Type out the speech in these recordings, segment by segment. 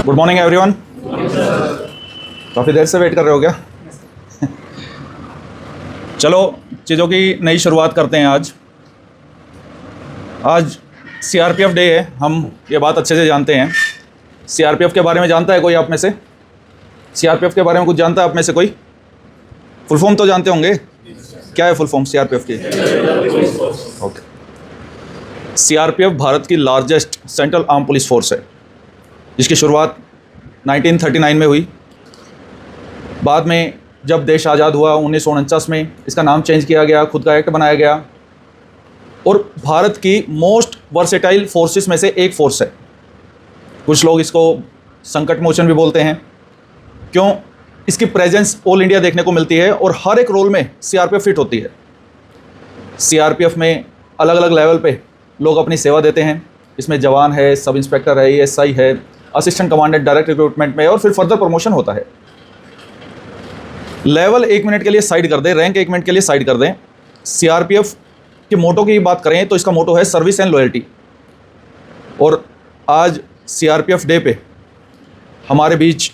Good morning everyone. काफ़ी देर से wait कर रहे हो क्या? चलो चीज़ों की नई शुरुआत करते हैं। आज सीआरपीएफ डे है। हम ये बात अच्छे से जानते हैं। सीआरपीएफ के बारे में जानता है कोई आप में से? सीआरपीएफ के बारे में कुछ जानता है आप में से कोई? फुल फॉर्म तो जानते होंगे। क्या है फुल फॉर्म सीआरपीएफ की? ओके। सीआरपीएफ भारत की largest central arm police force है, जिसकी शुरुआत 1939 में हुई। बाद में जब देश आज़ाद हुआ 1949 में इसका नाम चेंज किया गया, खुद का एक्ट बनाया गया और भारत की मोस्ट वर्सेटाइल फोर्सेस में से एक फोर्स है। कुछ लोग इसको संकट मोचन भी बोलते हैं। क्यों? इसकी प्रेजेंस ऑल इंडिया देखने को मिलती है और हर एक रोल में सीआरपीएफ फिट होती है। सीआरपीएफ में अलग अलग लेवल पे लोग अपनी सेवा देते हैं। इसमें जवान है, सब इंस्पेक्टर है, एएसआई है, असिस्टेंट कमांडेंट डायरेक्ट रिक्रूटमेंट में और फिर फर्दर प्रमोशन होता है। लेवल 1 मिनट के लिए साइड कर दें, रैंक 1 मिनट के लिए साइड कर दें। सीआरपीएफ के मोटो की बात करें तो इसका मोटो है सर्विस एंड लॉयल्टी। और आज सीआरपीएफ डे पे हमारे बीच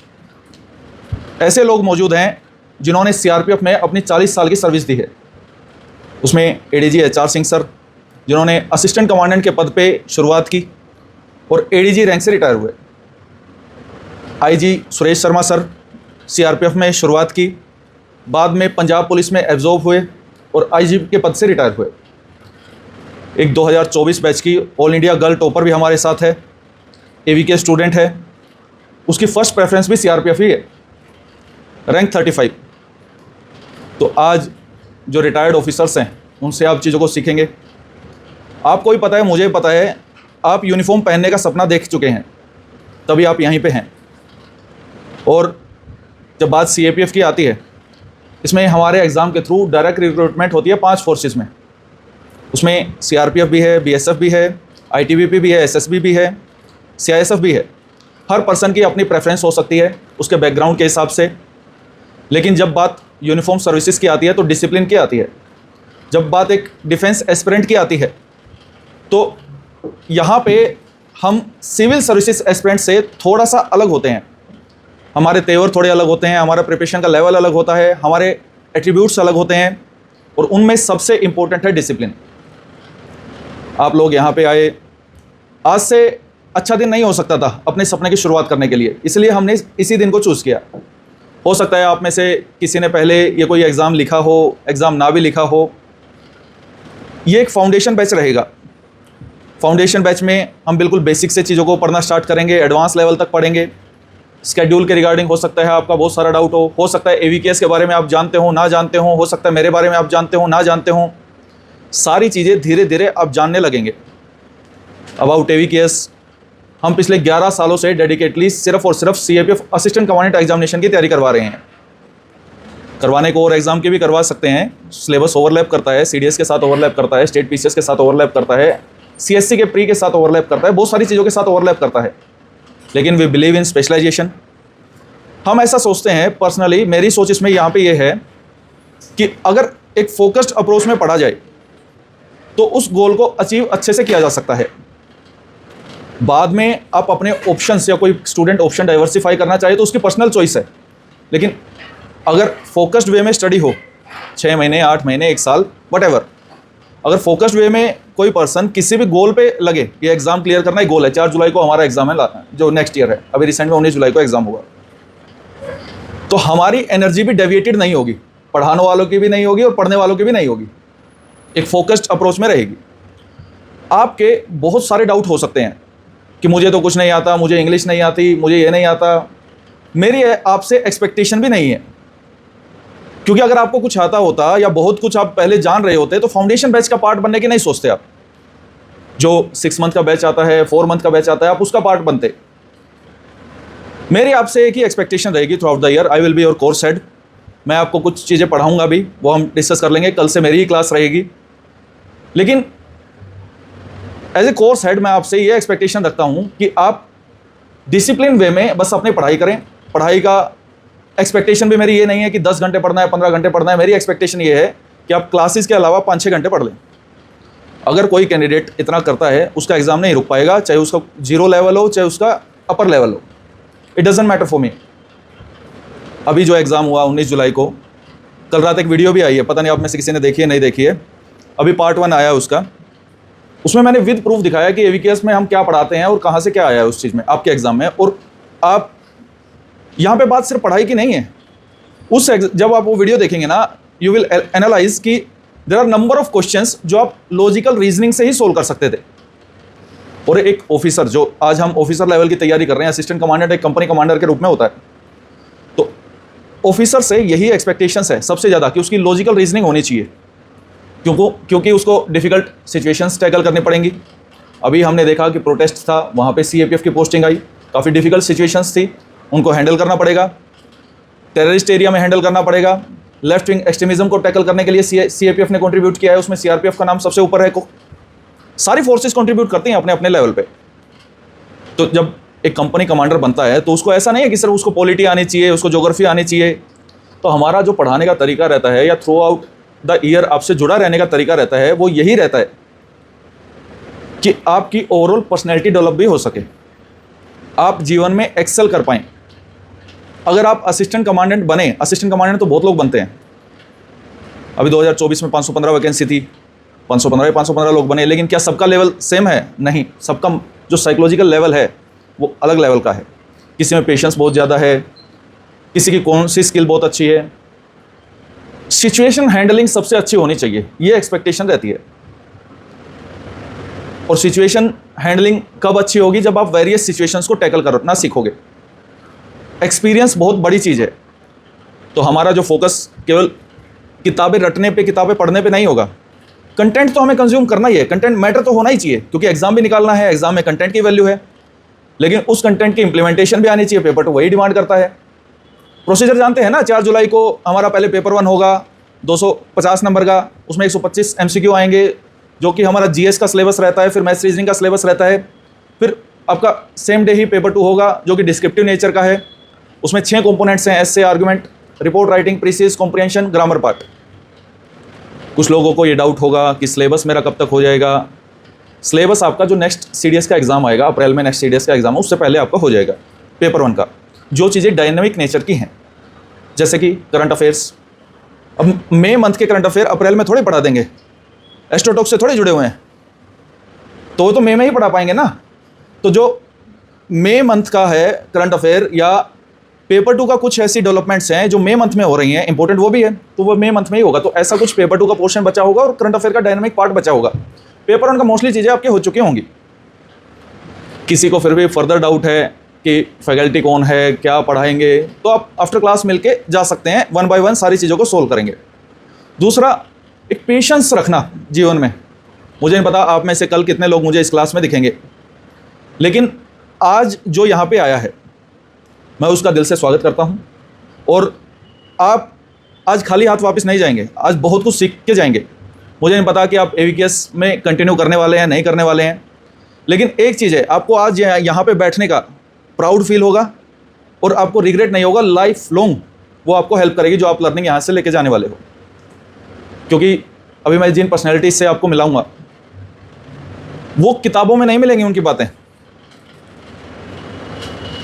ऐसे लोग मौजूद हैं जिन्होंने सीआरपीएफ में अपनी 40 साल की सर्विस दी है। उसमें एडीजी एचआर सिंह सर, जिन्होंने असिस्टेंट कमांडेंट के पद पे शुरुआत की और एडीजी रैंक से रिटायर हुए। IG Suresh Sharma sir CRPF में शुरुआत की, बाद में पंजाब पुलिस में एब्जॉर्ब हुए और आईजी के पद से रिटायर हुए। एक 2024 बैच की ऑल इंडिया गर्ल टॉपर भी हमारे साथ है, एवीके स्टूडेंट है। उसकी फर्स्ट प्रेफरेंस भी सीआरपीएफ ही है, रैंक 35। तो आज जो रिटायर्ड ऑफिसर्स हैं उनसे आप चीज़ों को सीखेंगे। आपको भी पता है, मुझे पता है, आप यूनिफॉर्म पहनने का सपना देख चुके हैं, तभी आप यहीं पे हैं। और जब बात सीएपीएफ की आती है, इसमें हमारे एग्ज़ाम के थ्रू डायरेक्ट रिक्रूटमेंट होती है 5 फोर्सेस में। उसमें सीआरपीएफ भी है, बीएसएफ भी है, आईटीबीपी भी है, एसएसबी भी है, सीआईएसएफ भी है। हर पर्सन की अपनी प्रेफरेंस हो सकती है उसके बैकग्राउंड के हिसाब से। लेकिन जब बात यूनिफॉर्म सर्विसेज की आती है तो डिसिप्लिन की आती है। जब बात एक डिफेंस एस्पिरेंट की आती है तो यहाँ पे हम सिविल सर्विसेज एस्पिरेंट से थोड़ा सा अलग होते हैं। हमारे तेवर थोड़े अलग होते हैं, हमारा प्रिपरेशन का लेवल अलग होता है, हमारे एट्रीब्यूट्स अलग होते हैं और उनमें सबसे इम्पोर्टेंट है डिसिप्लिन। आप लोग यहाँ पे आए, आज से अच्छा दिन नहीं हो सकता था अपने सपने की शुरुआत करने के लिए, इसलिए हमने इसी दिन को चूज़ किया। हो सकता है आप में से किसी ने पहले ये कोई एग्ज़ाम लिखा हो, एग्ज़ाम ना भी लिखा हो। ये एक फाउंडेशन बैच रहेगा। फाउंडेशन बैच में हम बिल्कुल बेसिक से चीज़ों को पढ़ना स्टार्ट करेंगे, एडवांस लेवल तक पढ़ेंगे। स्केड्यूल के रिगार्डिंग हो सकता है आपका बहुत सारा डाउट हो सकता है एवीकेएस के बारे में आप जानते हो ना जानते हो सकता है मेरे बारे में आप जानते हो ना जानते हो। सारी चीज़ें धीरे धीरे आप जानने लगेंगे। अबाउट एवीकेएस हम पिछले 11 सालों से डेडिकेटली सिर्फ और सिर्फ सीएपीएफ असिस्टेंट कमांडेंट एग्जामिनेशन की तैयारी करवा रहे हैं। करवाने को और एग्ज़ाम के भी करवा सकते हैं, सिलेबस ओवरलैप करता है, सीडीएस के साथ ओवरलैप करता है, स्टेट पीसीएस के साथ ओवरलैप करता है, सीएससी के प्री के साथ ओवरलैप करता है, बहुत सारी चीज़ों के साथ ओवरलैप करता है। लेकिन वी बिलीव इन स्पेशलाइजेशन। हम ऐसा सोचते हैं, पर्सनली मेरी सोच इसमें यहाँ पे ये है कि अगर एक फोकस्ड अप्रोच में पढ़ा जाए तो उस गोल को अचीव अच्छे से किया जा सकता है। बाद में आप अपने ऑप्शंस या कोई स्टूडेंट ऑप्शन डाइवर्सिफाई करना चाहे तो उसकी पर्सनल चॉइस है। लेकिन अगर फोकस्ड वे में स्टडी हो 6 महीने, 8 महीने, 1 साल, वट अगर फोकस्ड वे में कोई पर्सन किसी भी गोल पे लगे, ये एग्ज़ाम क्लियर करना ही गोल है। 4 जुलाई को हमारा एग्ज़ाम है जो नेक्स्ट ईयर है, अभी रिसेंट में 19 जुलाई को एग्ज़ाम हुआ। तो हमारी एनर्जी भी डेविएटेड नहीं होगी, पढ़ाने वालों की भी नहीं होगी और पढ़ने वालों की भी नहीं होगी, एक फोकस्ड अप्रोच में रहेगी। आपके बहुत सारे डाउट हो सकते हैं कि मुझे तो कुछ नहीं आता, मुझे इंग्लिश नहीं आती, मुझे ये नहीं आता। मेरी आपसे एक्सपेक्टेशन भी नहीं है, क्योंकि अगर आपको कुछ आता होता या बहुत कुछ आप पहले जान रहे होते तो फाउंडेशन बैच का पार्ट बनने की नहीं सोचते आप। जो 6 मंथ का बैच आता है, 4 मंथ का बैच आता है, आप उसका पार्ट बनते। मेरी आपसे एक ही एक्सपेक्टेशन रहेगी through out the year, I will be your course head. मैं आपको कुछ चीज़ें पढ़ाऊंगा भी, वो हम डिस्कस कर लेंगे, कल से मेरी ही क्लास रहेगी। लेकिन एज ए कोर्स हेड मैं आपसे ये एक्सपेक्टेशन रखता हूँ कि आप डिसिप्लिन वे में बस अपनी पढ़ाई करें। पढ़ाई का एक्सपेक्टेशन भी मेरी ये नहीं है कि 10 घंटे पढ़ना है, 15 घंटे पढ़ना है। मेरी एक्सपेक्टेशन ये है कि आप क्लासेस के अलावा 5-6 घंटे पढ़ लें। अगर कोई कैंडिडेट इतना करता है उसका एग्ज़ाम नहीं रुक पाएगा, चाहे उसका 0 लेवल हो चाहे उसका अपर लेवल हो। It doesn't matter for me. अभी जो एग्ज़ाम हुआ 19 जुलाई को, कल रात एक वीडियो भी आई है, पता नहीं आप में से किसी ने देखी है नहीं देखी है, अभी पार्ट 1 आया है उसका। उसमें मैंने विद प्रूफ दिखाया कि एवीकेएस में हम क्या पढ़ाते हैं और कहाँ से क्या आया है उस चीज़ में आपके एग्ज़ाम में। और आप यहाँ पे बात सिर्फ पढ़ाई की नहीं है, जब आप वो वीडियो देखेंगे ना, यू विल एनालाइज कि there are number of questions जो आप लॉजिकल रीजनिंग से ही सोल्व कर सकते थे। और एक ऑफिसर, जो आज हम ऑफिसर लेवल की तैयारी कर रहे हैं, असिस्टेंट कमांडेंट एक कंपनी कमांडर के रूप में होता है, तो ऑफिसर से यही एक्सपेक्टेशंस है सबसे ज़्यादा कि उसकी लॉजिकल रीजनिंग होनी चाहिए, क्योंकि उसको डिफ़िकल्ट सिचुएशंस टैकल करनी पड़ेंगी। अभी हमने देखा कि प्रोटेस्ट था, वहाँ पे सीएपीएफ की पोस्टिंग आई, काफ़ी डिफ़िकल्ट सिचुएशंस थी, उनको हैंडल करना पड़ेगा, टेररिस्ट एरिया में हैंडल करना पड़ेगा, लेफ्ट विंग एक्सट्रीमिज्म को टैकल करने के लिए सीएपीएफ ने कंट्रीब्यूट किया है, उसमें सीआरपीएफ का नाम सबसे ऊपर है। सारी फोर्सेस कंट्रीब्यूट करती हैं अपने अपने लेवल पे। तो जब एक कंपनी कमांडर बनता है तो उसको ऐसा नहीं है कि सिर्फ उसको पॉलिटी आनी चाहिए, उसको ज्योग्राफी आनी चाहिए। तो हमारा जो पढ़ाने का तरीका रहता है या थ्रू आउट द ईयर आपसे जुड़ा रहने का तरीका रहता है, वो यही रहता है कि आपकी ओवरऑल पर्सनैलिटी डेवलप भी हो सके, आप जीवन में एक्सेल कर पाएँ। अगर आप असिस्टेंट कमांडेंट बने, असिस्टेंट कमांडेंट तो बहुत लोग बनते हैं, अभी 2024 में 515 वैकेंसी थी, 515 लोग बने, लेकिन क्या सबका लेवल सेम है? नहीं, सबका जो साइकोलॉजिकल लेवल है वो अलग लेवल का है। किसी में पेशेंस बहुत ज़्यादा है, किसी की कौन सी स्किल बहुत अच्छी है। सिचुएशन हैंडलिंग सबसे अच्छी होनी चाहिए, ये एक्सपेक्टेशन रहती है। और सिचुएशन हैंडलिंग कब अच्छी होगी? जब आप वेरियस सिचुएशंस को टैकल करना सीखोगे। एक्सपीरियंस बहुत बड़ी चीज़ है। तो हमारा जो फोकस केवल किताबें रटने पे, किताबें पढ़ने पे नहीं होगा। कंटेंट तो हमें कंज्यूम करना ही है, कंटेंट मैटर तो होना ही चाहिए, क्योंकि एग्जाम भी निकालना है, एग्जाम में कंटेंट की वैल्यू है। लेकिन उस कंटेंट की इंप्लीमेंटेशन भी आनी चाहिए, पेपर तो वही डिमांड करता है। प्रोसीजर जानते हैं ना, 4 जुलाई को हमारा पहले पेपर 1 होगा 250 नंबर का, उसमें 125 MCQ आएंगे, जो कि हमारा जीएस का सिलेबस रहता है, फिर मैथ्स रीजनिंग का सिलेबस रहता है। फिर आपका सेम डे ही पेपर 2 होगा, जो कि डिस्क्रिप्टिव नेचर का है। उसमें 6 कंपोनेंट्स हैं, essay, argument, report writing, precis, comprehension, grammar part. कुछ लोगों को ये डाउट होगा कि सिलेबस मेरा कब तक हो जाएगा। सिलेबस आपका जो नेक्स्ट सीडीएस का एग्जाम आएगा, अप्रैल में नेक्स्ट सीडीएस का एग्जाम है, उससे पहले आपका हो जाएगा पेपर 1 का। जो चीज़ें डायनेमिक नेचर की हैं, जैसे कि करंट अफेयर्स, अब मई मंथ के करंट अफेयर अप्रैल में थोड़े पढ़ा देंगे, एस्ट्रोटॉक से थोड़े जुड़े हुए हैं, तो वो तो मई में ही पढ़ा पाएंगे ना। तो जो मई मंथ का है करंट अफेयर या पेपर 2 का कुछ ऐसी डेवलपमेंट्स हैं जो मई मंथ में हो रही हैं, इंपॉर्टेंट वो भी है, तो वो मई मंथ में ही होगा। तो ऐसा कुछ पेपर 2 का पोर्शन बचा होगा और करंट अफेयर का डायनामिक पार्ट बचा होगा। पेपर 1 का मोस्टली चीज़ें आपके हो चुकी होंगी। किसी को फिर भी फर्दर डाउट है कि फैकल्टी कौन है, क्या पढ़ाएंगे, तो आप आफ्टर क्लास मिलके जा सकते हैं, 1 बाय 1 सारी चीज़ों को सोल्व करेंगे। दूसरा, एक पेशेंस रखना जीवन में। मुझे नहीं पता आप में से कल कितने लोग मुझे इस क्लास में दिखेंगे, लेकिन आज जो यहाँ पे आया है मैं उसका दिल से स्वागत करता हूँ। और आप आज खाली हाथ वापस नहीं जाएंगे, आज बहुत कुछ सीख के जाएंगे। मुझे नहीं पता कि आप एवीकेएस में कंटिन्यू करने वाले हैं, नहीं करने वाले हैं, लेकिन एक चीज़ है, आपको आज यहाँ पे बैठने का प्राउड फील होगा और आपको रिग्रेट नहीं होगा। लाइफ लॉन्ग वो आपको हेल्प करेगी जो आप लर्निंग यहाँ से लेके जाने वाले हो। क्योंकि अभी मैं जिन पर्सनैलिटीज से आपको मिलाऊंगा वो किताबों में नहीं मिलेंगी उनकी बातें।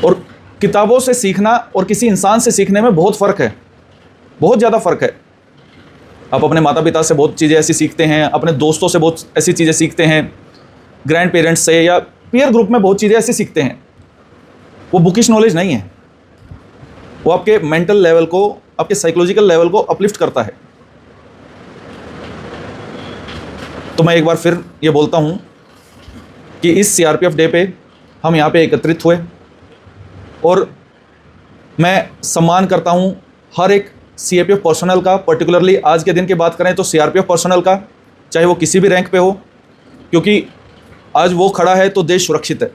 और किताबों से सीखना और किसी इंसान से सीखने में बहुत फ़र्क है, बहुत ज़्यादा फ़र्क है। आप अपने माता पिता से बहुत चीज़ें ऐसी सीखते हैं, अपने दोस्तों से बहुत ऐसी चीज़ें सीखते हैं, ग्रैंड पेरेंट्स से या पीयर ग्रुप में बहुत चीज़ें ऐसी सीखते हैं। वो बुकिश नॉलेज नहीं है, वो आपके मेंटल लेवल को, आपके साइकोलॉजिकल लेवल को अपलिफ्ट करता है। तो मैं एक बार फिर ये बोलता हूँ कि इस सीआरपीएफ डे पे हम यहाँ पे एकत्रित हुए और मैं सम्मान करता हूँ हर एक सीआरपीएफ पर्सनल का, पर्टिकुलरली आज के दिन की बात करें तो सीआरपीएफ पर्सनल का, चाहे वो किसी भी रैंक पे हो, क्योंकि आज वो खड़ा है तो देश सुरक्षित है।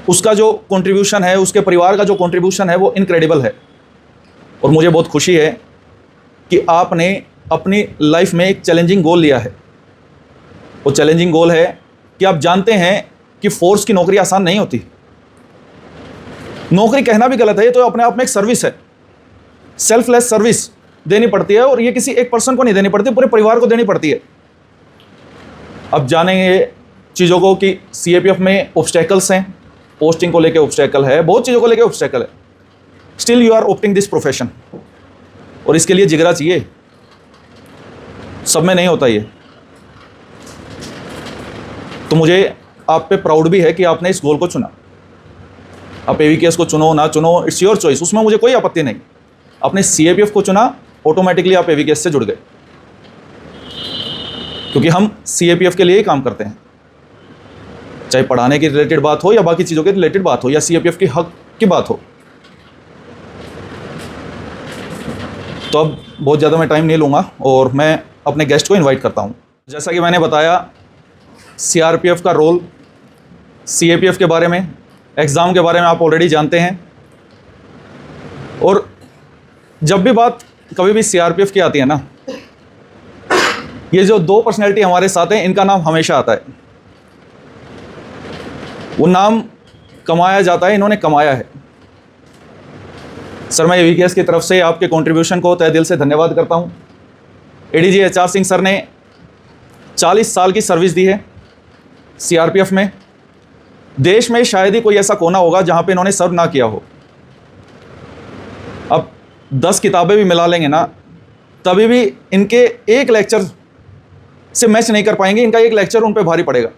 उसका जो कंट्रीब्यूशन है, उसके परिवार का जो कंट्रीब्यूशन है वो इनक्रेडिबल है। और मुझे बहुत खुशी है कि आपने अपनी लाइफ में एक चैलेंजिंग गोल लिया है। वो चैलेंजिंग गोल है कि आप जानते हैं कि फोर्स की नौकरी आसान नहीं होती। नौकरी कहना भी गलत है, ये तो अपने आप में एक सर्विस है, सेल्फलेस सर्विस देनी पड़ती है। और ये किसी एक पर्सन को नहीं देनी पड़ती, पूरे परिवार को देनी पड़ती है। अब जानेंगे चीज़ों को कि सीएपीएफ में ऑब्स्टेकल्स हैं, पोस्टिंग को लेके ऑब्स्टेकल है, बहुत चीज़ों को लेके ऑब्स्टेकल है, still you are opting this profession. और इसके लिए जिगरा चाहिए, सब में नहीं होता ये। तो मुझे आप पे प्राउड भी है कि आपने इस गोल को चुना। आप एवीकेएस को चुनो ना चुनो, इट्स योर चॉइस, उसमें मुझे कोई आपत्ति नहीं। आपने सीएपीएफ को चुना, ऑटोमेटिकली आप एवीकेएस से जुड़ गए, क्योंकि हम सीएपीएफ के लिए ही काम करते हैं, चाहे पढ़ाने की रिलेटेड बात हो या बाकी चीज़ों के रिलेटेड बात हो या सीएपीएफ की हक की बात हो। तो अब बहुत ज़्यादा मैं टाइम नहीं लूँगा और मैं अपने गेस्ट को इनवाइट करता हूँ। जैसा कि मैंने बताया, सीआरपीएफ का रोल, सीएपीएफ के बारे में, एग्ज़ाम के बारे में आप ऑलरेडी जानते हैं। और जब भी बात कभी भी सीआरपीएफ की आती है ना, ये जो दो पर्सनैलिटी हमारे साथ हैं, इनका नाम हमेशा आता है। वो नाम कमाया जाता है, इन्होंने कमाया है। सर, मैं एवीकेएस की तरफ से आपके कंट्रीब्यूशन को तहे दिल से धन्यवाद करता हूँ। एडीजी एचआर सिंह सर ने 40 साल की सर्विस दी है सीआरपीएफ में। देश में शायद ही कोई ऐसा कोना होगा जहाँ पे इन्होंने सर्व ना किया हो। अब 10 किताबें भी मिला लेंगे ना, तभी भी इनके एक लेक्चर से मैच नहीं कर पाएंगे, इनका एक लेक्चर उन पे भारी पड़ेगा।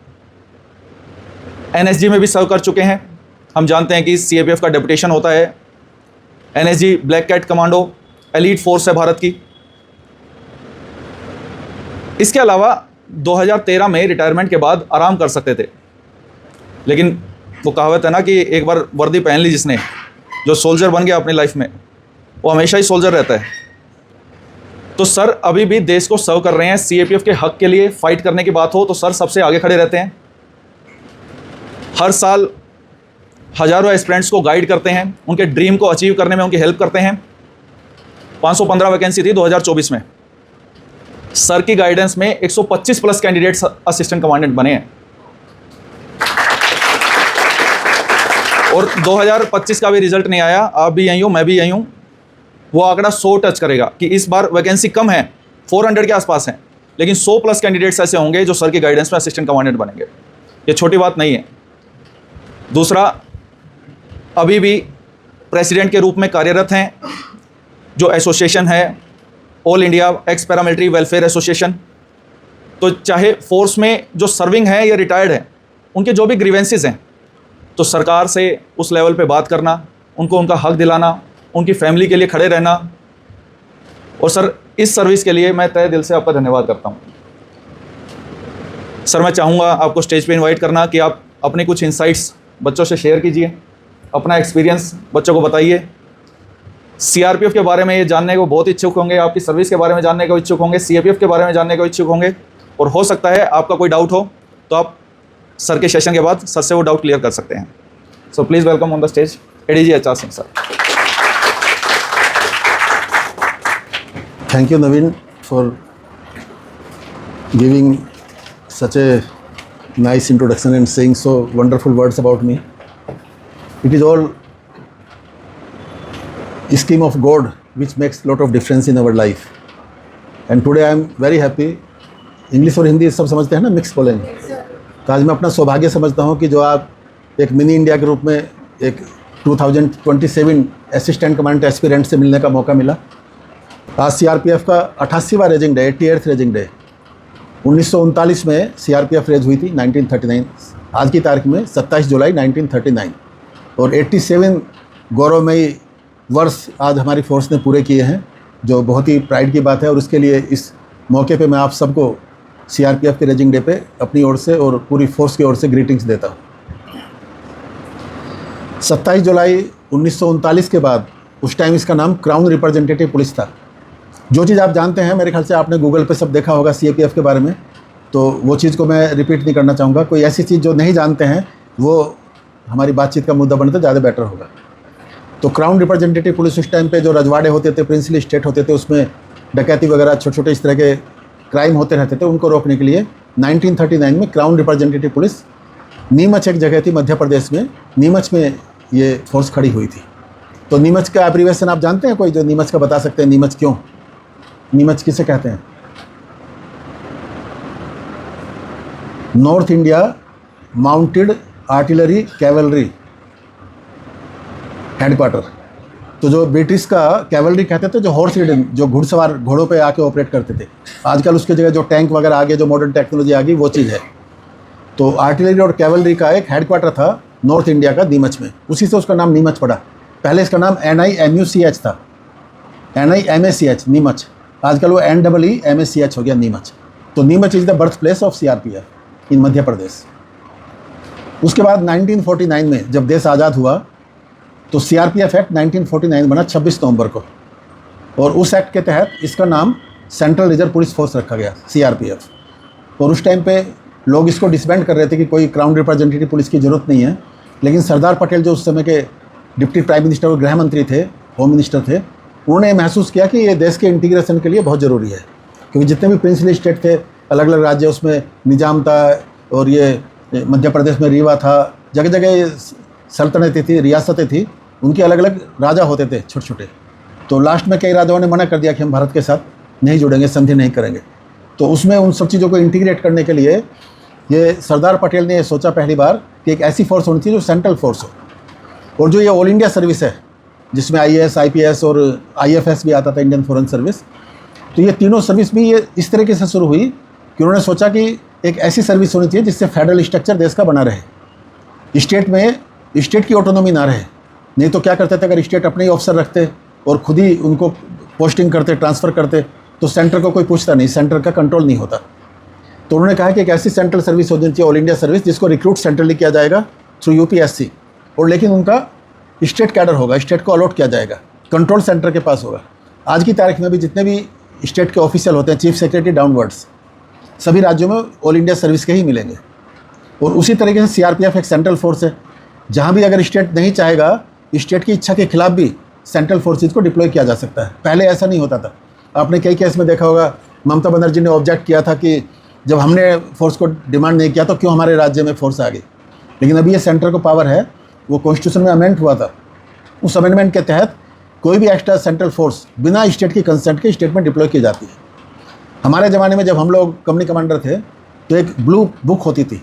एनएसजी में भी सर्व कर चुके हैं। हम जानते हैं कि सीएपीएफ का डेपुटेशन होता है। NSG black cat commando elite force है भारत की। इसके अलावा 2013 में रिटायरमेंट के बाद आराम कर सकते थे, लेकिन वो कहावत है ना कि एक बार वर्दी पहन ली जिसने, जो सोल्जर बन गया अपनी लाइफ में, वो हमेशा ही सोल्जर रहता है। तो सर अभी भी देश को सर्व कर रहे हैं। सीएपीएफ के हक के लिए फाइट करने की बात हो तो सर सबसे आगे खड़े रहते हैं। हर साल हज़ारों एस्पिरेंट्स को गाइड करते हैं, उनके ड्रीम को अचीव करने में उनकी हेल्प करते हैं। 515 वैकेंसी थी 2024 में। सर की गाइडेंस में 125 प्लस कैंडिडेट्स असिस्टेंट कमांडेंट बने हैं। और 2025 का भी रिजल्ट नहीं आया, आप भी यहीं हो, मैं भी यहीं हूँ। वो आंकड़ा 100 टच करेगा कि इस बार वैकेंसी कम है, 400 के आसपास हैं, लेकिन 100 प्लस कैंडिडेट्स ऐसे होंगे जो सर की गाइडेंस में असिस्टेंट कमांडेंट बनेंगे। ये छोटी बात नहीं है। दूसरा, अभी भी प्रेसिडेंट के रूप में कार्यरत हैं जो एसोसिएशन है, all India x paramilitary welfare association. तो चाहे फोर्स में जो सर्विंग है या रिटायर्ड है, उनके जो भी ग्रीवेंसेस हैं, तो सरकार से उस लेवल पे बात करना, उनको उनका हक दिलाना, उनकी फैमिली के लिए खड़े रहना। और सर इस सर्विस के लिए मैं तहे दिल से आपका धन्यवाद करता हूँ। सर मैं चाहूँगा आपको स्टेज पे इनवाइट करना कि आप अपने कुछ इंसाइट्स बच्चों से शेयर कीजिए, अपना एक्सपीरियंस बच्चों को बताइए। सीआरपीएफ के बारे में ये जानने को बहुत इच्छुक होंगे, आपकी सर्विस के बारे में जानने को इच्छुक होंगे, सीएपीएफ के बारे में जानने को इच्छुक होंगे। और हो सकता है आपका कोई डाउट हो तो आप सर के सेशन के बाद सर से वो डाउट क्लियर कर सकते हैं। So please welcome on the stage ADG HR Singh sir. Thank you, Naveen, for giving such a nice introduction and saying so wonderful words about me. It is all scheme of God which makes lot of difference in our life. And today I am very happy. English और हिंदी सब समझते हैं ना, mix बोलेंगे। तो आज मैं अपना सौभाग्य समझता हूँ कि जो आप एक मिनी इंडिया के रूप में एक 2027 असिस्टेंट कमांडेंट एस्पिरेंट से मिलने का मौका मिला। आज सीआरपीएफ का 88वां raising day, 88th raising day. 1939 में सीआरपीएफ रेज हुई थी, 1939। आज की तारीख में 27 जुलाई 1939। और 87 गौरवमयी वर्ष आज हमारी फोर्स ने पूरे किए हैं, जो बहुत ही प्राइड की बात है। और उसके लिए इस मौके पे मैं आप सबको सीआरपीएफ के रेजिंग डे पे अपनी ओर से और पूरी फोर्स की ओर से ग्रीटिंग्स देता हूँ। 27 जुलाई 1939 के बाद उस टाइम इसका नाम क्राउन रिप्रेजेंटेटिव पुलिस था। जो चीज़ आप जानते हैं, मेरे ख्याल से आपने गूगल पे सब देखा होगा सीएपीएफ के बारे में, तो वो चीज़ को मैं रिपीट नहीं करना चाहूँगा। कोई ऐसी चीज़ जो नहीं जानते हैं वो हमारी बातचीत का मुद्दा बने तो ज़्यादा बेटर होगा। तो क्राउन रिप्रेजेंटेटिव पुलिस उस टाइम पे जो रजवाड़े होते थे, प्रिंसली स्टेट होते थे, उसमें डकैती वगैरह छोटे छोटे इस तरह के क्राइम होते रहते थे, उनको रोकने के लिए 1939 में क्राउन रिप्रेजेंटेटिव पुलिस नीमच एक जगह थी मध्य प्रदेश में, नीमच में ये फोर्स खड़ी हुई थी। तो नीमच का एब्रीविएशन आप जानते हैं कोई जो नीमच का बता सकते हैं? नीमच क्यों, नीमच किसे कहते हैं? North India mounted artillery cavalry headquarter. तो जो ब्रिटिश का कैवलरी कहते थे, जो हॉर्स रिडन, जो घुड़सवार घोड़ों पे आके ऑपरेट करते थे, आजकल उसकी जगह जो टैंक वगैरह आ गए, जो मॉडर्न टेक्नोलॉजी आ गई, वो चीज़ है। तो आर्टिलरी और कैवलरी का एक हेडक्वार्टर था नॉर्थ इंडिया का, नीमच में, उसी से उसका नाम नीमच पड़ा। पहले इसका नाम NIMUCH था, NIMACH नीमच, आजकल वो NEEMACH हो गया नीमच। तो Neemuch is the birth place of CRPF इन मध्य प्रदेश। उसके बाद 1949 में जब देश आज़ाद हुआ तो CRPF एक्ट 1949 बना 26 नवंबर को, और उस एक्ट के तहत इसका नाम सेंट्रल रिजर्व पुलिस फोर्स रखा गया, CRPF। और उस टाइम पे लोग इसको डिसबैंड कर रहे थे कि कोई क्राउन रिप्रेजेंटेटिव पुलिस की ज़रूरत नहीं है, लेकिन सरदार पटेल जो उस समय के डिप्टी प्राइम मिनिस्टर और गृह मंत्री थे, होम मिनिस्टर थे, उन्होंने महसूस किया कि ये देश के इंटीग्रेशन के लिए बहुत ज़रूरी है। क्योंकि जितने भी प्रिंसली स्टेट थे, अलग अलग राज्य, उसमें निज़ाम था, और ये मध्य प्रदेश में रीवा था, जगह जगह सल्तनतें थी, रियासतें थी, उनके अलग अलग राजा होते थे छोटे छोटे। तो लास्ट में कई राजाओं ने मना कर दिया कि हम भारत के साथ नहीं जुड़ेंगे, संधि नहीं करेंगे। तो उसमें उन सब चीज़ों को इंटीग्रेट करने के लिए ये सरदार पटेल ने ये सोचा पहली बार कि एक ऐसी फोर्स होनी चाहिए जो सेंट्रल फोर्स हो, और जो ये ऑल इंडिया सर्विस है, जिसमें IAS, IPS और IFS भी आता था, इंडियन फॉरेन सर्विस। तो ये तीनों सर्विस भी ये इस तरीके से शुरू हुई कि उन्होंने सोचा कि एक ऐसी सर्विस होनी चाहिए जिससे फेडरल स्ट्रक्चर देश का बना रहे, स्टेट में स्टेट की ऑटोनॉमी ना रहे। नहीं तो क्या करते थे, अगर स्टेट अपने ही ऑफिसर रखते और खुद ही उनको पोस्टिंग करते, ट्रांसफ़र करते, तो सेंटर को कोई पूछता नहीं, सेंटर का कंट्रोल नहीं होता। तो उन्होंने कहा कि एक ऐसी सेंट्रल सर्विस होनी चाहिए, ऑल इंडिया सर्विस, जिसको रिक्रूट सेंट्रली किया जाएगा थ्रू UPSC, और लेकिन उनका स्टेट कैडर होगा, स्टेट को अलॉट किया जाएगा, कंट्रोल सेंटर के पास होगा। आज की तारीख में भी जितने भी स्टेट के ऑफिशियल होते हैं, चीफ सेक्रेटरी डाउनवर्ड्स, सभी राज्यों में ऑल इंडिया सर्विस के ही मिलेंगे। और उसी तरीके से CRPF एक सेंट्रल फोर्स है, जहाँ भी अगर स्टेट नहीं चाहेगा, स्टेट की इच्छा के खिलाफ भी सेंट्रल फोर्सेज को डिप्लॉय किया जा सकता है। पहले ऐसा नहीं होता था। आपने कई केस में देखा होगा, ममता बनर्जी ने ऑब्जेक्ट किया था कि जब हमने फोर्स को डिमांड नहीं किया तो क्यों हमारे राज्य में फोर्स आ गई। लेकिन अभी ये सेंटर को पावर है, वो कॉन्स्टिट्यूशन में अमेंड हुआ था, उस अमेंडमेंट के तहत कोई भी एक्स्ट्रा सेंट्रल फोर्स बिना स्टेट की कंसेंट के स्टेट में डिप्लॉय की जाती है। हमारे ज़माने में जब हम लोग कंपनी कमांडर थे तो एक ब्लू बुक होती थी,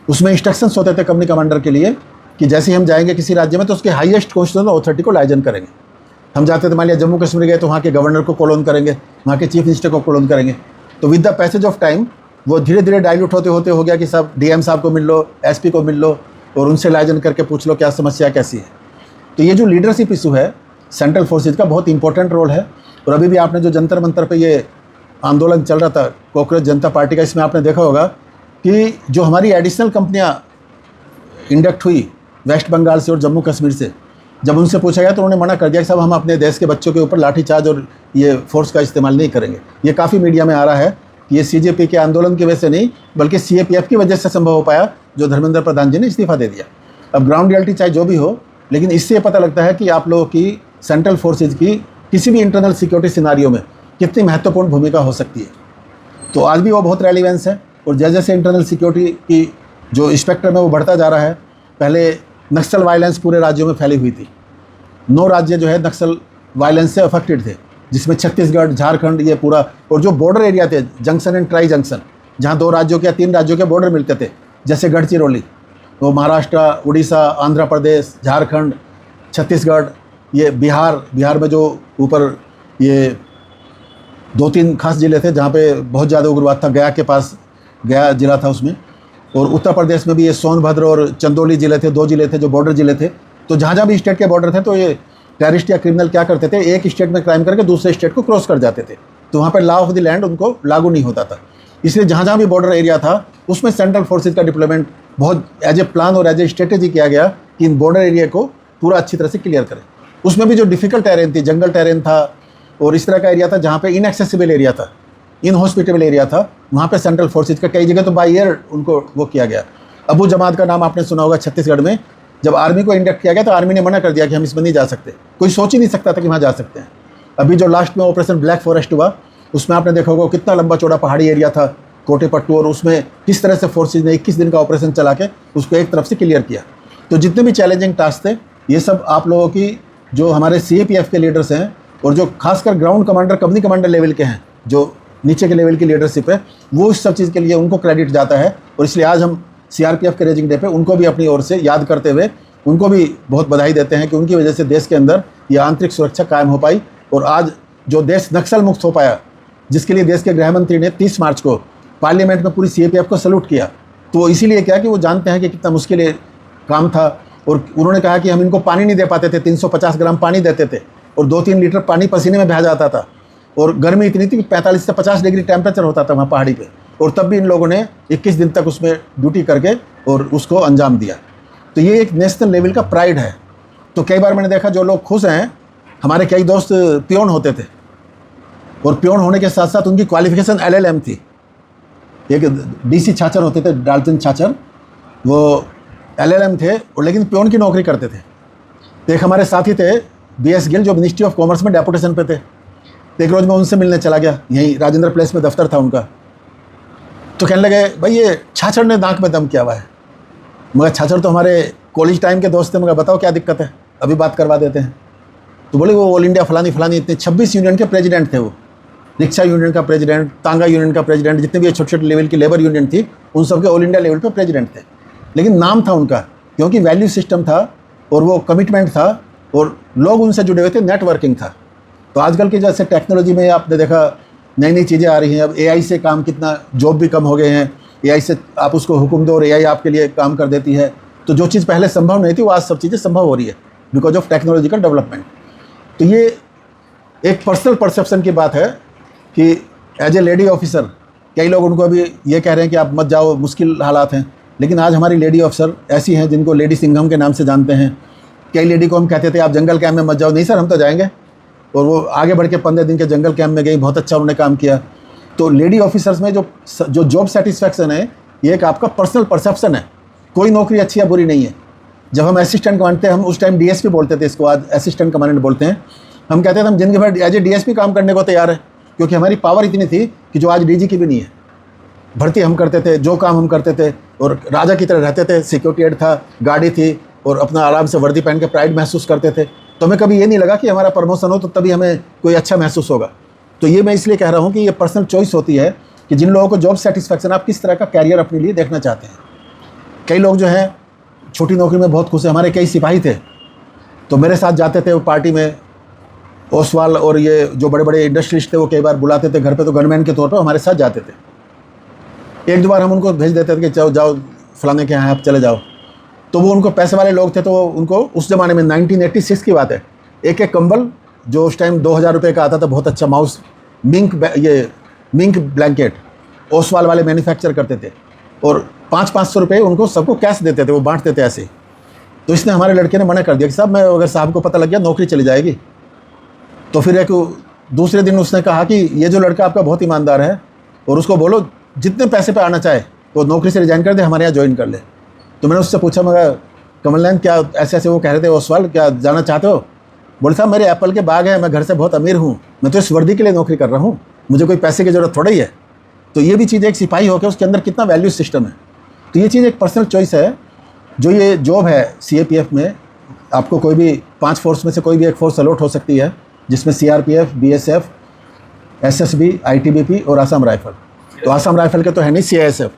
उसमें इंस्ट्रक्शंस होते थे कंपनी कमांडर के लिए कि जैसे ही हम जाएंगे किसी राज्य में तो उसके हाईएस्ट कॉन्स्टिट्यूशनल अथॉरिटी को लाइजन करेंगे। हम जाते थे, मान लिया जम्मू कश्मीर गए तो वहाँ के गवर्नर को कॉल ऑन करेंगे, वहाँ के चीफ मिनिस्टर को कॉल ऑन करेंगे। तो with the passage of time वो धीरे धीरे डाइल्यूट होते होते हो गया कि सब DM साहब को मिल लो, SP को मिल लो, और उनसे लाइजन करके पूछ लो क्या समस्या कैसी है। तो ये जो लीडरशिप इशू है, सेंट्रल फोर्सेज का बहुत इंपॉर्टेंट रोल है। और अभी भी आपने जो जंतर मंतर पे ये आंदोलन चल रहा था कॉकरोच जनता पार्टी का, इसमें आपने देखा होगा कि जो हमारी एडिशनल कंपनियां इंडक्ट हुई वेस्ट बंगाल से और जम्मू कश्मीर से, जब उनसे पूछा गया तो उन्होंने मना कर दिया कि साहब हम अपने देश के बच्चों के ऊपर लाठीचार्ज और ये फोर्स का इस्तेमाल नहीं करेंगे। ये काफ़ी मीडिया में आ रहा है कि ये CJP के आंदोलन की वजह से नहीं, बल्कि CAPF की वजह से संभव हो पाया, जो धर्मेंद्र प्रधान जी ने इस्तीफा दे दिया। अब ग्राउंड रियलिटी चाहे जो भी हो, लेकिन इससे ये पता लगता है कि आप लोगों की सेंट्रल फोर्सेज की किसी भी इंटरनल सिक्योरिटी सिनारियो में कितनी महत्वपूर्ण भूमिका हो सकती है। तो आज भी वो बहुत रेलिवेंस है, और जैसे जैसे इंटरनल सिक्योरिटी की जो स्पेक्ट्रम है वो बढ़ता जा रहा है। पहले नक्सल वायलेंस पूरे राज्यों में फैली हुई थी, 9 राज्य जो है नक्सल वायलेंस से अफेक्टेड थे, जिसमें छत्तीसगढ़, झारखंड, ये पूरा, और जो बॉर्डर एरिया थे, जंक्शन एंड ट्राई जंक्शन, जहाँ 2 राज्यों के या 3 राज्यों के बॉर्डर मिलते थे, जैसे गढ़चिरौली, वो महाराष्ट्र, उड़ीसा, आंध्र प्रदेश, झारखंड, छत्तीसगढ़, ये बिहार में जो ऊपर ये 2-3 खास ज़िले थे जहाँ पे बहुत ज़्यादा उग्रवाद था, गया के पास, गया ज़िला था उसमें, और उत्तर प्रदेश में भी ये सोनभद्र और चंदौली ज़िले थे, 2 ज़िले थे जो बॉर्डर ज़िले थे। तो जहाँ जहाँ भी स्टेट के बॉर्डर थे तो ये टेररिस्ट या क्रिमिनल क्या करते थे, एक स्टेट में क्राइम करके दूसरे स्टेट को क्रॉस कर जाते थे, तो वहाँ पर लॉ ऑफ द लैंड उनको लागू नहीं होता था। इसलिए जहाँ जहाँ भी बॉर्डर एरिया था उसमें सेंट्रल फोर्सेज का डिप्लॉयमेंट बहुत एज ए प्लान और एज ए स्ट्रेटेजी किया गया कि इन बॉर्डर एरिया को पूरा अच्छी तरह से क्लियर करें। उसमें भी जो डिफ़िकल्ट टेरेन थी, जंगल टेरेन था, और इस तरह का एरिया था जहाँ पे इनएक्सेसिबल एरिया था, इनहॉस्पिटेबल एरिया था, वहाँ पे सेंट्रल फोर्सेज का कई जगह तो बाई एयर उनको वो किया गया। अबू जमात का नाम आपने सुना होगा, छत्तीसगढ़ में जब आर्मी को इंडक्ट किया गया तो आर्मी ने मना कर दिया कि हम इसमें नहीं जा सकते, कोई सोच ही नहीं सकता था कि वहाँ जा सकते हैं। अभी जो लास्ट में ऑपरेशन ब्लैक फॉरेस्ट हुआ, उसमें आपने देखा होगा कितना लंबा चौड़ा पहाड़ी एरिया था, कोटेपट्टू, और उसमें किस तरह से फोर्सेज ने 21 दिन का ऑपरेशन चला के उसको एक तरफ से क्लियर किया। तो जितने भी चैलेंजिंग टास्क थे, ये सब आप लोगों की जो हमारे CAPF के लीडर्स हैं, और जो खासकर ground commander, company commander level के हैं, जो नीचे के लेवल की लीडरशिप है, वो इस सब चीज़ के लिए उनको क्रेडिट जाता है। और इसलिए आज हम CRPF के रेजिंग डे पे उनको भी अपनी ओर से याद करते हुए उनको भी बहुत बधाई देते हैं कि उनकी वजह से देश के अंदर ये आंतरिक सुरक्षा कायम हो पाई। और आज जो देश नक्सल मुक्त हो पाया, जिसके लिए देश के गृह मंत्री ने 30 मार्च को पार्लियामेंट में पूरी CAPF को सल्यूट किया, तो वो इसीलिए किया कि वो जानते हैं कि कितना मुश्किल काम था। और उन्होंने कहा कि हम इनको पानी नहीं दे पाते थे, 350 ग्राम पानी देते थे और 2-3 लीटर पानी पसीने में बह जाता था, और गर्मी इतनी थी कि 45 से 50 डिग्री टेम्परेचर होता था वहाँ पहाड़ी पे, और तब भी इन लोगों ने 21 दिन तक उसमें ड्यूटी करके और उसको अंजाम दिया। तो ये एक नेशनल लेवल का प्राइड है। तो कई बार मैंने देखा जो लोग खुश हैं, हमारे कई दोस्त पियोन होते थे और पियोन होने के साथ साथ उनकी क्वालिफिकेशन LLM थी। एक DC छाछर होते थे, डाल्टन छाछर, वो LLM थे और लेकिन पियोन की नौकरी करते थे। तो एक हमारे साथी थे BS गिल, जो मिनिस्ट्री ऑफ कॉमर्स में डेपुटेशन पे थे। तो एक रोज़ मैं उनसे मिलने चला गया, यहीं राजेंद्र प्लेस में दफ्तर था उनका। तो कहने लगे, भाई ये छाछर ने नाक में दम किया हुआ है। मगर छाछर तो हमारे कॉलेज टाइम के दोस्त थे। मगर बताओ क्या दिक्कत है, अभी बात करवा देते हैं। तो बोले वो ऑल इंडिया फलानी इतने 26 यूनियन के प्रेसिडेंट थे। वो रिक्शा यूनियन का प्रेसिडेंट, तांगा यूनियन का प्रेसिडेंट, जितने भी छोटे छोटे लेवल की लेबर यूनियन थी, उन सब के ऑल इंडिया लेवल पे प्रेसिडेंट थे। लेकिन नाम था उनका, क्योंकि वैल्यू सिस्टम था और वो कमिटमेंट था और लोग उनसे जुड़े हुए थे, नेटवर्किंग था। तो आजकल की जैसे टेक्नोलॉजी में आपने देखा नई नई चीज़ें आ रही हैं। अब AI से काम कितना, जॉब भी कम हो गए हैं। AI से आप उसको हुक्म दो और AI आपके लिए काम कर देती है। तो जो चीज़ पहले संभव नहीं थी, वो आज सब चीज़ें संभव हो रही है बिकॉज ऑफ टेक्नोलॉजिकल डेवलपमेंट। तो ये एक पर्सनल परसेप्शन की बात है कि एज ए लेडी ऑफिसर कई लोग उनको अभी ये कह रहे हैं कि आप मत जाओ, मुश्किल हालात हैं। लेकिन आज हमारी लेडी ऑफिसर ऐसी हैं जिनको लेडी सिंघम के नाम से जानते हैं। कई लेडी को हम कहते थे आप जंगल कैंप में मत जाओ, नहीं सर हम तो जाएंगे, और वो आगे बढ़ के 15 दिन के जंगल कैंप में गई, बहुत अच्छा उन्होंने काम किया। तो लेडी ऑफिसर्स में जो जॉब सेटिस्फैक्शन है, ये एक आपका पर्सनल परसेप्शन है। कोई नौकरी अच्छी या बुरी नहीं है। जब हम असिस्टेंट कमांडेंट थे, हम उस टाइम DSP बोलते थे इसको, आज असिस्टेंट कमांडेंट बोलते हैं। हम कहते थे हम जिंदगी भर एज ए DSP काम करने को तैयार है, क्योंकि हमारी पावर इतनी थी कि जो आज DG की भी नहीं है। भर्ती हम करते थे, जो काम हम करते थे और राजा की तरह रहते थे। सिक्योरिटी एड था, गाड़ी थी और अपना आराम से वर्दी पहन के प्राइड महसूस करते थे। तो हमें कभी ये नहीं लगा कि हमारा प्रमोशन हो तो तभी हमें कोई अच्छा महसूस होगा। तो ये मैं इसलिए कह रहा हूँ कि ये पर्सनल चॉइस होती है कि जिन लोगों को जॉब सेटिस्फैक्शन, आप किस तरह का कैरियर अपने लिए देखना चाहते हैं। कई लोग जो हैं छोटी नौकरी में बहुत खुश हैं। हमारे कई सिपाही थे तो मेरे साथ जाते थे वो पार्टी में। ओसवाल और ये जो बड़े बड़े इंडस्ट्रियलिस्ट थे, वो कई बार बुलाते थे घर पे, तो गनमैन के तौर पर हमारे साथ जाते थे। एक दो बार हम उनको भेज देते थे कि जाओ जाओ फलाने के यहाँ आप चले जाओ। तो वो उनको पैसे वाले लोग थे, तो उनको उस ज़माने में 1986 की बात है, एक एक कंबल जो उस टाइम 2000 रुपये का आता था, बहुत अच्छा माउस मिंक ब्लैंकेट ओसवाल वाले मैन्युफैक्चर करते थे, और 500-500 रुपये उनको सबको कैश देते थे, वो बांटते थे ऐसे। तो इसने हमारे लड़के ने मना कर दिया कि साहब, मैं अगर साहब को पता लग गया नौकरी चली जाएगी। तो फिर एक दूसरे दिन उसने कहा कि ये जो लड़का आपका बहुत ईमानदार है और उसको बोलो जितने पैसे पे आना चाहे तो नौकरी से रिजाइन कर दे, हमारे यहाँ ज्वाइन कर ले। तो मैंने उससे पूछा, मगर कमलनैन क्या ऐसे ऐसे वो कह रहे थे ओसवाल, क्या जाना चाहते हो? बोले साहब मेरे एप्पल के बाग है, मैं घर से बहुत अमीर हूँ, मैं तो इस वर्दी के लिए नौकरी कर रहा हूँ, मुझे कोई पैसे की ज़रूरत थोड़ा ही है। तो ये भी चीज़ एक सिपाही होकर उसके अंदर कितना वैल्यू सिस्टम है। तो ये चीज़ एक पर्सनल चॉइस है। जो ये जॉब है CAPF में, आपको कोई भी 5 फोर्स में से कोई भी एक फोर्स अलॉट हो सकती है, जिसमें CRPF, BSF, SSB, ITBP और आसाम राइफल। तो आसाम राइफल के तो है नहीं CISF।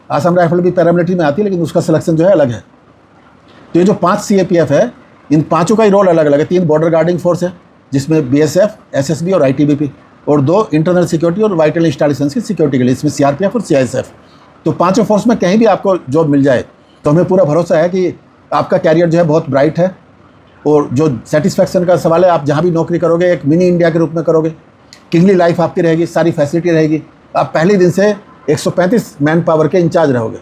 आसाम राइफल भी पैरामिलिट्री में आती है, लेकिन उसका सिलेक्शन जो है अलग है। तो ये जो 5 CAPF है, इन पाँचों का ही रोल अलग अलग है। 3 बॉर्डर गार्डिंग फोर्स है, जिसमें BSF, SSB और ITBP, और 2 इंटरनल सिक्योरिटी और वाइटल इंस्टॉलेशन की सिक्योरिटी के लिए, इसमें CRPF और CISF। तो पाँचों फोर्स में कहीं भी आपको जॉब मिल जाए तो हमें पूरा भरोसा है कि आपका कैरियर जो है बहुत ब्राइट है। और जो सेटिस्फैक्शन का सवाल है, आप जहाँ भी नौकरी करोगे एक मिनी इंडिया के रूप में करोगे। किंगली लाइफ आपकी रहेगी, सारी फैसिलिटी रहेगी। आप पहले दिन से 135 मैन पावर के इंचार्ज रहोगे।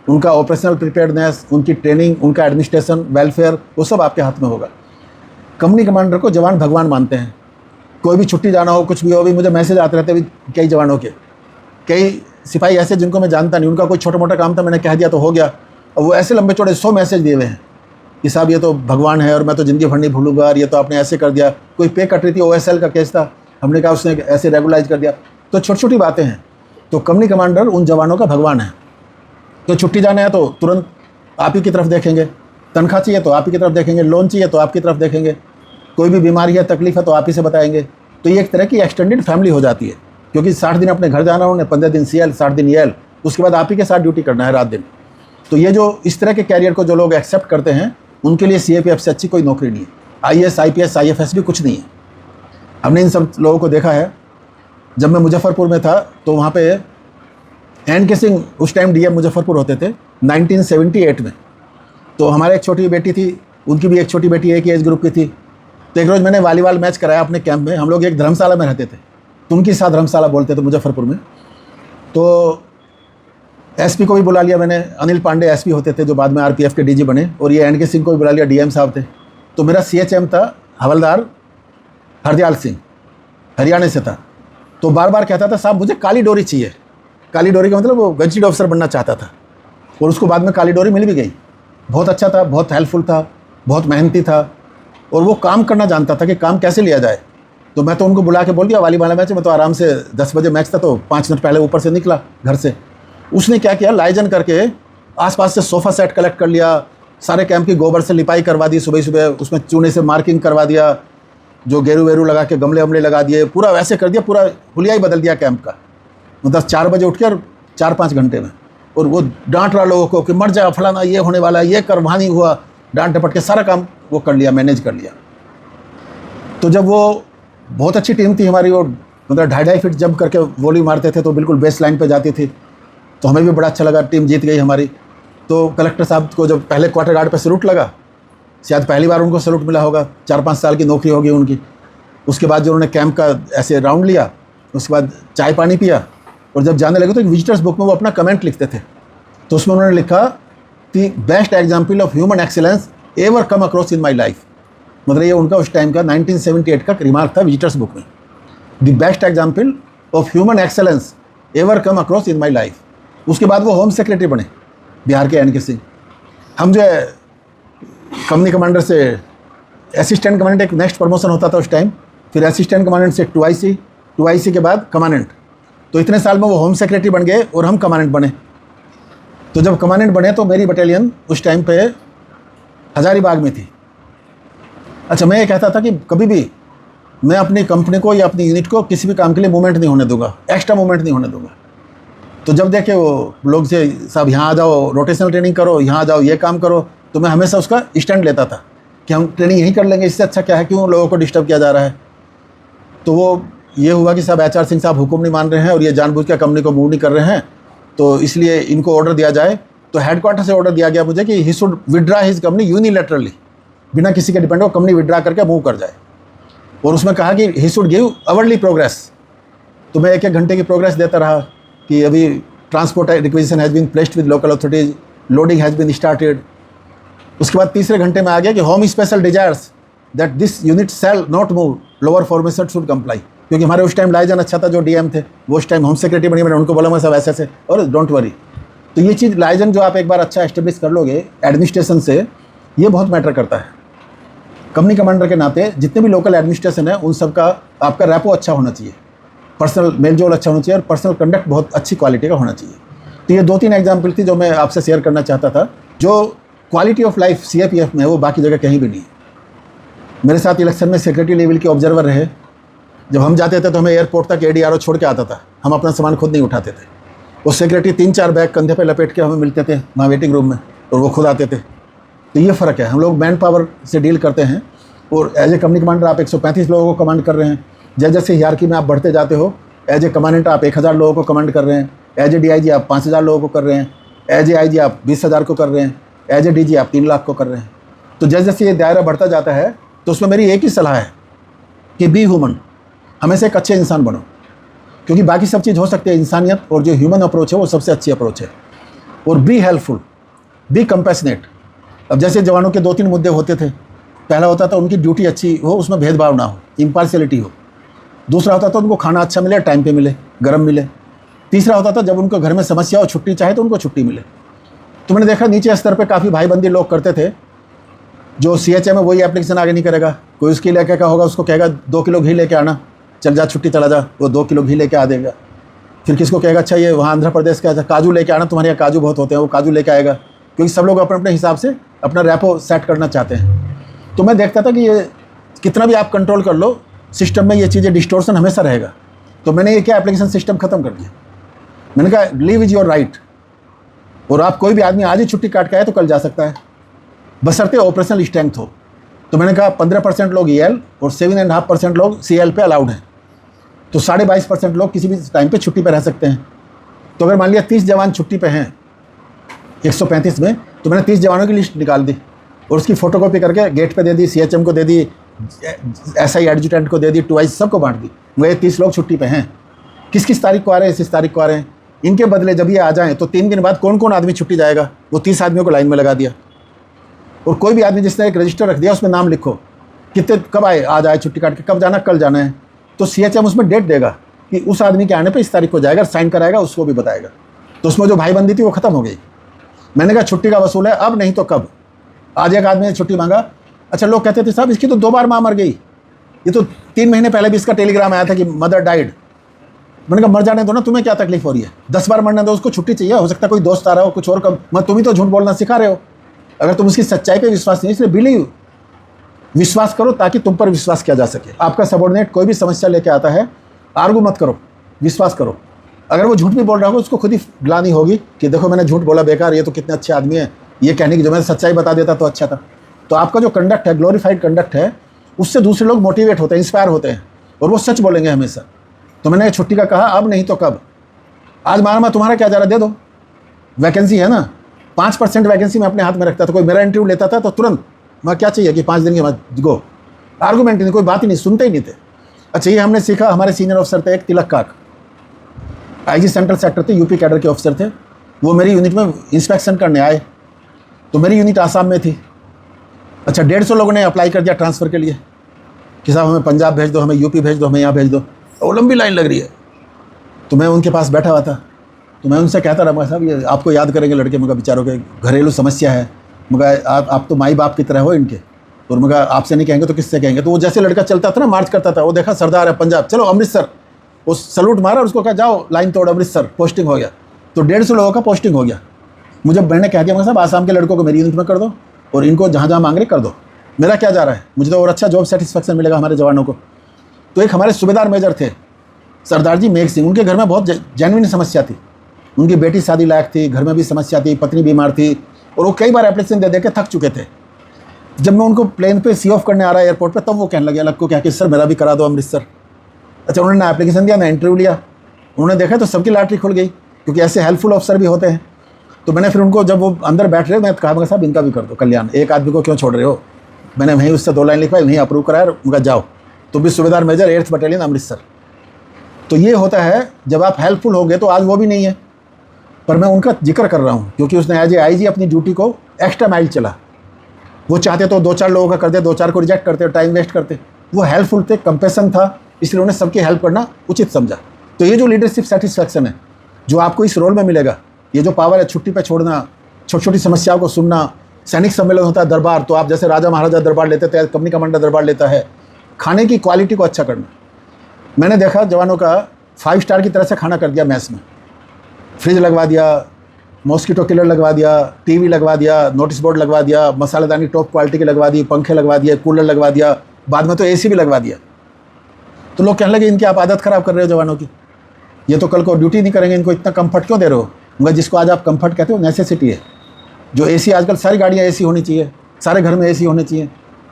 उनका ऑपरेशनल प्रिपेयर्डनेस, उनकी ट्रेनिंग, उनका एडमिनिस्ट्रेशन, वेलफेयर, वो सब आपके हाथ में होगा। कंपनी कमांडर को जवान भगवान मानते हैं। कोई भी छुट्टी जाना हो, कुछ भी हो, भी मुझे मैसेज आते रहते हैं कई जवानों के। कई सिपाही ऐसे जिनको मैं जानता नहीं, उनका कोई छोटा मोटा काम था, मैंने कह दिया तो हो गया, और वो ऐसे लंबे चौड़े 100 मैसेज दिए हुए हैं कि साहब ये तो भगवान है और मैं तो ज़िंदगी भर नहीं भूलूंगा, और ये तो आपने ऐसे कर दिया। कोई पे कट रही थी, OSL का केस था, हमने कहा उसने ऐसे रेगुलाइज कर दिया। तो छोटी छोटी बातें हैं। तो कंपनी कमांडर उन जवानों का भगवान है। तो छुट्टी जाना है तो तुरंत आप ही की तरफ देखेंगे, तनख्वाह चाहिए तो आप ही की तरफ देखेंगे, लोन चाहिए तो आपकी तरफ देखेंगे, कोई भी बीमारी है, तकलीफ है तो आप ही से बताएंगे। तो ये एक तरह की एक्सटेंडेड फैमिली हो जाती है, क्योंकि 60 दिन अपने घर जाना उन्हें, 15 दिन CL, 60 दिन EL, उसके बाद आप ही के साथ ड्यूटी करना है रात दिन। तो ये जो इस तरह के कैरियर को जो लोग एक्सेप्ट करते हैं, उनके लिए CAPF से अच्छी कोई नौकरी नहीं है। IAS, IPS, IFS भी कुछ नहीं है। हमने इन सब लोगों को देखा है। जब मैं मुजफ्फरपुर में था तो वहाँ पे NK सिंह उस टाइम DM मुजफ्फरपुर होते थे 1978 में। तो हमारे एक छोटी बेटी थी, उनकी भी एक छोटी बेटी एक ही एज ग्रुप की थी। तो एक रोज़ मैंने वॉलीबॉल मैच कराया अपने कैंप में। हम लोग एक धर्मशाला में रहते थे, तो उनकी साथ धर्मशाला बोलते थे मुजफ्फरपुर में। तो SP को भी बुला लिया मैंने। अनिल पांडे SP होते थे जो बाद में RPF के DG बने, और ये NK सिंह को भी बुला लिया, DM साहब थे। तो मेरा CHM था हवलदार हरदयाल सिंह, हरियाणा से था। तो बार बार कहता था साहब मुझे काली डोरी चाहिए। काली डोरी का मतलब वो गजेटेड ऑफिसर बनना चाहता था, और उसको बाद में काली डोरी मिल भी गई। बहुत अच्छा था, बहुत हेल्पफुल था, बहुत मेहनती था, और वो काम करना जानता था कि काम कैसे लिया जाए। तो मैं तो उनको बुला के बोल दिया वॉलीबॉल मैच में, तो आराम से 10 बजे मैच था, तो 5 मिनट पहले ऊपर से निकला घर से। उसने क्या किया, लाइजन करके आसपास से सोफ़ा सेट कलेक्ट कर लिया, सारे कैंप की गोबर से लिपाई करवा दी, सुबह सुबह उसमें चूने से मार्किंग करवा दिया, जो गेरू वेरू लगा के गमले वमले लगा दिए, पूरा वैसे कर दिया, पूरा हुलिया ही बदल दिया कैंप का। मतलब 4 बजे उठ कर 4-5 घंटे में। और वो डांट रहा लोगों को कि मर जा फलाना, ये होने वाला है, ये कर, वहाँ नहीं हुआ, डांट डपट के सारा काम वो कर लिया, मैनेज कर लिया। तो जब वो बहुत अच्छी टीम थी हमारी, वो मतलब 2.5 फीट जंप करके वॉली मारते थे, तो बिल्कुल बेस लाइन पे जाती थी। तो हमें भी बड़ा अच्छा लगा, टीम जीत गई हमारी। तो कलेक्टर साहब को जब पहले क्वार्टर गार्ड पे सैल्यूट लगा, शायद पहली बार उनको सैल्यूट मिला होगा, 4-5 साल की नौकरी होगी उनकी। उसके बाद जो उन्होंने कैंप का ऐसे राउंड लिया, उसके बाद चाय पानी पिया, और जब जाने लगे तो एक विजिटर्स बुक में वो अपना कमेंट लिखते थे। तो उसमें उन्होंने लिखा the best example of human excellence ever come across in my life. मतलब ये उनका उस टाइम का 1978 का रिमार्क था विजिटर्स बुक में, the best example of human excellence ever come across in my life. उसके बाद वो होम सेक्रेटरी बने बिहार के NK सिंह। हम जो है कंपनी कमांडर से असिस्टेंट कमांडेंट, एक नेक्स्ट प्रमोशन होता था उस टाइम, फिर असिस्टेंट कमांडेंट से 2IC के बाद कमांडेंट। तो इतने साल में वो होम सेक्रेटरी बन गए और हम कमांडेंट बने। तो जब कमांडेंट बने तो मेरी बटालियन उस टाइम पे हजारीबाग में थी। अच्छा, मैं ये कहता था कि कभी भी मैं अपनी कंपनी को या अपनी यूनिट को किसी भी काम के लिए मूवमेंट नहीं होने दूंगा, एक्स्ट्रा मूवमेंट नहीं होने दूंगा। तो जब देखे वो लोग से साहब यहाँ आ जाओ, रोटेशनल ट्रेनिंग करो, यहाँ आ जाओ, ये काम करो, तो मैं हमेशा उसका स्टैंड लेता था कि हम ट्रेनिंग यहीं कर लेंगे, इससे अच्छा क्या है, क्यों लोगों को डिस्टर्ब किया जा रहा है। तो वो ये हुआ कि साहब HR सिंह साहब हुक्म नहीं मान रहे हैं और ये जानबूझ के कंपनी को मूव नहीं कर रहे हैं, तो इसलिए इनको ऑर्डर दिया जाए। तो हेडक्वार्टर से ऑर्डर दिया गया मुझे कि he should withdraw his company unilaterally, बिना किसी के डिपेंड हो कंपनी विड्रा करके मूव कर जाए। और उसमें कहा कि he should give hourly progress. तो मैं 1-1 घंटे की प्रोग्रेस देता रहा कि अभी transport requisition has been placed with local authorities, loading has been started. उसके बाद तीसरे घंटे में आ गया कि home special desires that this unit shall not move, lower formation should comply. क्योंकि हमारे उस टाइम लाइजन अच्छा था, जो DM थे वो उस टाइम होम सेक्रेटरी बनी, मैंने उनको बोला मैं सब ऐसे और डोंट वरी। तो ये चीज़ लाइजन जो आप एक बार अच्छा एस्टेब्लिश कर लोगे एडमिनिस्ट्रेशन से, ये बहुत मैटर करता है। कंपनी कमांडर के नाते जितने भी लोकल एडमिनिस्ट्रेशन है उन सब का आपका रैपो अच्छा होना चाहिए, पर्सनल मेलजोल अच्छा होना चाहिए, और पर्सनल कंडक्ट बहुत अच्छी क्वालिटी का होना चाहिए। तो ये 2-3 एग्जाम्पल थी जो मैं आपसे शेयर करना चाहता था। जो क्वालिटी ऑफ लाइफ CAPF में है वो बाकी जगह कहीं भी नहीं है। मेरे साथ इलेक्शन में सेक्रेटरी लेवल के ऑब्जर्वर रहे। जब हम जाते थे तो हमें एयरपोर्ट तक ADRO छोड़ के आता था, हम अपना सामान खुद नहीं उठाते थे। वो सेक्रेटरी 3-4 बैग कंधे पे लपेट के हमें मिलते थे वहाँ वेटिंग रूम में, और वो खुद आते थे। तो ये फ़र्क है, हम लोग मैन पावर से डील करते हैं, और एज ए कंपनी कमांडर आप 135 लोगों को कमांड कर रहे हैं। जैसे जैसे हियरार्की में आप बढ़ते जाते हो, एज ए कमांडेंट आप 1000 लोगों को कमांड कर रहे हैं, एज ए DIG आप 5000 लोगों को कर रहे हैं, एज ए IG आप 20,000 को कर रहे हैं, एज ए DG आप 3 लाख को कर रहे हैं। तो जैसे जैसे ये दायरा बढ़ता जाता है, तो उसमें मेरी एक ही सलाह है कि बी ह्यूमन, हमेशा एक अच्छे इंसान बनो। क्योंकि बाकी सब चीज़ हो सकती है, इंसानियत और जो ह्यूमन अप्रोच है वो सबसे अच्छी अप्रोच है। और बी हेल्पफुल, बी कंपैशनेट। अब जैसे जवानों के 2-3 मुद्दे होते थे। पहला होता था उनकी ड्यूटी अच्छी हो, उसमें भेदभाव ना हो, इम्पार्शियलिटी हो। दूसरा होता था उनको खाना अच्छा मिले, टाइम पे मिले, गर्म मिले। तीसरा होता था जब उनको घर में समस्या हो, छुट्टी चाहे तो उनको छुट्टी मिले। तो मैंने देखा नीचे स्तर पे काफ़ी भाईबंदी लोग करते थे। जो CHM है वही एप्लीकेशन आगे नहीं करेगा, कोई उसके इलाके का होगा उसको कहेगा 2 किलो घी लेके आना, चल जा छुट्टी चला जा, वो 2 किलो घी लेके आ देगा। फिर किसको कहेगा अच्छा ये वहाँ आंध्र प्रदेश का काजू लेके आना, तुम्हारे यहाँ काजू बहुत होते हैं, वो काजू लेके आएगा। क्योंकि सब लोग अपने अपने हिसाब से अपना रैपो सेट करना चाहते हैं। तो मैं देखता था कि ये कितना भी आप कंट्रोल कर लो, सिस्टम में ये चीज़ें डिस्टोर्सन हमेशा रहेगा। तो मैंने ये क्या एप्लीकेशन सिस्टम ख़त्म कर दिया। मैंने कहा लीव इज़ योर राइट, और आप कोई भी आदमी आज ही छुट्टी काट के आए तो कल जा सकता है। बशर्ते ऑपरेशनल स्ट्रेंथ हो। तो मैंने कहा 15% लोग EL और 7.5% लोग CL पे अलाउड हैं, तो 22.5% लोग किसी भी टाइम पे छुट्टी पे रह सकते हैं। तो अगर मान लिया 30 जवान छुट्टी पे हैं 135 में, तो मैंने 30 जवानों की लिस्ट निकाल दी और उसकी फ़ोटोकॉपी करके गेट पे दे दी, CHM को दे दी, SI एडजुटेंट को दे दी, 2 सबको बांट दी। वह 30 लोग छुट्टी पे हैं, किस किस तारीख को आ रहे हैं, इस तारीख को आ रहे हैं। इनके बदले जब ये आ जाएँ तो 3 दिन बाद कौन कौन आदमी छुट्टी जाएगा, वो 30 आदमियों को लाइन में लगा दिया। और कोई भी आदमी जिसने एक रजिस्टर रख दिया उसमें नाम लिखो, कितने कब आए, आज आए छुट्टी काट के, कब जाना, कल जाना है। तो CHM उसमें डेट देगा कि उस आदमी के आने पे इस तारीख को जाएगा, साइन कराएगा, उसको भी बताएगा। तो उसमें जो भाईबंदी थी वो ख़त्म हो गई। मैंने कहा छुट्टी का वसूल है, अब नहीं तो कब। आज एक आदमी ने छुट्टी मांगा, अच्छा लोग कहते थे साहब इसकी तो 2 बार माँ मर गई, ये तो 3 महीने पहले भी इसका टेलीग्राम आया था कि मदर डाइड। मैंने कहा मर जाने दो ना, तुम्हें क्या तकलीफ हो रही है, 10 बार मरने दो, उसको छुट्टी चाहिए, हो सकता है कोई दोस्त आ रहा हो, कुछ और कम, मैं तुम ही तो झूठ बोलना सिखा रहे हो। अगर तुम उसकी सच्चाई पे विश्वास नहीं, इसलिए बिलीव, विश्वास करो ताकि तुम पर विश्वास किया जा सके। आपका सबॉर्डिनेट कोई भी समस्या लेके आता है, आर्गू मत करो, विश्वास करो। अगर वो झूठ भी बोल रहा होगा उसको खुद ही ग्लानि होगी कि देखो मैंने झूठ बोला, बेकार, ये तो कितने अच्छे आदमी हैं, ये कहने की जो मैंने सच्चाई बता देता तो अच्छा था। तो आपका जो कंडक्ट है, ग्लोरीफाइड कंडक्ट है, उससे दूसरे लोग मोटिवेट होते हैं, इंस्पायर होते हैं और वो सच बोलेंगे हमेशा। तो मैंने छुट्टी का कहा, अब नहीं तो कब। आज माना मैं तुम्हारा क्या जा रहा, दे दो, वैकेंसी है ना, 5% वैकेंसी मैं अपने हाथ में रखता था। कोई मेरा इंटरव्यू लेता था तो तुरंत मैं क्या चाहिए कि 5 दिन के बाद गो, आर्गूमेंट नहीं, कोई बात ही नहीं, सुनते ही नहीं थे। अच्छा, ये हमने सीखा, हमारे सीनियर ऑफिसर थे एक तिलक काक, IG सेंट्रल सेक्टर थे, यूपी कैडर के ऑफिसर थे। वो मेरी यूनिट में इंस्पेक्शन करने आए, तो मेरी यूनिट आसाम में थी। अच्छा, 150 लोगों ने अप्लाई कर दिया ट्रांसफ़र के लिए कि साहब हमें पंजाब भेज दो, हमें यूपी भेज दो, हमें यहाँ भेज दो। और लंबी लाइन लग रही है। तो मैं उनके पास बैठा हुआ था, तो मैं उनसे कहता रहा, साहब ये आपको याद करेंगे लड़के, मगर बेचारों के घरेलू समस्या है, मगर आप तो माई बाप की तरह हो इनके, और मगर आपसे नहीं कहेंगे तो किससे कहेंगे। तो वो जैसे लड़का चलता था ना, मार्च करता था, वो देखा सरदार है पंजाब, चलो अमृतसर, वो सलूट मारा और उसको कहा जाओ लाइन तोड़ अमृतसर, पोस्टिंग हो गया। तो 150 लोगों का पोस्टिंग हो गया। मुझे मैंने कह दिया, मगर साहब आसाम के लड़कों को मेरी यूनिट में कर दो और इनको जहाँ जहाँ मांग रहे कर दो, मेरा क्या जा रहा है, मुझे तो और अच्छा जॉब सेटिस्फेक्शन मिलेगा हमारे जवानों को। तो एक हमारे सूबेदार मेजर थे सरदार जी मेघ सिंह, उनके घर में बहुत जेन्युइन समस्या थी। उनकी बेटी शादी लायक थी, घर में भी समस्या थी, पत्नी बीमार थी, और वो कई बार एप्लीकेशन दे के थक चुके थे। जब मैं उनको प्लेन पे सी ऑफ करने आ रहा है एयरपोर्ट पे, तब वो कहने लगे अलग को क्या कि सर मेरा भी करा दो अमृतसर। अच्छा, उन्होंने ना एप्लीकेशन दिया ना इंटरव्यू लिया, उन्होंने देखा तो सबकी लॉटरी खुल गई, क्योंकि ऐसे हेल्पफुल ऑफिसर भी होते हैं। तो मैंने फिर उनको, जब वो अंदर बैठ रहे, मैं कहा साहब इनका भी कर दो कल्याण, एक आदमी को क्यों छोड़ रहे हो। मैंने वहीं उससे 2 लाइन लिखवाई, वहीं अप्रूव कराया, उनका जाओ। तो भी सूबेदार मेजर 8th बटालियन अमृतसर। तो ये होता है जब आप हेल्पफुल होंगे। तो आज वो भी नहीं है, पर मैं उनका जिक्र कर रहा हूँ क्योंकि उसने एज ए IG अपनी ड्यूटी को एक्स्ट्रा माइल चला। वो चाहते तो 2-4 लोगों का कर दे, 2-4 को रिजेक्ट करते, टाइम वेस्ट करते। वो हेल्पफुल थे, कंपेशन था, इसलिए उन्हें सबकी हेल्प करना उचित समझा। तो ये जो लीडरशिप सेटिस्फैक्शन है जो आपको इस रोल में मिलेगा, ये जो पावर है, छुट्टी पे छोड़ना, छोटी छोटी समस्याओं को सुनना, सैनिक सम्मेलन होता है, दरबार, तो आप जैसे राजा महाराजा दरबार लेते थे, कंपनी कमांडर दरबार लेता है, खाने की क्वालिटी को अच्छा करना। मैंने देखा जवानों का 5 स्टार की तरह से खाना कर दिया मैस में, फ्रिज लगवा दिया, मॉस्किटो किलर लगवा दिया, टीवी लगवा दिया, नोटिस बोर्ड लगवा दिया, मसालेदानी टॉप क्वालिटी की लगवा दी, पंखे लगवा दिए, कूलर लगवा दिया, बाद में तो AC भी लगवा दिया। तो लोग कहने लगे इनकी आप आदत ख़राब कर रहे हो जवानों की, ये तो कल को ड्यूटी नहीं करेंगे, इनको इतना कंफर्ट क्यों दे रहे हो। मगर जिसको आज आप कंफर्ट कहते हो नेसेसिटी है। जो AC, आजकल सारी गाड़ियाँ AC होनी चाहिए, सारे घर में AC होने चाहिए,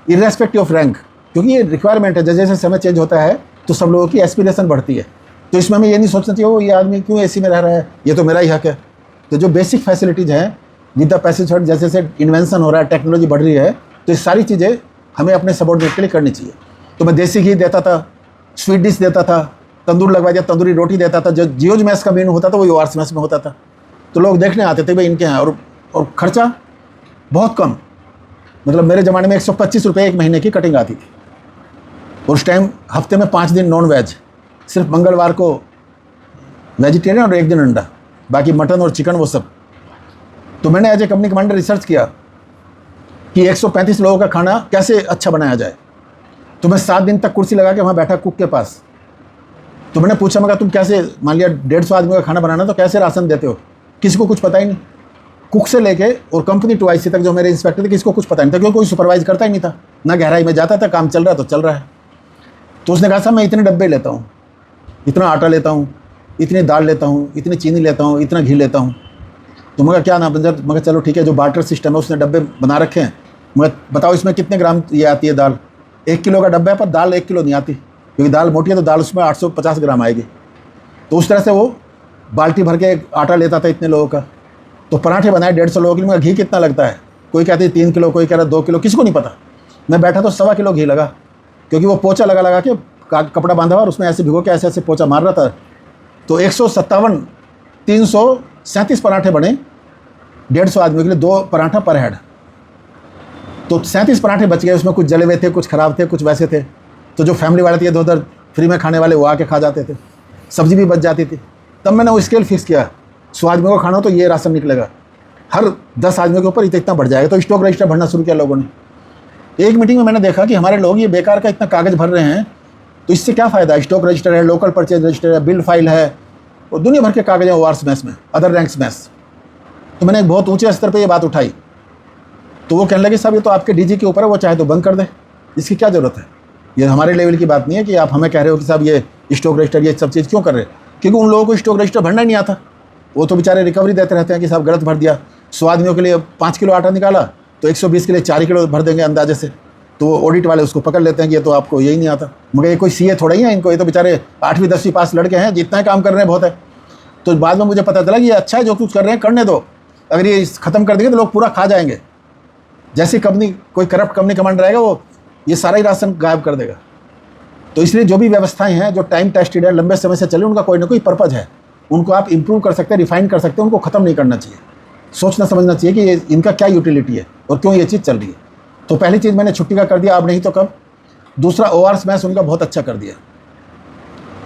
इर्रेस्पेक्टिव ऑफ रैंक, क्योंकि ये रिक्वायरमेंट है। जैसे जैसे समय चेंज होता है तो सब लोगों की एस्पिरेशन बढ़ती है। तो इसमें हमें ये नहीं सोचना चाहिए वो ये आदमी क्यों AC में रह रहा है, ये तो मेरा ही हक है। तो जो बेसिक फैसिलिटीज़ हैं विद द पैसेज थर्ड, जैसे जैसे इन्वेंशन हो रहा है, टेक्नोलॉजी बढ़ रही है, तो ये सारी चीज़ें हमें अपने सबॉर्डिनेट के लिए करनी चाहिए। तो मैं देसी घी देता था, स्वीट डिश देता था, तंदूर लगवा दिया, तंदूरी रोटी देता था। जो जियोज मैस का मेनू होता था वो ORS मैस में होता था। तो लोग देखने आते थे भाई इनके यहाँ, और खर्चा बहुत कम। मतलब मेरे ज़माने में 125 रुपये 1 महीने की कटिंग आती थी। उस टाइम हफ्ते में 5 दिन नॉन वेज, सिर्फ मंगलवार को वेजिटेरियन और 1 दिन अंडा, बाकी मटन और चिकन वो सब। तो मैंने as a company commander research किया कि 135 लोगों का खाना कैसे अच्छा बनाया जाए। तो मैं 7 दिन तक कुर्सी लगा के वहाँ बैठा कुक के पास। तो मैंने पूछा, मगर तुम कैसे, मान लिया 150 आदमी का खाना बनाना, तो कैसे राशन देते हो। किसी को कुछ पता ही नहीं, कुक से लेके और कंपनी 2IC तक जो मेरे इंस्पेक्टर थे, किसी को कुछ पता नहीं था, क्योंकि कोई सुपरवाइज करता ही नहीं था, ना गहराई में जाता था, काम चल रहा है तो चल रहा है। तो उसने कहा साहब मैं इतने डब्बे लेता हूँ, इतना आटा लेता हूँ, इतनी दाल लेता हूँ, इतनी चीनी लेता हूँ, इतना घी लेता हूँ। तो मगर क्या नाम, मगर चलो ठीक है, जो बार्टर सिस्टम है उसने डब्बे बना रखे हैं, मैं बताओ इसमें कितने ग्राम ये आती है दाल? 1 किलो का डब्बा है, पर दाल 1 किलो नहीं आती, क्योंकि दाल मोटी है तो दाल उसमें 850 ग्राम आएगी। तो उस तरह से वो बाल्टी भर के आटा लेता था इतने लोगों का। तो पराठे बनाए 150 लोगों के लिए। घी कितना लगता है? कोई कहते हैं 3 किलो, कोई कह रहा 2 किलो, किसी को नहीं पता। मैं बैठा तो 1.25 किलो घी लगा, क्योंकि वो पोछा लगा लगा के कपड़ा बांधा हुआ और उसमें ऐसे भिगो के ऐसे ऐसे पोछा मार रहा था। तो 337 पराठे बने 150 आदमियों के लिए, 2 पराठा पर हेड। तो 37 पराठे बच गए। उसमें कुछ जले हुए थे, कुछ ख़राब थे, कुछ वैसे थे। तो जो फैमिली वाले थे इधर उधर फ्री में खाने वाले, वो आके खा जाते थे, सब्जी भी बच जाती थी। तब मैंने वो स्केल फिक्स किया, 100 आदमियों को खाना हो तो ये राशन निकलेगा, हर 10 आदमियों के ऊपर इतना बढ़ जाएगा। तो स्टॉक रजिस्टर भरना शुरू किया लोगों ने। एक मीटिंग में मैंने देखा कि हमारे लोग ये बेकार का इतना कागज़ भर रहे हैं, तो इससे क्या फ़ायदा? स्टॉक रजिस्टर है, लोकल परचेज रजिस्टर है, बिल फाइल है, और दुनिया भर के कागज़ हैं ओआरएस मैस में, अदर रैंक्स मैस। तो मैंने एक बहुत ऊंचे स्तर पे ये बात उठाई। तो वो कहने लगे साहब ये तो आपके डीजी के ऊपर है, वो चाहे तो बंद कर दे, इसकी क्या ज़रूरत है? ये हमारे लेवल की बात नहीं है कि आप हमें कह रहे हो कि साहब ये स्टॉक रजिस्टर ये सब चीज़ क्यों कर रहे हैं। क्योंकि उन लोगों को स्टॉक रजिस्टर भरना ही नहीं आता। वो तो बेचारे रिकवरी देते रहते हैं कि साहब गलत भर दिया। 100 आदमियों के लिए 5 किलो आटा निकाला तो 120 के लिए 4 किलो भर देंगे अंदाजे से। तो ऑडिट वाले उसको पकड़ लेते हैं कि ये तो आपको यही नहीं आता। मगर ये कोई सीए थोड़ा ही है इनको, ये तो बेचारे 8वीं 10वीं पास लड़के हैं, जितना काम कर रहे हैं बहुत है। तो बाद में मुझे पता चला कि ये अच्छा है, जो कुछ कर रहे हैं करने दो, अगर ये ख़त्म कर देंगे तो लोग पूरा खा जाएंगे। जैसी कंपनी कोई करप्ट कंपनी कमांड रहेगा वो ये सारा ही राशन गायब कर देगा। तो इसलिए जो भी व्यवस्थाएं हैं जो टाइम टेस्टेड है, लंबे समय से चले, उनका कोई ना कोई पर्पज़ है। उनको आप इंप्रूव कर सकते हैं, रिफाइन कर सकते हैं, उनको ख़त्म नहीं करना चाहिए। सोचना समझना चाहिए कि ये इनका क्या यूटिलिटी है और क्यों ये चीज़ चल रही है। तो पहली चीज़ मैंने छुट्टी का कर दिया, अब नहीं तो कब। दूसरा ओआरएस मैस उनका बहुत अच्छा कर दिया।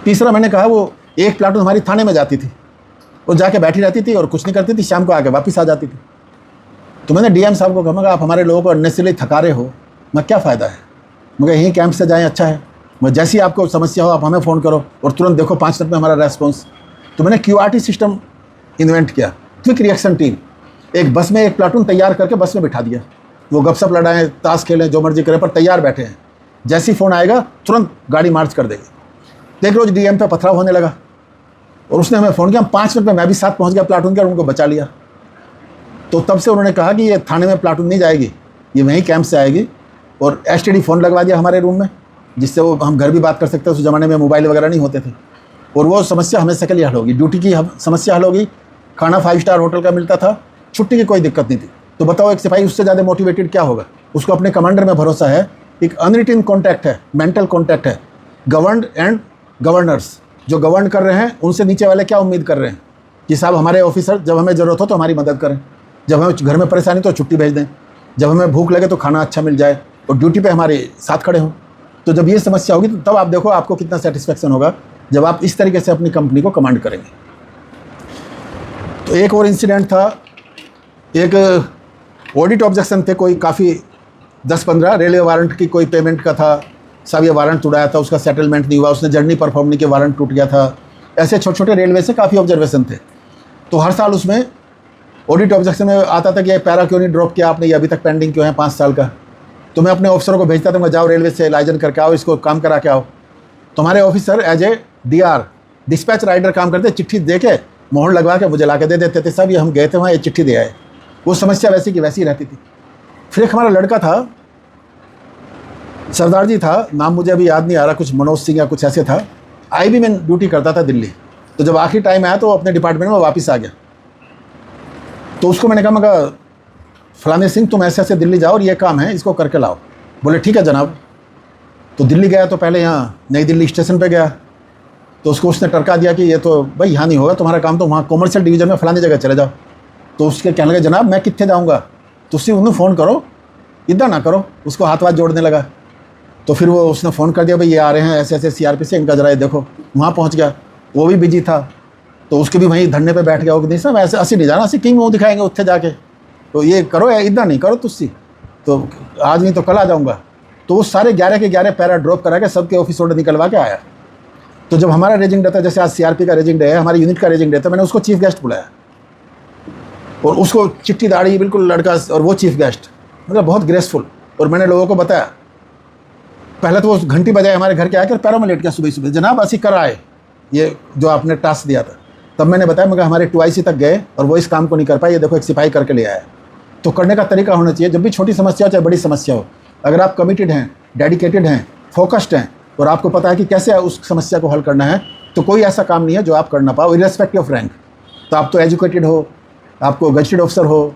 तीसरा मैंने कहा वो एक प्लाटून हमारी थाने में जाती थी, वो जाके बैठी रहती थी और कुछ नहीं करती थी, शाम को आके वापस आ जाती थी। तो मैंने डीएम साहब को कहा, मगर आप हमारे लोगों को अननेसेसरी थका रहे हो, मैं क्या फ़ायदा है, मगर यहीं कैंप से जाएँ अच्छा है। मैं जैसी आपको समस्या हो आप हमें फ़ोन करो और तुरंत देखो 5 मिनट में हमारा रेस्पॉन्स। तो मैंने QRT सिस्टम इन्वेंट किया, क्विक रिएक्शन टीम। एक बस में एक प्लाटून तैयार करके बस में बिठा दिया, वो गपशप लड़ाएँ, ताश खेलें, जो मर्जी करें, पर तैयार बैठे हैं। जैसी फ़ोन आएगा तुरंत गाड़ी मार्च कर देगी। तो एक रोज़ डीएम पे पथराव होने लगा और उसने हमें फ़ोन किया, 5 मिनट में मैं भी साथ पहुंच गया प्लाटून के और उनको बचा लिया। तो तब से उन्होंने कहा कि ये थाने में प्लाटून नहीं जाएगी, ये वहीं कैंप से आएगी। और STD फ़ोन लगवा दिया हमारे रूम में, जिससे वो हम घर भी बात कर सकते हैं। उस ज़माने में मोबाइल वगैरह नहीं होते थे, और वो समस्या हमेशा के लिए हल होगी। ड्यूटी की समस्या हल होगी, खाना 5 स्टार होटल का मिलता था, छुट्टी की कोई दिक्कत नहीं थी। तो बताओ एक सिपाही उससे ज़्यादा मोटिवेटेड क्या होगा? उसको अपने कमांडर में भरोसा है, एक अनरिटन कॉन्टैक्ट है, मेंटल कॉन्टैक्ट है। गवर्नड एंड गवर्नर्स जो गवर्न कर रहे हैं, उनसे नीचे वाले क्या उम्मीद कर रहे हैं कि साहब हमारे ऑफिसर जब हमें ज़रूरत हो तो हमारी मदद करें, जब हमें घर में परेशानी तो छुट्टी भेज दें, जब हमें भूख लगे तो खाना अच्छा मिल जाए और ड्यूटी पे हमारे साथ खड़े हों। तो जब ये समस्या होगी तो तब आप देखो आपको कितना सेटिस्फेक्शन होगा जब आप इस तरीके से अपनी कंपनी को कमांड करेंगे। तो एक और इंसिडेंट था, एक ऑडिट ऑब्जेक्शन थे, कोई काफ़ी 10-15 रेलवे वारंट की कोई पेमेंट का था, साहब ये वारंट उड़ाया था, उसका सेटलमेंट नहीं हुआ, उसने जर्नी परफॉर्म नहीं किया, वारंट टूट गया था। ऐसे छोटे छोटे रेलवे से काफ़ी ऑब्जर्वेशन थे। तो हर साल उसमें ऑडिट ऑब्जेक्शन में आता था कि ये पैरा क्यों नहीं ड्रॉप किया आपने, ये अभी तक पेंडिंग क्यों है 5 साल का। तो मैं अपने ऑफिसरों को भेजता था, मैं जाओ रेलवे से लाइजन करके आओ, इसको काम करा के आओ। तो हमारे officer as a DR dispatch rider काम करते, चिट्ठी दे के मोहर लगवा के मुझे ला के दे देते थे, साहब ये हम गए थे वहाँ, ये चिट्ठी दे आए। वो समस्या वैसी की वैसी रहती थी। फिर एक हमारा लड़का था, सरदार जी था, नाम मुझे अभी याद नहीं आ रहा, कुछ मनोज सिंह या कुछ ऐसे था। IB में ड्यूटी करता था दिल्ली। तो जब आखिरी टाइम आया तो अपने डिपार्टमेंट में वापस आ गया। तो उसको मैंने कहा, मगर फलाने सिंह तुम ऐसे ऐसे दिल्ली जाओ और ये काम है, इसको करके लाओ। बोले ठीक है जनाब। तो दिल्ली गया, तो पहले यहाँ नई दिल्ली स्टेशन पे गया, तो उसको उसने टरका दिया कि ये तो भाई यहाँ नहीं होगा तुम्हारा काम, तो वहाँ कॉमर्शियल डिवीज़न में फलानी जगह चले जाओ। तो उसके कहने लगे जनाब मैं कितने जाऊँगा, तो उससे उन्हें फ़ोन करो, इतना ना करो। उसको हाथ वाथ जोड़ने लगा। तो फिर वो उसने फ़ोन कर दिया, भाई ये आ रहे हैं ऐसे ऐसे CRP से, इनका जरा ये देखो। वहाँ पहुँच गया, वो भी बिजी था, तो उसके भी वहीं धरने पे बैठ गया। वो नहीं साहब ऐसे असि नहीं जाना, असि किंग मुँह दिखाएंगे उत्थे जाके, तो ये करो, इतना नहीं करो तुझसे, तो आज नहीं तो कल आ जाऊँगा। तो वो सारे 11 के 11 पैरा ड्रॉप करा के सबके ऑफिस ऑर्डर निकलवा के आया। तो जब हमारा रेजिंग डे था, जैसे आज CRP का रेजिंग डे है, हमारे यूनिट का रेजिंग डे था, मैंने उसको चीफ गेस्ट बुलाया और उसको चिट्ठी दाढ़ी बिल्कुल लड़का, और वो चीफ गेस्ट मतलब बहुत ग्रेसफुल। और मैंने लोगों को बताया, पहले तो वो घंटी बजाए हमारे घर के आकर पैरों में लेट गया सुबह सुबह, जनाब असी कर आए ये जो आपने टास्क दिया था। तब मैंने बताया, मगर हमारे 2IC तक गए और वो इस काम को नहीं कर पाए, ये देखो एक सिपाही करके ले आया। तो करने का तरीका होना चाहिए, जब भी छोटी समस्या हो चाहे बड़ी समस्या हो, अगर आप कमिटेड हैं, डेडिकेटेड हैं, फोकस्ड हैं और आपको पता है कि कैसे उस समस्या को हल करना है, तो कोई ऐसा काम नहीं है जो आप कर ना पाओ, इर्रेस्पेक्टिव ऑफ रैंक। तो आप तो एजुकेटेड हो, आपको गजेटेड ऑफिसर हो,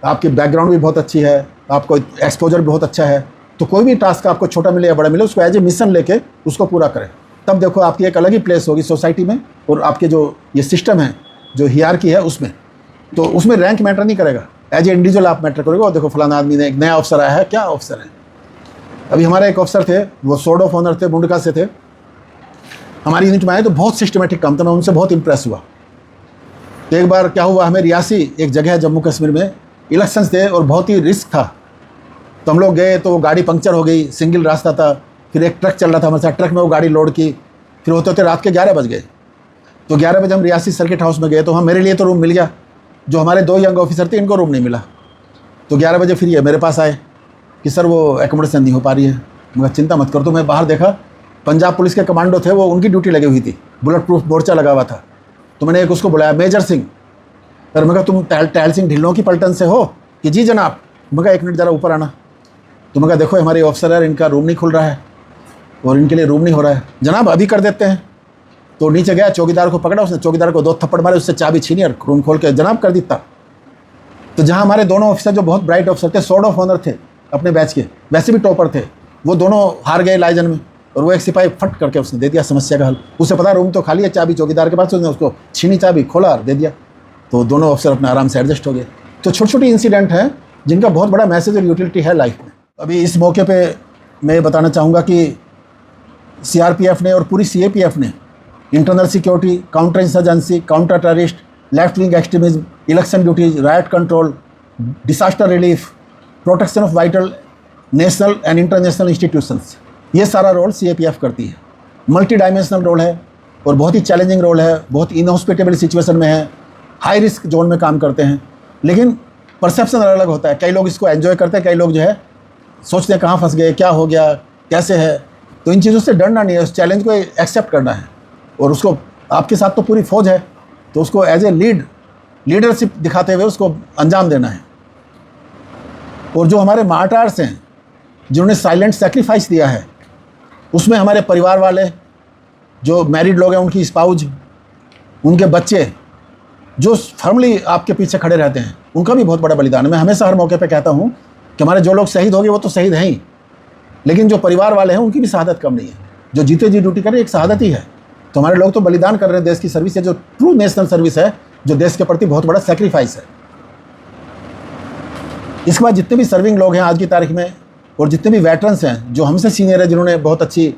आपकी बैकग्राउंड भी बहुत अच्छी है, आपको एक्सपोजर भी बहुत अच्छा है, तो कोई भी टास्क आपको छोटा मिले या बड़ा मिले उसको एज ए मिशन लेके उसको पूरा करें। तब देखो आपकी एक अलग ही प्लेस होगी सोसाइटी में, और आपके जो ये सिस्टम है, जो हियरार्की है उसमें, तो उसमें रैंक मैटर नहीं करेगा, एज ए इंडिविजुअल आप मैटर करोगे। और देखो फलाना आदमी ने, एक नया ऑफिसर आया है, क्या ऑफिसर है। अभी हमारे एक ऑफिसर थे, वो सोर्ड ऑफ ऑनर थे, मुंडका से थे, हमारी यूनिट में आए तो बहुत सिस्टमेटिक काम था, मैं उनसे बहुत इंप्रेस हुआ। तो एक बार क्या हुआ, हमें रियासी एक जगह है जम्मू कश्मीर में, इलेक्शंस थे और बहुत ही रिस्क था, तो हम लोग गए तो गाड़ी पंक्चर हो गई, सिंगल रास्ता था, फिर एक ट्रक चल रहा था हमारे साथ, ट्रक में वो गाड़ी लोड की, फिर होते होते रात के 11 बज गए। तो 11 बजे हम रियासी सर्किट हाउस में गए, तो हम, मेरे लिए तो रूम मिल गया, जो हमारे 2 यंग ऑफिसर थे इनको रूम नहीं मिला। तो 11 बजे फिर ये मेरे पास आए कि सर वो एकोमोडेशन नहीं हो पा रही है। मगर चिंता मत करो। तो मैं बाहर देखा, पंजाब पुलिस के कमांडो थे, वो उनकी ड्यूटी लगी हुई थी, बुलेट प्रूफ मोर्चा लगा हुआ था। तो मैंने एक उसको बुलाया, मेजर सिंह। सर मैं कहा तुम टहल सिंह ढिल्लों की पलटन से हो? कि जी जनाब। मैं कहा 1 मिनट ज़रा ऊपर आना। तो मैं कहा देखो हमारे ऑफिसर है, इनका रूम नहीं खुल रहा है और इनके लिए रूम नहीं हो रहा है। जनाब अभी कर देते हैं। तो नीचे गया, चौकीदार को पकड़ा, उसने चौकीदार को 2 थप्पड़ मारे, उससे चाबी छीनी और रूम खोल के जनाब कर देता। तो जहाँ हमारे दोनों ऑफिसर जो बहुत ब्राइट ऑफिसर थे, सोर्ड ऑफ ऑनर थे अपने बैच के, वैसे भी टॉपर थे, वो दोनों हार गए लाइजन में, और वो एक सिपाही फट करके उसने दे दिया समस्या का हल। उसे पता रूम तो खाली है, चाबी चौकीदार के पास, उसने उसको छीनी चाबी, खोला और दे दिया। तो दोनों ऑफिसर अपने आराम से एडजस्ट हो गए। तो छोटी छोटी इंसिडेंट हैं जिनका बहुत बड़ा मैसेज और यूटिलिटी है लाइफ में। अभी इस मौके पे मैं बताना चाहूँगा कि सीआरपीएफ ने और पूरी सीएपीएफ ने internal security, counter insurgency, counter terrorist, left wing extremism, election duties, right control, disaster relief, protection of vital national and international institutions, ये सारा रोल सीएपीएफ करती है। मल्टी डायमेंशनल रोल है और बहुत ही चैलेंजिंग रोल है, बहुत इनहॉस्पिटेबल सिचुएशन में है, हाई रिस्क जोन में काम करते हैं। लेकिन परसेप्शन अलग अलग होता है, कई लोग इसको एंजॉय करते हैं, कई लोग जो है सोचते हैं कहाँ फंस गए, क्या हो गया, कैसे है। तो इन चीज़ों से डरना नहीं है, उस चैलेंज को एक्सेप्ट करना है, और उसको, आपके साथ तो पूरी फौज है, तो उसको एज ए लीडरशिप दिखाते हुए उसको अंजाम देना है। और जो हमारे मार्टार्स हैं जिन्होंने साइलेंट सेक्रीफाइस दिया है, उसमें हमारे परिवार वाले, जो मैरिड लोग हैं, उनकी स्पाउज, उनके बच्चे जो फर्मली आपके पीछे खड़े रहते हैं, उनका भी बहुत बड़ा बलिदान है। मैं हमेशा हर मौके पे कहता हूँ कि हमारे जो लोग शहीद हो गए वो तो शहीद हैं ही, लेकिन जो परिवार वाले हैं उनकी भी शहादत कम नहीं है। जो जीते जी ड्यूटी करें एक शहादत ही है। तो हमारे लोग तो बलिदान कर रहे हैं देश की सर्विस है, जो ट्रू नेशनल सर्विस है, जो देश के प्रति बहुत बड़ा सेक्रीफाइस है। इसके बाद जितने भी सर्विंग लोग हैं आज की तारीख में, और जितने भी वेटरन्स हैं जो हमसे सीनियर है, जिन्होंने बहुत अच्छी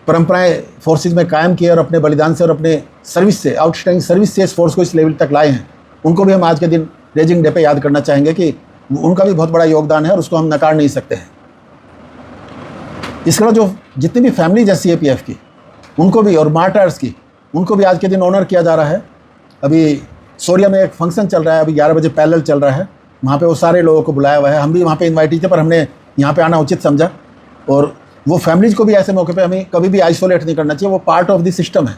परंपराएं फोर्सेज में कायम की और अपने बलिदान से और अपने सर्विस से, आउटस्टैंडिंग सर्विस से इस फोर्स को इस लेवल तक लाए हैं, उनको भी हम आज के दिन रेजिंग डे पे याद करना चाहेंगे कि उनका भी बहुत बड़ा योगदान है और उसको हम नकार नहीं सकते हैं। इसके अलावा जो जितनी भी फैमिलीज है सीएपीएफ की, उनको भी, और मार्टार्स की, उनको भी आज के दिन ऑनर किया जा रहा है। अभी सोरिया में एक फंक्शन चल रहा है, अभी 11 बजे पैरेलल चल रहा है, वहाँ पे वो सारे लोगों को बुलाया हुआ है। हम भी वहाँ पे इन्वाइटेड थे, पर हमने यहाँ पे आना उचित समझा। और वो फैमिलीज को भी ऐसे मौके पे हमें कभी भी आइसोलेट नहीं करना चाहिए, वो पार्ट ऑफ द सिस्टम है।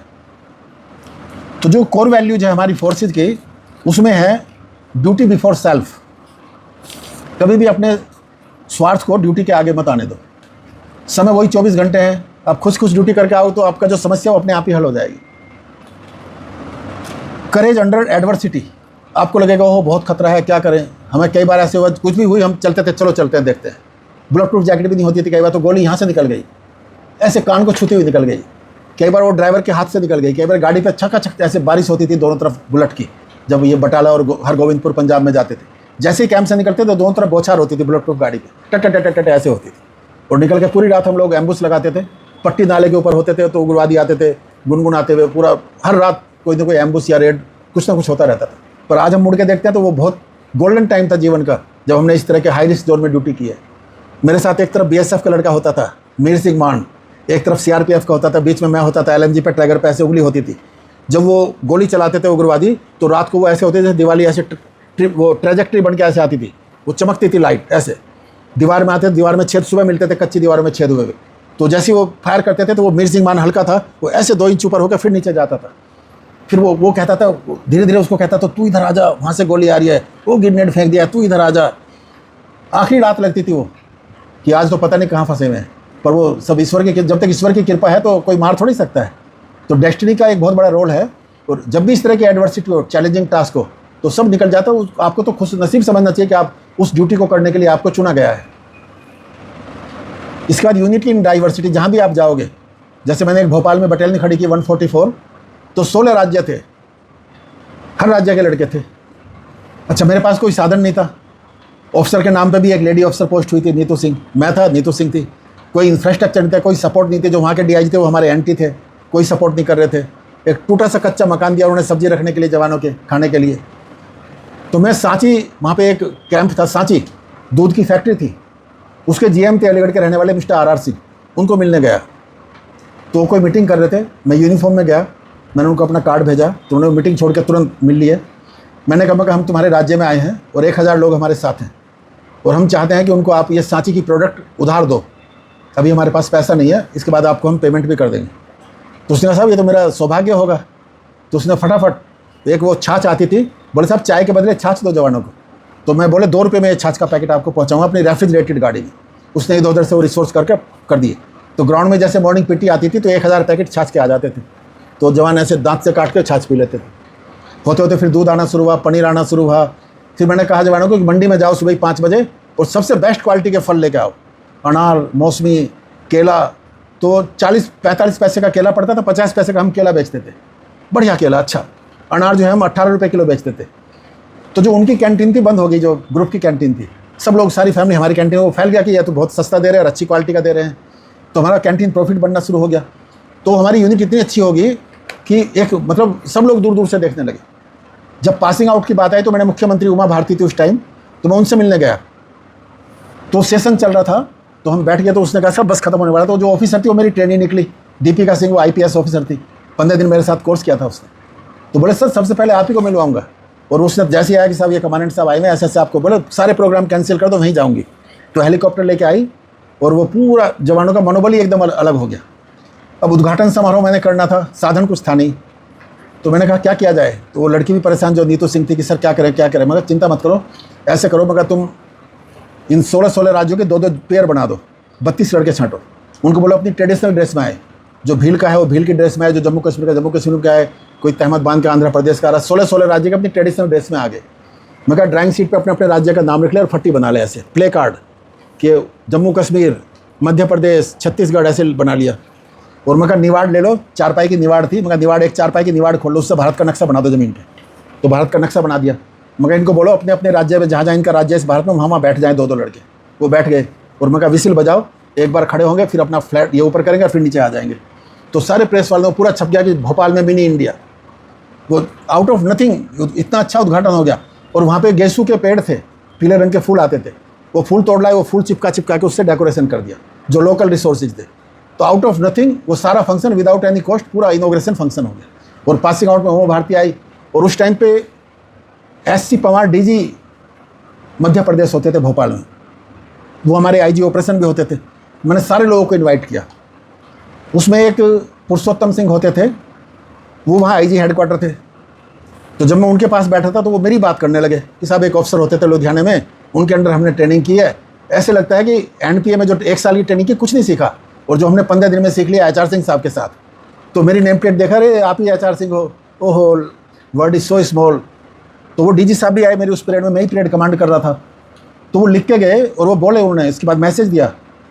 तो जो कोर वैल्यूज है हमारी फोर्सेज की, उसमें है ड्यूटी बिफोर सेल्फ। कभी भी अपने स्वार्थ को ड्यूटी के आगे मत आने दो। समय वही 24 घंटे हैं, आप खुश ड्यूटी करके आओ तो आपका जो समस्या वो अपने आप ही हल हो जाएगी। करेज अंडर एडवर्सिटी, आपको लगेगा वो बहुत खतरा है, क्या करें। हमें कई बार ऐसे हुआ, कुछ भी हुई हम चलते थे, चलो चलते हैं देखते हैं। बुलेट प्रूफ जैकेट भी नहीं होती थी, कई बार तो गोली यहाँ से निकल गई, ऐसे कान को छूती हुई निकल गई, कई बार वो ड्राइवर के हाथ से निकल गई, कई बार गाड़ी पे छक्का ऐसे बारिश होती थी दोनों तरफ बुलेट की, जब ये बटाला और हरगोविंदपुर पंजाब में जाते थे। जैसे ही कैंप से निकलते तो दोनों तरफ बौछार होती थी बुलेट प्रूफ गाड़ी पे, टट टट ऐसे होती थी। और निकल के पूरी रात हम लोग एम्बुश लगाते थे, पट्टी नाले के ऊपर होते थे, तो उग्रवादी आते थे गुनगुनाते हुए, पूरा हर रात कोई ना कोई एम्बुश या रेड कुछ ना कुछ होता रहता था। पर आज हम मुड़ के देखते हैं तो वो बहुत गोल्डन टाइम था जीवन का, जब हमने इस तरह के हाई रिस्क जोन में ड्यूटी की है। मेरे साथ एक तरफ बीएसएफ का लड़का होता था, मीर सिंह मान, एक तरफ सीआरपीएफ का होता था, बीच में मैं होता था। एलएमजी पे ट्रैगर पे ऐसे उंगली होती थी। जब वो गोली चलाते थे उग्रवादी, तो रात को वो ऐसे होते थे, दिवाली ऐसे वो ट्रेजेक्ट्री बन के ऐसे आती थी, वो चमकती थी लाइट, ऐसे दीवार में आते थे, दीवार में छेद सुबह मिलते थे, कच्ची दीवारों में छेद हुए हुए। तो जैसे वो फायर करते थे तो वो मीर सिंह मान हल्का था, वो ऐसे 2 इंच ऊपर होकर फिर नीचे जाता था। फिर वो कहता था, धीरे धीरे उसको कहता था, तू इधर आ जा, वहाँ से गोली आ रही है, वो ग्रेनेड फेंक दिया, तू इधर आ जा। आखिरी रात लगती थी वो कि आज तो पता नहीं कहाँ फंसे हुए हैं, पर वो सब ईश्वर की, जब तक ईश्वर की कृपा है तो कोई मार थोड़ी सकता है। तो डेस्टिनी का एक बहुत बड़ा रोल है। और जब भी इस तरह की एडवर्सिटी हो, चैलेंजिंग टास्क हो, तो सब निकल जाता है। आपको तो खुश नसीब समझना चाहिए कि आप उस ड्यूटी को करने के लिए आपको चुना गया है। इसके बाद यूनिटी इन डाइवर्सिटी, जहाँ भी आप जाओगे, जैसे मैंने एक भोपाल में बटालियन खड़ी की 144, तो 16 राज्य थे, हर राज्य के लड़के थे। अच्छा, मेरे पास कोई साधन नहीं था। ऑफिसर के नाम पे भी एक लेडी ऑफिसर पोस्ट हुई थी, नीतू सिंह, मैं था, नीतू सिंह थी। कोई इंफ्रास्ट्रक्चर नहीं था, कोई सपोर्ट नहीं थे। जो वहाँ के डीआईजी थे वो हमारे एंटी थे, कोई सपोर्ट नहीं कर रहे थे। एक टूटा सा कच्चा मकान दिया उन्होंने सब्जी रखने के लिए, जवानों के खाने के लिए। तो मैं सांची, वहाँ पे एक कैंप था सांची, दूध की फैक्ट्री थी, उसके जीएम थे अलीगढ़ के रहने वाले मिस्टर आर सिंह, उनको मिलने गया। तो कोई मीटिंग कर रहे थे, मैं यूनिफॉर्म में गया, मैंने उनको अपना कार्ड भेजा, तो उन्होंने मीटिंग छोड़ के तुरंत मिल लिए। मैंने कहा हम तुम्हारे राज्य में आए हैं और 1000 लोग हमारे साथ हैं और हम चाहते हैं कि उनको आप ये सांची की प्रोडक्ट उधार दो, अभी हमारे पास पैसा नहीं है, इसके बाद आपको हम पेमेंट भी कर देंगे। तो उसने कहा साहब ये तो मेरा सौभाग्य होगा। तो उसने फटाफट, एक वो छाछ आती थी, बोले साहब चाय के बदले छाछ दो जवानों को। तो मैं बोले 2 रुपये में ये छाछ का पैकेट आपको पहुँचाऊँगा अपनी रेफ्रिजरेटेड गाड़ी में। उसने इधर उधर से वो रिसोर्स करके कर दिए। तो ग्राउंड में जैसे मॉर्निंग पीटी आती थी तो 1000 पैकेट छाछ के आ जाते थे। तो जवान ऐसे दांत से काट के छाछ पी लेते थे। होते होते फिर दूध आना शुरू हुआ, पनीर आना शुरू हुआ। फिर मैंने कहा जवानों को कि मंडी में जाओ सुबह 5 बजे और सबसे बेस्ट क्वालिटी के फल लेके आओ, अनार, मौसमी, केला। तो 40-45 पैसे का केला पड़ता था, 50 पैसे का हम केला बेचते थे, बढ़िया केला, अच्छा। अनार जो है हम 18 रुपये किलो बेचते थे। तो जो उनकी कैंटीन थी बंद हो गई, जो ग्रुप की कैंटीन थी, सब लोग, सारी फैमिली हमारी कैंटीन में, वो फैल गया कि यह तो बहुत सस्ता दे रहे हैं और अच्छी क्वालिटी का दे रहे हैं। तो हमारा कैंटीन प्रॉफिट बनना शुरू हो गया। तो हमारी यूनिट इतनी अच्छी होगी कि एक मतलब सब लोग दूर दूर से देखने लगे। जब पासिंग आउट की बात आई तो मैंने, मुख्यमंत्री उमा भारती थी उस टाइम, तो मैं उनसे मिलने गया। तो सेशन चल रहा था, तो हम बैठ गए। तो उसने कहा सब बस खत्म होने वाला। तो जो ऑफिसर थी वो मेरी ट्रेनिंग निकली, दीपिका सिंह, वो IPS ऑफिसर थी, 15 दिन मेरे साथ कोर्स किया था उसने। तो बोले सर सबसे पहले आप ही को मिलवाऊंगा। और उसने जैसे ही आया कि साहब ये कमांडेंट साहब आए हैं ऐसे ऐसे, आपको बोले सारे प्रोग्राम कैंसिल कर दो, वहीं जाऊँगी। तो हेलीकॉप्टर लेके आई और वो पूरा जवानों का मनोबल ही एकदम अलग हो गया। अब उद्घाटन समारोह मैंने करना था, साधन कुछ था नहीं। तो मैंने कहा क्या किया जाए। तो वो लड़की भी परेशान, जो नीतू सिंह थी, कि सर क्या करें क्या करें। मगर चिंता मत करो, ऐसे करो, मगर तुम इन 16 राज्यों के 2-2 पेयर बना दो, 32 लड़के छांटो। उनको बोलो अपनी ट्रेडिशनल ड्रेस में आए, जो भील का है वो भील की ड्रेस में आए, जो जम्मू कश्मीर का जम्मू कश्मीर का है, कोई तहमद बांध का आंध्र प्रदेश का आ रहा, 16 राज्य के अपनी ट्रेडिशनल ड्रेस में आ गए। मैं कहा ड्राइंग शीट पे अपने अपने राज्य का नाम लिख ले और फट्टी बना ले, ऐसे प्ले कार्ड कि जम्मू कश्मीर, मध्य प्रदेश, छत्तीसगढ़, ऐसे बना लिया। और मैं कहा निवाड़ ले लो, चारपाई की निवाड़ थी, मगर निवाड़, एक चारपाई की निवाड़ खोल लो, उससे भारत का नक्शा बना दो ज़मीन पे। तो भारत का नक्शा बना दिया। मगर इनको बोलो अपने अपने राज्य में, जहाँ जहाँ इनका राज्य इस भारत में, वहाँ बैठ जाएँ 2-2 लड़के। वो बैठ गए और मैं कहा विसिल बजाओ, एक बार खड़े होंगे, फिर अपना फ्लैट ये ऊपर करेंगे और फिर नीचे आ जाएंगे। तो सारे प्रेस वालों को पूरा छप गया कि भोपाल में मिनी इंडिया। वो आउट ऑफ नथिंग इतना अच्छा उद्घाटन हो गया। और वहाँ पे गेसू के पेड़ थे, पीले रंग के फूल आते थे, वो फूल तोड़ लाए, वो फूल चिपका के उससे डेकोरेशन कर दिया, जो लोकल रिसोर्सेज थे। तो आउट ऑफ नथिंग वो सारा फंक्शन विदाउट एनी कॉस्ट, पूरा इनॉग्रेशन फंक्शन हो गया। और पासिंग आउट में उमा भारती आई। और उस टाइम पे SC पवार DG मध्य प्रदेश होते थे भोपाल में, वो हमारे IG ऑपरेशन भी होते थे। मैंने सारे लोगों को इनवाइट किया। उसमें एक पुरुषोत्तम सिंह होते थे, वो वहाँ IG हेडक्वार्टर थे। तो जब मैं उनके पास बैठा था तो वो मेरी बात करने लगे कि साहब एक ऑफिसर होते थे लुधियाने में, उनके अंडर हमने ट्रेनिंग की है। ऐसे लगता है कि NPA में जो 1 साल की ट्रेनिंग की कुछ नहीं सीखा, और जो हमने 15 दिन में सीख लिया HR सिंह साहब के साथ। तो मेरी नेम प्लेट देखा, रे आप ही HR सिंह हो, ओहो वर्ड इज सो स्मॉल। तो वो DG साहब भी आए मेरी उस पीरियड में, मैं ही पीरियड कमांड कर रहा था। तो वो लिख के गए और वो बोले, उन्होंने इसके बाद मैसेज दिया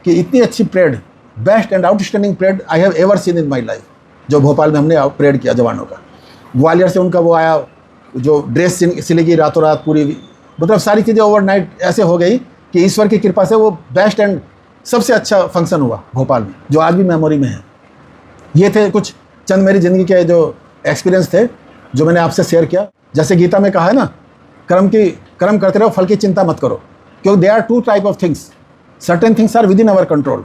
कि इतनी अच्छी parade, best and outstanding parade I have ever seen in my life, जो भोपाल में हमने परेड किया जवानों का। ग्वालियर से उनका वो आया, जो ड्रेस सिलेगी रातों रात पूरी, मतलब सारी चीज़ें ओवरनाइट ऐसे हो गई कि ईश्वर की कृपा से वो बेस्ट एंड सबसे अच्छा फंक्शन हुआ भोपाल में, जो आज भी मेमोरी में है। ये थे कुछ चंद मेरी ज़िंदगी के जो एक्सपीरियंस थे, जो मैंने आपसे शेयर किया। जैसे गीता में कहा है ना, कर्म करते रहो, फल की चिंता मत करो। क्योंकि they are 2 type of things, certain things are within our control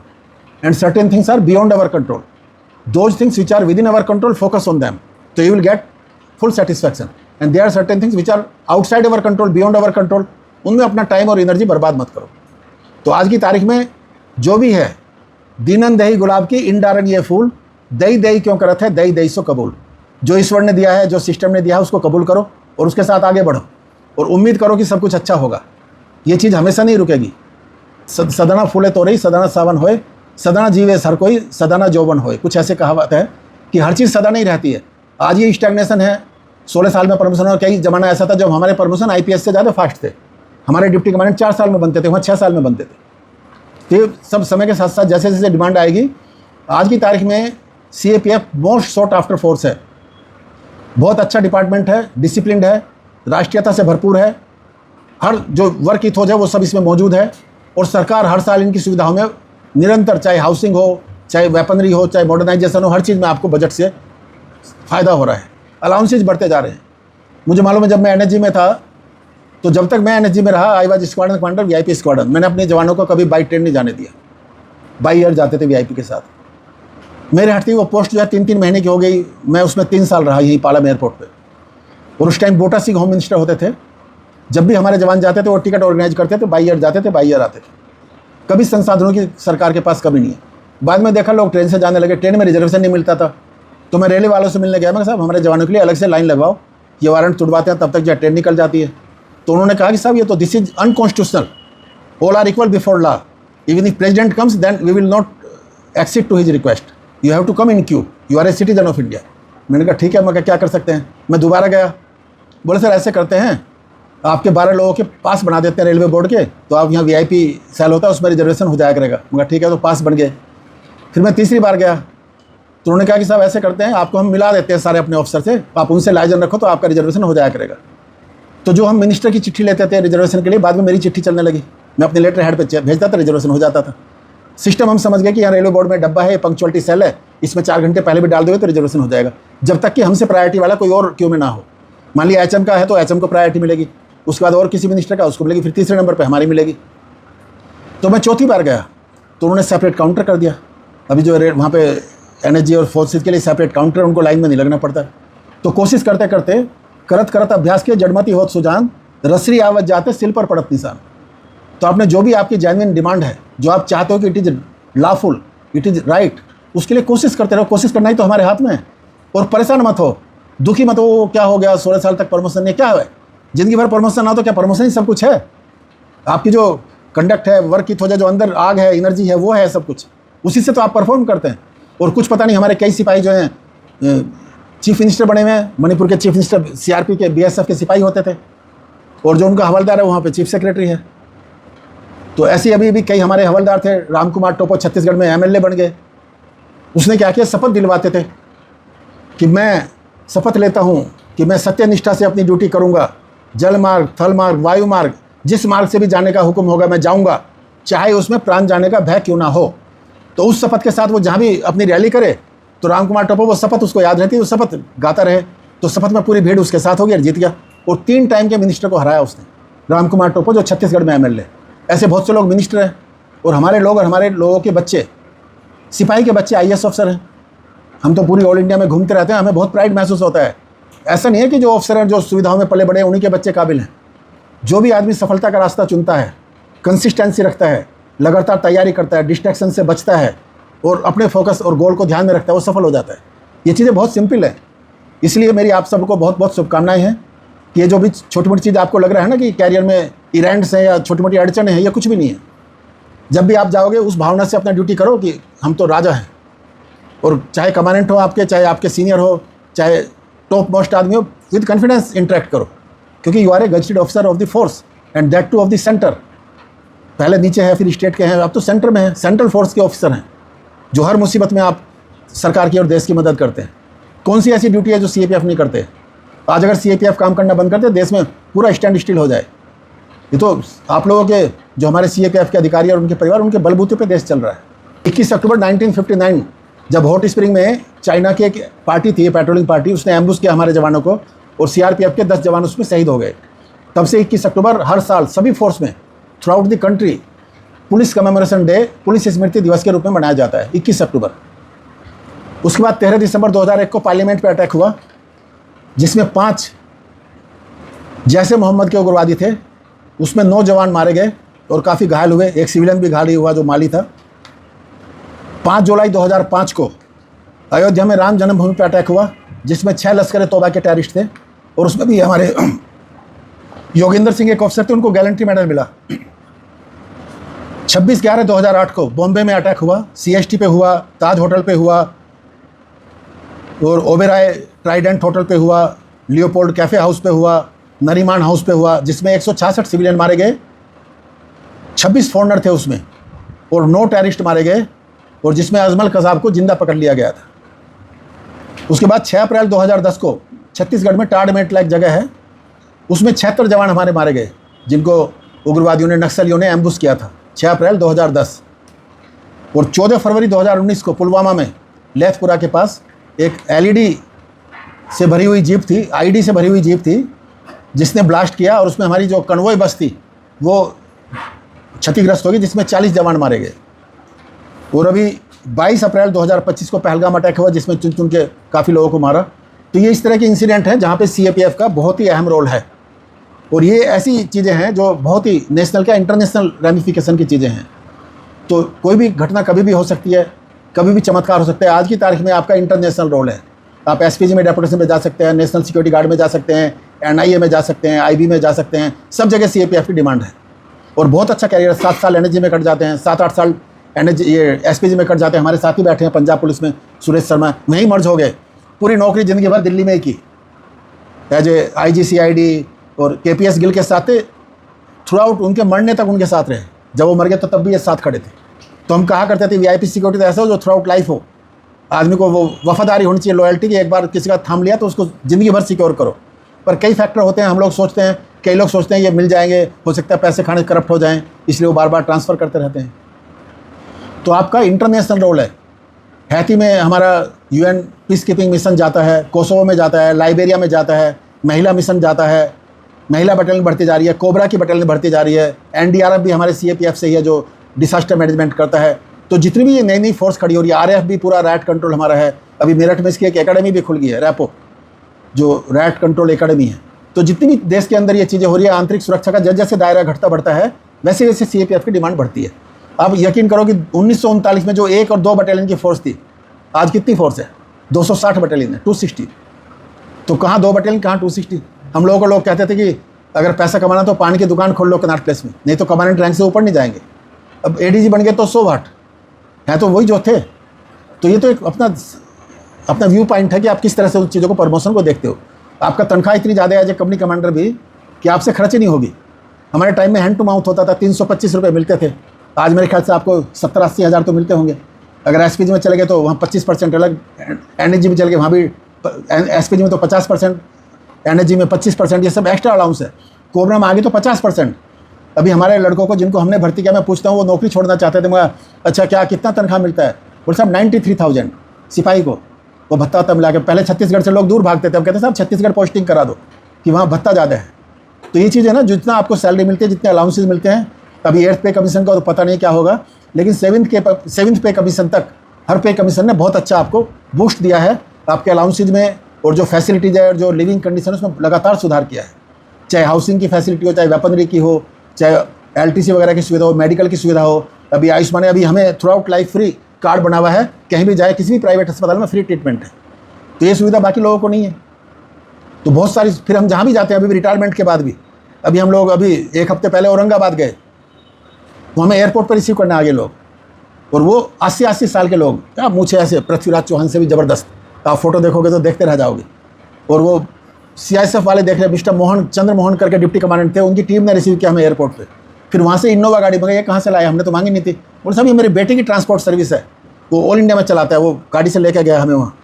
and certain things are beyond our control. Those things which are within our control, focus on them, तो you will get full satisfaction. And there are certain things which are outside our control, beyond our control, उनमें अपना time और energy बर्बाद मत करो। तो आज की तारीख में जो भी है, दीनन दही गुलाब की इन डारन ये फूल, दही दही क्यों करत है, दही दही सो कबूल। जो ईश्वर ने दिया है, जो सिस्टम ने दिया है, उसको कबूल करो और उसके साथ आगे बढ़ो और उम्मीद करो कि सब कुछ अच्छा होगा। ये चीज़ हमेशा नहीं रुकेगी। सदना फूले तो रही सदना सावन होए, सदना जीवे सर कोई सदना जौवन होए, कुछ ऐसे कहावत है कि हर चीज़ सदा नहीं रहती है। आज ये स्टैग्नेशन है, 16 साल में प्रमोशन, और कई ज़माना ऐसा था जब हमारे प्रमोशन IPS से ज़्यादा फास्ट थे। हमारे डिप्टी कमांडेंट 4 साल में बनते थे, वहाँ 6 साल में बनते थे। तो ये सब समय के साथ साथ जैसे जैसे डिमांड आएगी, आज की तारीख में CAPF most sought after force है। बहुत अच्छा डिपार्टमेंट है, डिसिप्लिन्ड है, राष्ट्रीयता से भरपूर है, हर जो वर्क इथोज है वो सब इसमें मौजूद है। और सरकार हर साल इनकी सुविधाओं में निरंतर, चाहे हाउसिंग हो, चाहे वेपनरी हो, चाहे मॉडर्नाइजेशन हो, हर चीज़ में आपको बजट से फ़ायदा हो रहा है। अलाउंसेज बढ़ते जा रहे हैं। मुझे मालूम है जब मैं NSG में था, तो जब तक मैं NSG में रहा, I was squadron commander VIP squadron, मैंने अपने जवानों को कभी बाई ट्रेन नहीं जाने दिया। बाई एयर जाते थे VIP के साथ। मेरे हटती वो पोस्ट जो है 3-3 महीने की हो गई, मैं उसमें 3 साल रहा यहीं पालम एयरपोर्ट पे। और उस टाइम बोटा सिंह होम मिनिस्टर होते थे। जब भी हमारे जवान जाते थे वो टिकट ऑर्गेनाइज करते थे, बाई एयर जाते थे, बाई एयर आते थे। कभी संसाधनों की सरकार के पास कभी नहीं है। बाद में देखा लोग ट्रेन से जाने लगे, ट्रेन में रिजर्वेशन नहीं मिलता था, तो मैं रेलवे वालों से मिलने गया। मैं साहब हमारे जवानों के लिए अलग से लाइन लगवाओ, ये वारंट तुड़वाते हैं, तब तक जो ट्रेन निकल जाती है। तो उन्होंने कहा कि साहब ये तो this is unconstitutional, all are equal before law, even if president comes then we will not accept to his request, you have to come in queue, you are a citizen of India. मैंने कहा ठीक है, मैं क्या कर सकते हैं। मैं दोबारा गया, बोले सर ऐसे करते हैं, आपके 12 लोगों के पास बना देते हैं रेलवे बोर्ड के, तो आप यहाँ VIP सेल होता है उसमें रिजर्वेशन हो जाया करेगा। मैं ठीक है, तो पास बन गए। फिर मैं तीसरी बार गया, तो उन्होंने कहा कि साहब ऐसे करते हैं, आपको हम मिला देते हैं सारे अपने ऑफिसर से, आप उनसे लाइजन रखो तो आपका रिजर्वेशन हो जाया करेगा। तो जो हम मिनिस्टर की चिट्ठी लेते थे रिजर्वेशन के लिए, बाद में मेरी चिट्ठी चलने लगी, मैं अपने लेटर हेड पे भेजता था, रिजर्वेशन हो जाता था। सिस्टम हम समझ गए कि यहाँ रेलवे बोर्ड में डब्बा है, पंक्चुअलिटी सेल है, इसमें 4 घंटे पहले भी डाल दोगे तो रिजर्वेशन हो जाएगा, जब तक कि हमसे प्रायोरिटी वाला कोई और क्यों में ना हो। मान लिया HM का है तो HM को प्रायोरिटी मिलेगी, उसके बाद और किसी मिनिस्टर का उसको मिलेगी, फिर तीसरे नंबर पे हमारी मिलेगी। तो मैं चौथी बार गया तो उन्होंने सेपरेट काउंटर कर दिया। अभी जो वहाँ पे NSG और फोर्सेज के लिए सेपरेट काउंटर, उनको लाइन में नहीं लगना पड़ता। तो कोशिश करते करते करत करत अभ्यास के जड़मती होत सुजान, रसरी आवत जाते सिल पर पड़त निशान। तो आपने जो भी आपकी जेन्युइन डिमांड है, जो आप चाहते हो कि it is lawful, it is right, उसके लिए कोशिश करते रहो। कोशिश करना ही तो हमारे हाथ में है। और परेशान मत हो, दुखी मत हो, क्या हो गया 16 साल तक प्रमोशन नहीं, क्या है ज़िंदगी भर प्रमोशन ना हो तो क्या प्रमोशन ही सब कुछ है? आपकी जो कंडक्ट है, वर्क की वजह, जो अंदर आग है, एनर्जी है, वो है सब कुछ, उसी से तो आप परफॉर्म करते हैं। और कुछ पता नहीं, हमारे कई सिपाही जो हैं चीफ मिनिस्टर बने हुए हैं। मणिपुर के चीफ मिनिस्टर CRP के BSF के सिपाही होते थे, और जो उनका हवलदार है वहाँ पे चीफ सेक्रेटरी है। तो ऐसे अभी भी कई हमारे हवलदार थे। राम कुमार टोपो छत्तीसगढ़ में MLA बन गए। उसने क्या किया, शपथ दिलवाते थे कि मैं शपथ लेता हूँ कि मैं सत्यनिष्ठा से अपनी ड्यूटी करूँगा, जल मार्ग, थल मार्ग, वायु मार्ग, जिस मार्ग से भी जाने का हुक्म होगा मैं जाऊँगा, चाहे उसमें प्राण जाने का भय क्यों ना हो। तो उस शपथ के साथ वो जहाँ भी अपनी रैली करे तो राम कुमार टोपो वो शपथ उसको याद रहती है, वो शपथ गाता रहे। तो शपथ में पूरी भीड़ उसके साथ होगी और जीत गया। और 3 टाइम के मिनिस्टर को हराया उसने, राम कुमार टोपो, जो छत्तीसगढ़ में MLA। ऐसे बहुत से लोग मिनिस्टर हैं। और हमारे लोग और हमारे लोगों के बच्चे, सिपाही के बच्चे IAS अफसर हैं। हम तो पूरी ऑल इंडिया में घूमते रहते हैं, हमें बहुत प्राइड महसूस होता है। ऐसा नहीं है कि जो अफसर हैं, जो सुविधाओं में पले बड़े हैं, उन्हीं के बच्चे काबिल हैं। जो भी आदमी सफलता का रास्ता चुनता है, कंसिस्टेंसी रखता है, लगातार तैयारी करता है, डिस्ट्रैक्शन से बचता है और अपने फोकस और गोल को ध्यान में रखता है, वो सफल हो जाता है। ये चीज़ें बहुत सिंपल है। इसलिए मेरी आप सबको बहुत बहुत शुभकामनाएं हैं कि ये जो भी छोटी मोटी चीज़ आपको लग रहा है ना कि कैरियर में इवेंट्स हैं या छोटी मोटी अड़चन है, ये कुछ भी नहीं है। जब भी आप जाओगे उस भावना से अपना ड्यूटी करो कि हम तो राजा हैं। और चाहे कमांडेंट हो आपके, चाहे आपके सीनियर हो, चाहे टॉप मोस्ट आदमी हो, विद कॉन्फिडेंस इंटरेक्ट करो, क्योंकि you are a gazetted officer of the force and that too of the centre. पहले नीचे है, फिर स्टेट के हैं, आप तो सेंटर में हैं, सेंट्रल फोर्स के ऑफिसर हैं, जो हर मुसीबत में आप सरकार की और देश की मदद करते हैं। कौन सी ऐसी ड्यूटी है जो CAPF नहीं करते? आज अगर CAPF काम करना बंद करते, देश में पूरा स्टैंड स्टिल हो जाए। ये तो आप लोगों के, जो हमारे CAPF के अधिकारी और उनके परिवार, उनके बलबूते पे देश चल रहा है। 21 अक्टूबर 1959 जब हॉट स्प्रिंग में चाइना की एक पार्टी थी, पेट्रोलिंग पार्टी, उसने एम्बुश किया हमारे जवानों को और CRPF के 10 जवान उसमें शहीद हो गए। तब से 21 अक्टूबर हर साल सभी फोर्स में throughout the country police commemoration day, police स्मृति दिवस के रूप में मनाया जाता है 21 अक्टूबर। उसके बाद 13 दिसंबर 2001 को पार्लियामेंट पर अटैक हुआ, जिसमें 5 जैसे मोहम्मद के उग्रवादी थे, उसमें 9 जवान मारे गए और काफ़ी घायल हुए। एक सिविलियन भी घायल हुआ जो माली था। 5 जुलाई 2005 को अयोध्या में राम जन्मभूमि पर अटैक हुआ, जिसमें 6 लश्कर तौबा के टेररिस्ट थे और उसमें भी हमारे योगेंद्र सिंह एक ऑफिसर थे, उनको गैलेंट्री मेडल मिला। 26/11/2008 को बॉम्बे में अटैक हुआ, CST पे हुआ, ताज होटल पे हुआ और ओबेराय ट्राइडेंट होटल पे हुआ, लियोपोल्ड कैफ़े हाउस पे हुआ, नरीमान हाउस पे हुआ, जिसमें 166 सिविलियन मारे गए, 26 फॉरेनर थे उसमें और 9 टेररिस्ट मारे गए और जिसमें अजमल कज़ाब को जिंदा पकड़ लिया गया था। उसके बाद 6 अप्रैल 2010 को छत्तीसगढ़ में टाडमेट लाइक जगह है, उसमें 76 जवान हमारे मारे गए जिनको उग्रवादियों ने, नक्सलियों ने एम्बुश किया था। 6 अप्रैल 2010 और 14 फरवरी 2019 को पुलवामा में लेथपुरा के पास एक LED से भरी हुई जीप थी, ID से भरी हुई जीप थी, जिसने ब्लास्ट किया और उसमें हमारी जो कन्वॉय बस थी वो क्षतिग्रस्त हो गई, जिसमें 40 जवान मारे गए। और अभी 22 अप्रैल 2025 को पहलगाम अटैक हुआ, जिसमें चुन चुन के काफ़ी लोगों को मारा। तो ये इस तरह के इंसिडेंट हैं जहाँ पे CAPF का बहुत ही अहम रोल है और ये ऐसी चीज़ें हैं जो बहुत ही नेशनल क्या इंटरनेशनल रेमिफिकेशन की चीज़ें हैं। तो कोई भी घटना कभी भी हो सकती है, कभी भी चमत्कार हो सकता है। आज की तारीख में आपका इंटरनेशनल रोल है, आप SPG में डेपुटेशन में जा सकते हैं, नेशनल सिक्योरिटी गार्ड में जा सकते हैं, NIA में जा सकते हैं, IB में जा सकते हैं, सब जगह CAPF की डिमांड है और बहुत अच्छा कैरियर। 7 साल NSG में कट जाते हैं, 7-8 साल ये SPG में कट जाते हैं। हमारे साथी बैठे हैं पंजाब पुलिस में, सुरेश शर्मा, वहीं मर्ज हो गए, पूरी नौकरी ज़िंदगी भर दिल्ली में ही की एज ए IGCID और KPS गिल के साथ थ्रू आउट, उनके मरने तक उनके साथ रहे। जब वो मर गए तो तब भी ये साथ खड़े थे। तो हम कहा करते थे VIP सिक्योरिटी तो ऐसा हो जो थ्रू आउट लाइफ हो, आदमी को वो वफादारी होनी चाहिए, लॉयल्टी की। एक बार किसी का थाम लिया तो उसको ज़िंदगी भर सिक्योर करो। पर कई फैक्टर होते हैं, हम लोग सोचते हैं, कई लोग सोचते हैं ये मिल जाएंगे, हो सकता है पैसे खाने करप्ट हो जाएं, इसलिए वो बार बार ट्रांसफ़र करते रहते हैं। तो आपका इंटरनेशनल रोल है। हैती में हमारा UN पीस कीपिंग मिशन जाता है, कोसोवो में जाता है, लाइबेरिया में जाता है, महिला मिशन जाता है, महिला बटालियन बढ़ती जा रही है, कोबरा की बटालियन बढ़ती जा रही है, NDRF भी हमारे CAPF से ही है जो डिसास्टर मैनेजमेंट करता है। तो जितनी भी ये नई नई फोर्स खड़ी हो रही है, RAF भी पूरा रैट कंट्रोल हमारा है। अभी मेरठ में इसकी एक एकेडमी भी खुल गई है, रैपो, जो रैट कंट्रोल एकेडमी है। तो जितनी भी देश के अंदर ये चीज़ें हो रही है, आंतरिक सुरक्षा का जैसे जैसे दायरा घटता बढ़ता है, वैसे वैसे CAPF की डिमांड बढ़ती है। आप यकीन करो कि 1939 में जो 1 और 2 बटालियन की फोर्स थी, आज कितनी फोर्स है? 260 बटालियन है, 260। तो कहाँ 2 बटालियन, कहाँ 260? हम लोगों को लोग कहते थे कि अगर पैसा कमाना तो पान की दुकान खोल लो कनाट प्लेस में, नहीं तो कमांडेंट रैंक से ऊपर नहीं जाएंगे। अब ADG बन गए तो 100 वाट है, तो वही जो थे। तो ये तो एक अपना व्यू पॉइंट है कि आप किस तरह से उन चीज़ों को, प्रमोशन को देखते हो। आपका तनख्वाह इतनी ज़्यादा है एज ए कंपनी कमांडर भी कि आपसे खर्च ही नहीं होगी। हमारे टाइम में हैंड टू माउथ होता था, 325 रुपये मिलते थे। आज मेरे ख्याल से आपको 70-80 हज़ार तो मिलते होंगे। अगर SPG में चले गए तो वहाँ 25% अलग, NSG में चले गए वहाँ भी SPG में तो 50%, NSG में 25%, ये सब एक्स्ट्रा अलाउंस है। कोबरा में आगे तो 50%। अभी हमारे लड़कों को जिनको हमने भर्ती किया, मैं पूछता हूँ वो नौकरी छोड़ना चाहते थे, मैं अच्छा क्या कितना तनख्वाह मिलता है? बोले साहब 93,000 सिपाही को, वो भत्ता तब मिला के। पहले छत्तीसगढ़ से लोग दूर भागते थे, अब कहते साहब छत्तीसगढ़ पोस्टिंग करा दो कि वहाँ भत्ता ज़्यादा है। तो ये चीज़ है ना, जितना आपको सैलरी मिलती है, जितने अलाउंसेज मिलते हैं। अभी 8th पे कमीशन का तो पता नहीं क्या होगा, लेकिन 7th पे कमीशन तक हर पे कमीशन ने बहुत अच्छा आपको बूस्ट दिया है आपके अलाउंसेज में, और जो फैसिलिटीज़ है और जो लिविंग कंडीशन है उसमें लगातार सुधार किया है। चाहे हाउसिंग की फैसिलिटी हो, चाहे वेपनरी की हो, चाहे LTC वगैरह की सुविधा हो, मेडिकल की सुविधा हो। अभी आयुष्मान अभी हमें through out life free card बना हुआ है, कहीं भी जाए किसी भी प्राइवेट अस्पताल में फ्री ट्रीटमेंट है। तो ये सुविधा बाकी लोगों को नहीं है। तो बहुत सारी, फिर हम जहाँ भी जाते हैं, अभी रिटायरमेंट के बाद भी, अभी हम लोग अभी 1 हफ्ते पहले औरंगाबाद गए, तो हमें एयरपोर्ट पर रिसीव करने आ गए लोग, और वो 80-80 साल के लोग, क्या मूछे ऐसे, पृथ्वीराज चौहान से भी ज़बरदस्त। आप फोटो देखोगे तो देखते रह जाओगे। और वो CISF वाले देख रहे, मिस्टर मोहन, चंद्र मोहन करके डिप्टी कमांडेंट थे, उनकी टीम ने रिसीव किया हमें एयरपोर्ट पे। फिर वहाँ से इनोवा गाड़ी मंगाई, ये कहाँ से लाए, हमने तो मांगी नहीं थी। बोले साहब ये मेरे बेटे की ट्रांसपोर्ट सर्विस है, वो ऑल इंडिया में चलाता है, वो गाड़ी से लेकर गया हमें वहाँ,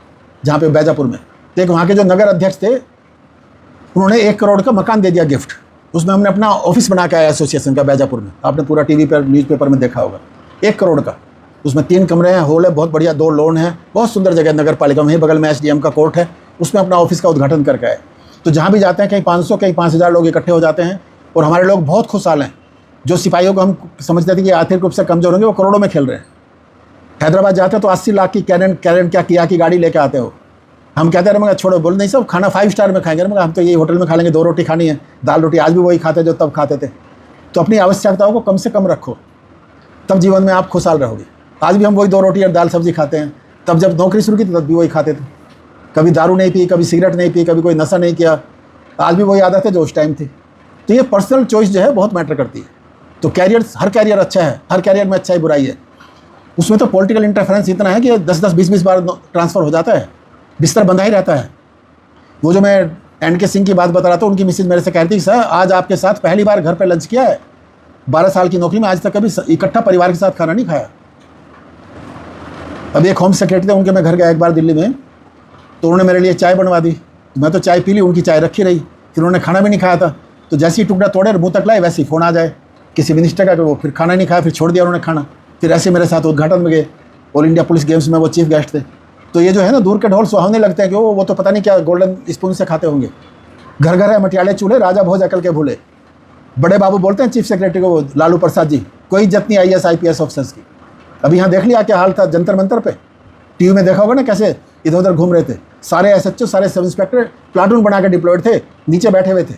जहाँ पे बैजापुर में। तो एक वहाँ के जो नगर अध्यक्ष थे, उन्होंने 1 करोड़ का मकान दे दिया गिफ्ट। उसमें हमने अपना ऑफिस बना के आया एसोसिएशन का बैजापुर में, आपने पूरा TV पर, न्यूज़पेपर में देखा होगा। 1 करोड़ का, उसमें 3 कमरे हैं, हॉल है, बहुत बढ़िया, 2 लॉन है, बहुत सुंदर जगह। नगर पालिका में ही बगल में SDM का कोर्ट है, उसमें अपना ऑफिस का उद्घाटन करके आए। तो जहाँ भी जाते हैं कहीं 500 कहीं 5,000 लोग इकट्ठे हो जाते हैं, और हमारे लोग बहुत खुशहाल हैं। जो सिपाहियों को हम समझते थे कि आर्थिक रूप से कमजोर होंगे, वो करोड़ों में खेल रहे हैं। हैदराबाद जाते हैं तो 80 लाख की कैरन क्या किया की गाड़ी लेके आते हो। हम कहते हैं मगर छोड़ो, बोल नहीं सब खाना 5 स्टार में खाएंगे, मगर हम तो यही होटल में खा लेंगे, 2 रोटी खानी है, दाल रोटी। आज भी वही खाते जो तब खाते थे। तो अपनी आवश्यकताओं को कम से कम रखो, तब जीवन में आप खुशहाल रहोगे। आज भी हम वही 2 रोटी और दाल सब्जी खाते हैं, तब जब नौकरी शुरू की तब भी वही खाते थे। कभी दारू नहीं पी, कभी सिगरेट नहीं पी, कभी कोई नशा नहीं किया, आज भी वही आदत है जो उस टाइम थी। तो ये पर्सनल चॉइस जो है बहुत मैटर करती है। तो कैरियर, हर कैरियर अच्छा है, हर कैरियर में अच्छाई बुराई है। उसमें तो पॉलिटिकल इंटरफेरेंस इतना है कि 10-10, 20-20 बार ट्रांसफ़र हो जाता है, बिस्तर बंधा ही रहता है। वो जो मैं NK सिंह की बात बता रहा था, उनकी मिसेज मेरे से कहती, सर आज आपके साथ पहली बार घर पे लंच किया है, 12 साल की नौकरी में आज तक कभी इकट्ठा परिवार के साथ खाना नहीं खाया। अभी एक होम सेक्रेटरी थे, उनके मैं घर गया एक बार दिल्ली में, तो उन्होंने मेरे लिए चाय बनवा दी, मैं तो चाय पी ली, उनकी चाय रखी रही, फिर उन्होंने खाना भी नहीं खाया था। तो जैसे ही टुकड़ा तोड़े और मुँह तक लाए, वैसे ही फ़ोन आ जाए किसी मिनिस्टर का कि वो फिर खाना नहीं खाया, फिर छोड़ दिया उन्होंने खाना। फिर ऐसे मेरे साथ उद्घाटन में गए, ऑल इंडिया पुलिस गेम्स में वो चीफ गेस्ट थे। तो ये जो है ना, दूर के ढोल सुहावने लगते हैं कि वो तो पता नहीं क्या गोल्डन स्पून से खाते होंगे। घर घर है मटियाले चूल्हे, राजा भोज अकल के भूले। बड़े बाबू बोलते हैं चीफ सेक्रेटरी को, वो लालू प्रसाद जी, कोई इज्जत नहीं IAS IPS ऑफिसर्स की। अभी यहाँ देख लिया क्या हाल था जंतर मंतर पे, टीवी में देखा होगा ना कैसे इधर उधर घूम रहे थे। सारे SHO, सारे सब इंस्पेक्टर प्लाटून बना के डिप्लॉयड थे, नीचे बैठे हुए थे।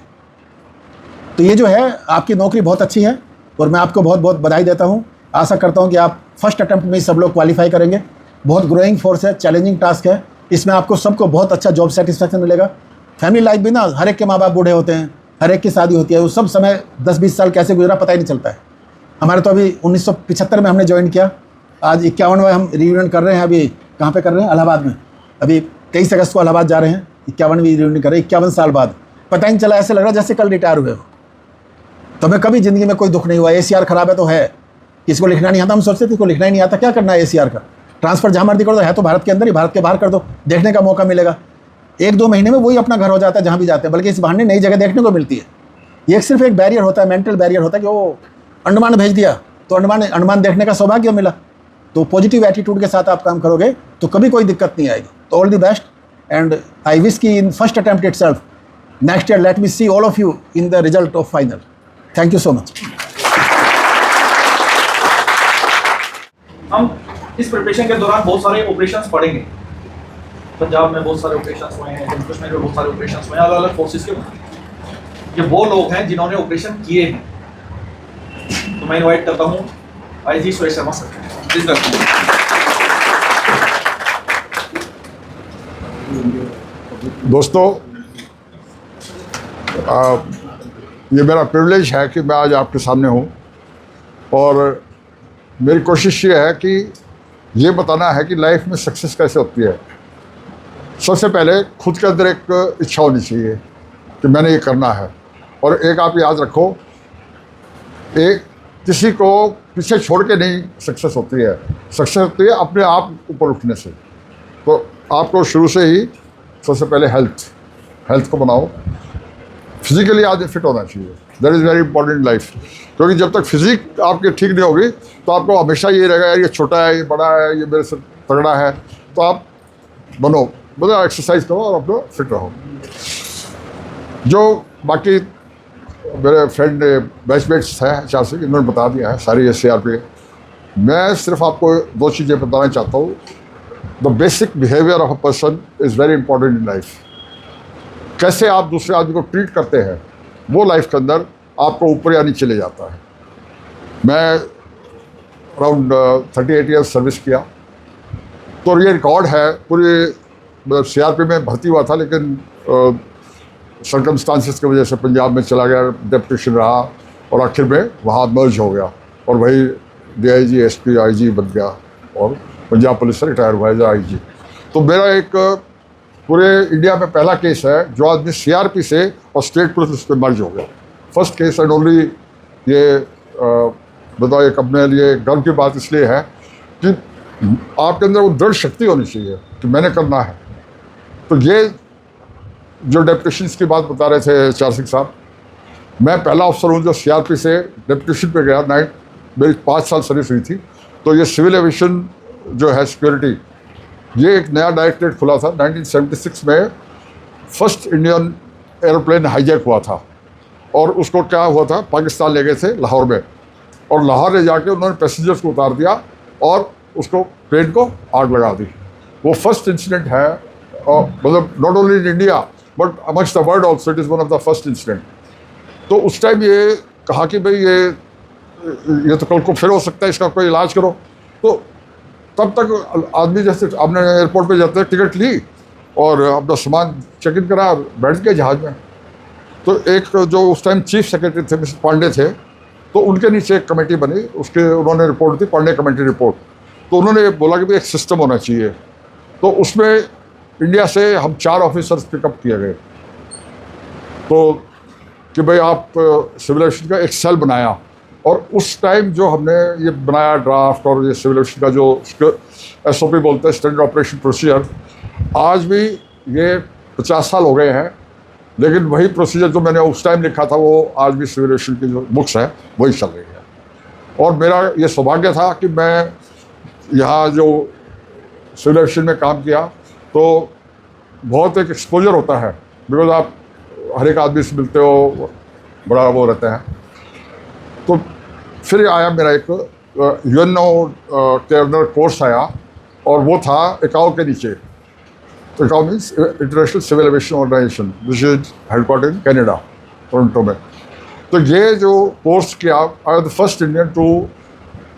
तो ये जो है, आपकी नौकरी बहुत अच्छी है और मैं आपको बहुत बहुत बधाई देता हूँ। आशा करता हूँ कि आप फर्स्ट अटैम्प्ट में ही सब लोग क्वालिफाई करेंगे। बहुत ग्रोइंग फोर्स है, चैलेंजिंग टास्क है, इसमें आपको सबको बहुत अच्छा जॉब सेटिस्फैक्शन मिलेगा। फैमिली लाइफ भी ना, हर एक के माँ बाप बूढ़े होते हैं, हर एक की शादी होती है, वो सब समय 10-20 साल कैसे गुजरा पता ही नहीं चलता है। हमारे तो अभी 1975 में हमने ज्वाइन किया, आज 51वां हम रियूनियन कर रहे हैं। अभी कहाँ पे कर रहे हैं? इलाहाबाद में। अभी 23 अगस्त को इलाहाबाद जा रहे हैं, 51वीं रियूनियन कर रहे हैं। 51 साल बाद पता ही नहीं चला, ऐसे लग रहा जैसे कल रिटायर हुए हो। तो हमें कभी ज़िंदगी में कोई दुख नहीं हुआ। ACR खराब है तो है, किसको लिखना नहीं आता, हम सोचते थे किसको लिखना ही नहीं आता, क्या करना है ACR का, ट्रांसफ़र जहाँ मर्जी कर दो, है तो भारत के अंदर ही, भारत के बाहर कर दो, देखने का मौका मिलेगा। 1-2 महीने में वही अपना घर हो जाता है जहाँ भी जाते हैं, बल्कि इस बहाने नई जगह देखने को मिलती है। ये सिर्फ एक बैरियर होता है, मेंटल बैरियर होता है कि वो अंडमान भेज दिया तो अंडमान देखने का सौभाग्य मिला। तो पॉजिटिव एटीट्यूड के साथ आप काम करोगे तो कभी कोई दिक्कत नहीं आएगी। तो all the best and I wish की in first attempt itself next year let me see all of you in the result of final. Thank you so much. हम इस प्रिपरेशन के दौरान बहुत सारे ऑपरेशंस पढ़ेंगे। पंजाब में बहुत सारे ऑपरेशंस हुए हैं, जम्मू कश्मीर में बहुत सारे ऑपरेशंस हुए हैं, अलग अलग फोर्सेस के। ये वो लोग हैं जिन्होंने ऑपरेशन किए हैं। तो मैं इनवाइट करता हूँ IG Suresh Sharma sir, please welcome. दोस्तों, ये मेरा प्रिविलेज है कि मैं आज आपके सामने हूँ और मेरी कोशिश ये है कि ये बताना है कि लाइफ में सक्सेस कैसे होती है। सबसे पहले खुद के अंदर एक इच्छा होनी चाहिए कि मैंने ये करना है। और एक आप याद रखो, एक किसी को पीछे छोड़ के नहीं सक्सेस होती है, सक्सेस होती है अपने आप ऊपर उठने से। तो आपको शुरू से ही सबसे पहले हेल्थ को बनाओ। फिजिकली आदमी फिट होना चाहिए, that is very important in life. क्योंकि जब तक फिजिक आपकी ठीक नहीं होगी तो आपको हमेशा ये रहेगा यार ये छोटा है, ये बड़ा है, ये मेरे से तगड़ा है। तो आप बनो, मतलब एक्सरसाइज करो और अपना फिट रहो। जो बाकी मेरे फ्रेंड बैचमेट्स हैं 4 से, इन्होंने बता दिया है सारी SCR पे। मैं सिर्फ आपको 2 चीज़ें बताना चाहता हूँ। The basic behaviour of a person is very important in life. कैसे आप दूसरे आदमी को ट्रीट करते हैं वो लाइफ के अंदर आपको ऊपर या नीचे ले जाता है। मैं अराउंड 38 ईयर्स सर्विस किया, तो ये रिकॉर्ड है पूरे। CRP में भर्ती हुआ था, लेकिन सर्कमस्टांसिस की वजह से पंजाब में चला गया, डेप्यूटेशन रहा और आखिर में वहाँ मर्ज हो गया और वही DIG SP IG बन गया और पंजाब पुलिस से रिटायर हुआ एज IG। तो मेरा एक पूरे इंडिया में पहला केस है जो आदमी CRP से और स्टेट पुलिस पे मर्ज हो गया। First case and only. ये बताओ, एक अपने लिए गर्व की बात इसलिए है कि आपके अंदर वो दृढ़ शक्ति होनी चाहिए कि मैंने करना है। तो ये जो डेप्यूटेशन की बात बता रहे थे चार सिंह साहब, मैं पहला अफसर हूँ जो CRP से डेप्यूटेशन पे गया। मेरी 5 साल सर्विस हुई थी। तो ये सिविल एविएशन जो है सिक्योरिटी, ये एक नया डायरेक्टरेट खुला था 1976 में। फर्स्ट इंडियन एरोप्लेन हाईजैक हुआ था और उसको क्या हुआ था, पाकिस्तान ले गए थे लाहौर में, और लाहौर ले जाके उन्होंने पैसेंजर्स को उतार दिया और उसको प्लेन को आग लगा दी। वो फर्स्ट इंसिडेंट है, मतलब not only in India but amongst the world also it is one of the first incident. तो उस टाइम ये कहा कि भाई ये तो कल को फिर हो सकता है, इसका कोई इलाज करो। तो तब तक आदमी जैसे आपने एयरपोर्ट पे जाते टिकट ली और अपना सामान चेक इन करा, बैठ गए जहाज़ में। तो एक जो उस टाइम चीफ सेक्रेटरी थे मिस्टर पांडे थे, तो उनके नीचे एक कमेटी बनी, उसके उन्होंने रिपोर्ट दी, पढ़ने कमेटी रिपोर्ट। तो उन्होंने बोला कि भाई एक सिस्टम होना चाहिए। तो उसमें इंडिया से हम 4 ऑफिसर्स पिकअप किए गए। तो कि भाई आप सिविल एविएशन का एक सेल बनाया, और उस टाइम जो हमने ये बनाया ड्राफ्ट और ये सिविल एविएशन का जो SOP बोलते हैं, स्टैंडर्ड ऑपरेशन प्रोसीजर, आज भी ये 50 साल हो गए हैं, लेकिन वही प्रोसीजर जो मैंने उस टाइम लिखा था वो आज भी सिविल एविएशन की जो बुक्स है वही चल रही है। और मेरा ये सौभाग्य था कि मैं यहाँ जो सिविल एविएशन में काम किया तो बहुत एक एक्सपोजर होता है, बिकॉज आप हर एक आदमी से मिलते हो, बड़ा वो रहता है। तो फिर आया मेरा एक UNO के अंदर कोर्स आया, और वो था ICAO के नीचे। तो ICAO means international civil aviation organisation, which is headquarter in Canada, Toronto में। तो ये जो कोर्स किया, I was the first Indian to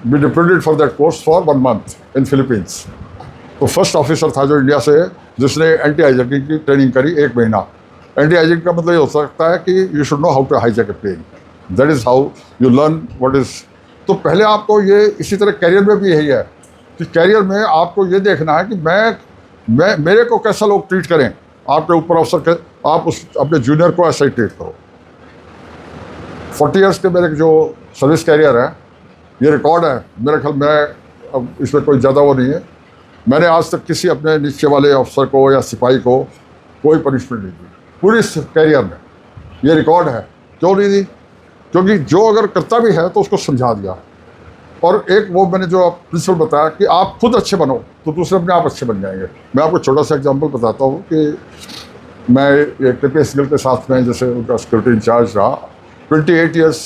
be deputed for that course for 1 month in Philippines. तो फर्स्ट ऑफिसर था जो इंडिया से जिसने एंटी हाईजैकिंग की ट्रेनिंग करी 1 महीना। एंटी हाईजैकिंग का मतलब ये हो सकता है कि you should know how to hijack a plane, that is how you learn what is. तो पहले आपको ये इसी तरह कैरियर में भी यही है कि कैरियर में आपको ये देखना है कि मैं मेरे को कैसा लोग ट्रीट करें, आपके ऊपर अफसर के, आप उस अपने जूनियर को ऐसा ही ट्रीट करो। 40 ईयर्स के मेरे जो सर्विस कैरियर है, ये रिकॉर्ड है मेरे ख्याल में, अब इसमें कोई ज़्यादा वो नहीं है। मैंने आज तक किसी अपने नीचे वाले अफसर को या सिपाही को कोई पनिशमेंट नहीं दी पूरी कैरियर में, ये रिकॉर्ड है। क्यों नहीं दी? क्योंकि जो अगर करता भी है तो उसको समझा दिया। और एक वो मैंने जो प्रिंसिपल बताया कि आप खुद अच्छे बनो तो दूसरे अपने आप अच्छे बन जाएंगे। मैं आपको छोटा सा एग्जांपल बताता हूँ कि मैं एक KPS गिल के साथ में जैसे उनका सिक्योरिटी इंचार्ज रहा, 28 ईयर्स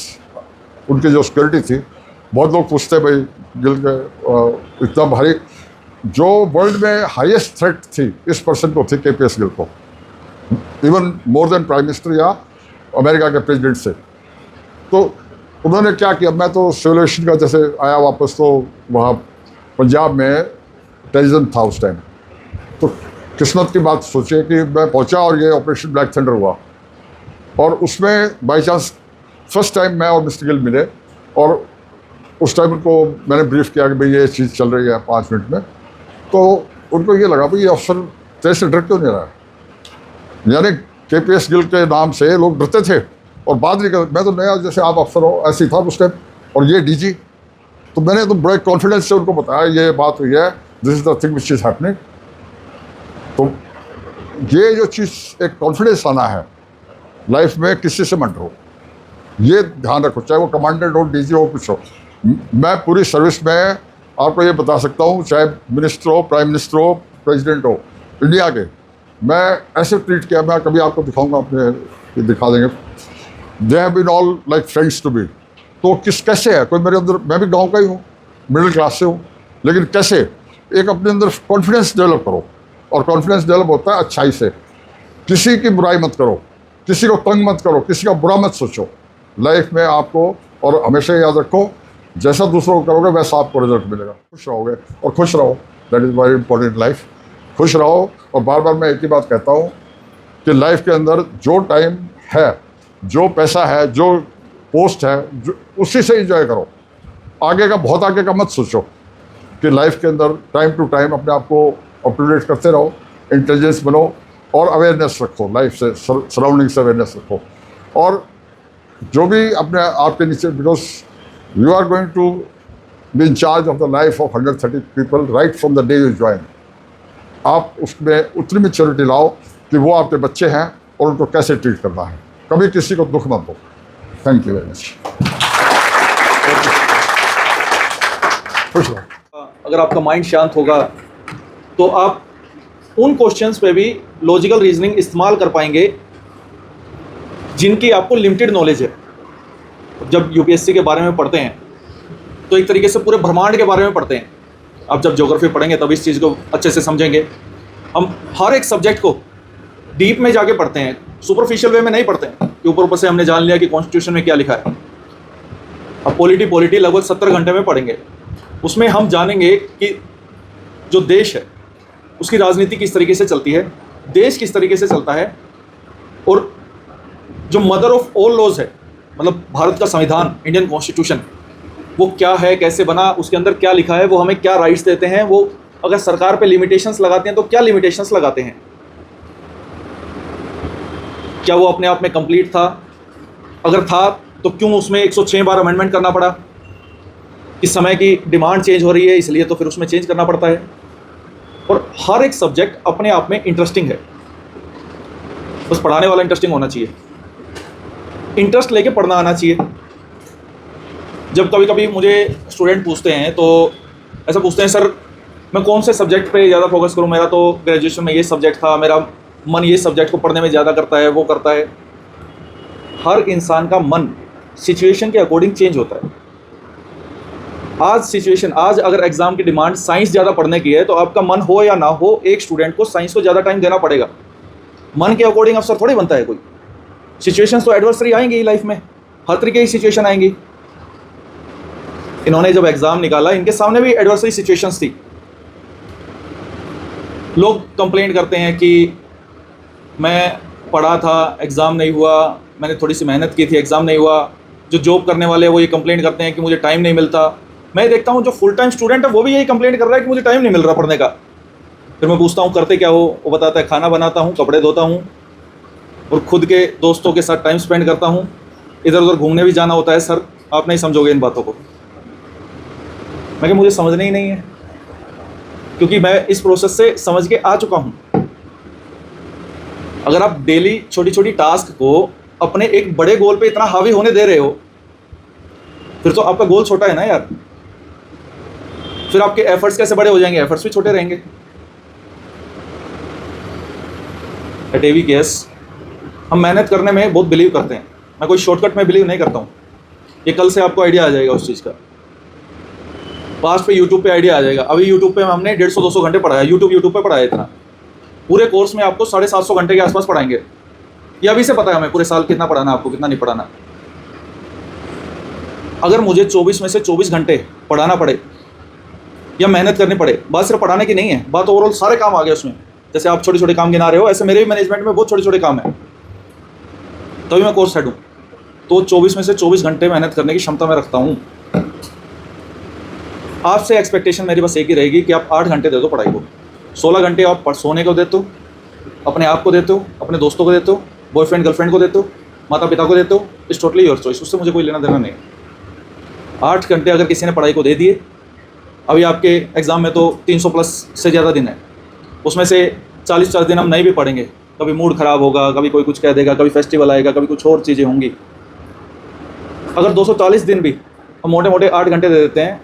उनकी जो सिक्योरिटी थी। बहुत लोग पूछते भाई गिल के इतना भारी, जो वर्ल्ड में हाईएस्ट थ्रेट थी इस पर्सन को थी KPS गिल को, even more than prime minister या अमेरिका के प्रेसिडेंट से। तो उन्होंने क्या किया, मैं तो सिविल एविएशन का जैसे आया वापस, तो वहाँ पंजाब में टेररिज्म था उस टाइम। तो किस्मत की बात सोचिए कि मैं पहुँचा और ये ऑपरेशन ब्लैक थंडर हुआ, और उसमें बाई चांस फर्स्ट टाइम मैं और मिस्टर गिल मिले, और उस टाइम उनको मैंने ब्रीफ किया कि भाई ये चीज़ चल रही है 5 मिनट में। तो उनको ये लगा भाई ये अफसर तेरे से डर क्यों नहीं रहा है, यानी KPS गिल के नाम से लोग डरते थे और बात नहीं करते। मैं तो नया, जैसे आप अफसर हो ऐसे ही था उस टाइम, और ये DG। तो मैंने तो बड़े कॉन्फिडेंस से उनको बताया ये बात हुई है, this is the thing which is happening. तो ये जो चीज़ एक कॉन्फिडेंस आना है लाइफ में, किसी से मत डरो, ये ध्यान रखो, चाहे वो कमांडेंट हो, DG हो, कुछ हो। मैं पूरी सर्विस में आपको ये बता सकता हूँ, चाहे मिनिस्टर हो, प्राइम मिनिस्टर हो, प्रेसिडेंट हो इंडिया के, मैं ऐसे ट्रीट किया। मैं कभी आपको दिखाऊंगा, अपने दिखा देंगे। They have been all like friends to be. तो कैसे है, कोई मेरे अंदर, मैं भी गांव का ही हूँ, मिडिल क्लास से हूँ, लेकिन कैसे एक अपने अंदर कॉन्फिडेंस डेवलप करो, और कॉन्फिडेंस डेवलप होता है अच्छाई से। किसी की बुराई मत करो, किसी को तंग मत करो, किसी का बुरा मत सोचो लाइफ में आपको। और हमेशा याद रखो, जैसा दूसरों को करोगे वैसा आपको रिजल्ट मिलेगा। खुश रहोगे और खुश रहो, that is very important life. खुश रहो। और बार बार मैं एक ही बात कहता हूँ कि लाइफ के अंदर जो टाइम है, जो पैसा है, जो पोस्ट है, जो उसी से इंजॉय करो। आगे का, बहुत आगे का मत सोचो। कि लाइफ के अंदर टाइम टू टाइम अपने आप को अप टू डेट करते रहो, इंटेलिजेंस बनो, और अवेयरनेस रखो, लाइफ से, सराउंडिंग से अवेयरनेस रखो। और जो भी अपने आपके नीचे, because you are going to be in charge of the life of 130 people right from the day you join. आप उसमें उतनी मैच्योरिटी लाओ कि वो आपके बच्चे हैं और उनको कैसे ट्रीट करना है। कभी किसी को दुख मत दो। Thank you very much. खुश रहो। अगर आपका माइंड शांत होगा तो आप उन क्वेश्चंस पे भी लॉजिकल रीजनिंग इस्तेमाल कर पाएंगे जिनकी आपको लिमिटेड नॉलेज है। जब यूपीएससी के बारे में पढ़ते हैं तो एक तरीके से पूरे ब्रह्मांड के बारे में पढ़ते हैं। आप जब ज्योग्राफी पढ़ेंगे तब इस चीज़ को अच्छे से समझेंगे। हम हर एक सब्जेक्ट को डीप में जाके पढ़ते हैं, सुपरफिशियल वे में नहीं पढ़ते हैं कि ऊपर ऊपर से हमने जान लिया कि कॉन्स्टिट्यूशन में क्या लिखा है। अब पॉलिटी लगभग 70 घंटे में पढ़ेंगे। उसमें हम जानेंगे कि जो देश है उसकी राजनीति किस तरीके से चलती है, देश किस तरीके से चलता है, और जो मदर ऑफ ऑल लॉज है, मतलब भारत का संविधान, इंडियन कॉन्स्टिट्यूशन, वो क्या है, कैसे बना, उसके अंदर क्या लिखा है, वो हमें क्या राइट्स देते हैं, वो अगर सरकार पे लिमिटेशंस लगाते हैं तो क्या लिमिटेशंस लगाते हैं, क्या वो अपने आप में कंप्लीट था, अगर था तो क्यों उसमें 106 बार अमेंडमेंट करना पड़ा, इस समय की डिमांड चेंज हो रही है इसलिए तो फिर उसमें चेंज करना पड़ता है। और हर एक सब्जेक्ट अपने आप में इंटरेस्टिंग है, बस पढ़ाने वाला इंटरेस्टिंग होना चाहिए, इंटरेस्ट लेके पढ़ना आना चाहिए। जब कभी कभी मुझे स्टूडेंट पूछते हैं तो ऐसा पूछते हैं, सर मैं कौन से सब्जेक्ट पे ज़्यादा फोकस करूं, मेरा तो ग्रेजुएशन में ये सब्जेक्ट था, मेरा मन ये सब्जेक्ट को पढ़ने में ज़्यादा करता है, वो करता है। हर इंसान का मन सिचुएशन के अकॉर्डिंग चेंज होता है। आज सिचुएशन, आज अगर एग्ज़ाम की डिमांड साइंस ज़्यादा पढ़ने की है तो आपका मन हो या ना हो, एक स्टूडेंट को साइंस को ज़्यादा टाइम देना पड़ेगा। मन के अकॉर्डिंग अफसर थोड़ी बनता है कोई। सिचुएशंस तो एडवर्सरी आएंगी ही लाइफ में, हर तरीके की सिचुएशन आएंगी। इन्होंने जब एग्ज़ाम निकाला, इनके सामने भी एडवर्सरी सिचुएशंस थी। लोग कंप्लेंट करते हैं कि मैं पढ़ा था, एग्ज़ाम नहीं हुआ, मैंने थोड़ी सी मेहनत की थी, एग्ज़ाम नहीं हुआ। जो जॉब करने वाले हैं वो ये कंप्लेंट करते हैं कि मुझे टाइम नहीं मिलता। मैं देखता हूँ जो फुल टाइम स्टूडेंट है वो भी यही कंप्लेंट कर रहा है कि मुझे टाइम नहीं मिल रहा पढ़ने का। फिर मैं पूछता हूँ करते क्या हो, वो बताता है खाना बनाता हूँ, कपड़े धोता हूँ और खुद के दोस्तों के साथ टाइम स्पेंड करता हूँ, इधर उधर घूमने भी जाना होता है। सर आप नहीं समझोगे इन बातों को। मैं कि मुझे समझना ही नहीं है, क्योंकि मैं इस प्रोसेस से समझ के आ चुका हूँ। अगर आप डेली छोटी छोटी टास्क को अपने एक बड़े गोल पे इतना हावी होने दे रहे हो, फिर तो आपका गोल छोटा है ना यार। फिर आपके एफर्ट्स कैसे बड़े हो जाएंगे, एफर्ट्स भी छोटे रहेंगे। एट AVKS हम मेहनत करने में बहुत बिलीव करते हैं। मैं कोई शॉर्टकट में बिलीव नहीं करता हूँ। ये कल से आपको आइडिया आ जाएगा उस चीज़ का। पास्ट पे यूट्यूब पे आइडिया आ जाएगा। अभी यूट्यूब पे हमने 150-200 घंटे पढ़ाया, यूट्यूब पे पढ़ाया इतना। पूरे कोर्स में आपको 750 घंटे के आसपास पढ़ाएंगे। ये अभी से पता है हमें पूरे साल कितना पढ़ाना, आपको कितना नहीं पढ़ाना। अगर मुझे 24 में से 24 घंटे पढ़ाना पड़े या मेहनत करनी पड़े, बात सिर्फ पढ़ाने की नहीं है, बात ओवरऑल सारे काम आ गए उसमें। जैसे आप छोटे छोटे काम गिना रहे हो, ऐसे मेरे भी मैनेजमेंट में बहुत छोटे छोटे काम है, तभी मैं कोर्स हेड हूँ। तो 24 में से 24 घंटे मेहनत करने की क्षमता मैं रखता हूँ। आपसे एक्सपेक्टेशन मेरी बस एक ही रहेगी कि आप 8 घंटे दे दो पढ़ाई को, 16 घंटे आप सोने को देते हो, अपने आप को देते हो, अपने दोस्तों को देते हो, बॉयफ्रेंड गर्लफ्रेंड को देते हो, माता पिता को देते हो। इट्स टोटली योर चॉइस, उससे मुझे कोई लेना देना नहीं। 8 घंटे अगर किसी ने पढ़ाई को दे दिए, अभी आपके एग्ज़ाम में तो 300+ से ज़्यादा दिन है, उसमें से 40 दिन हम नहीं भी पढ़ेंगे, कभी मूड ख़राब होगा, कभी कोई कुछ कह देगा, कभी फेस्टिवल आएगा, कभी कुछ और चीज़ें होंगी। अगर 240 दिन भी हम मोटे मोटे 8 घंटे दे देते हैं,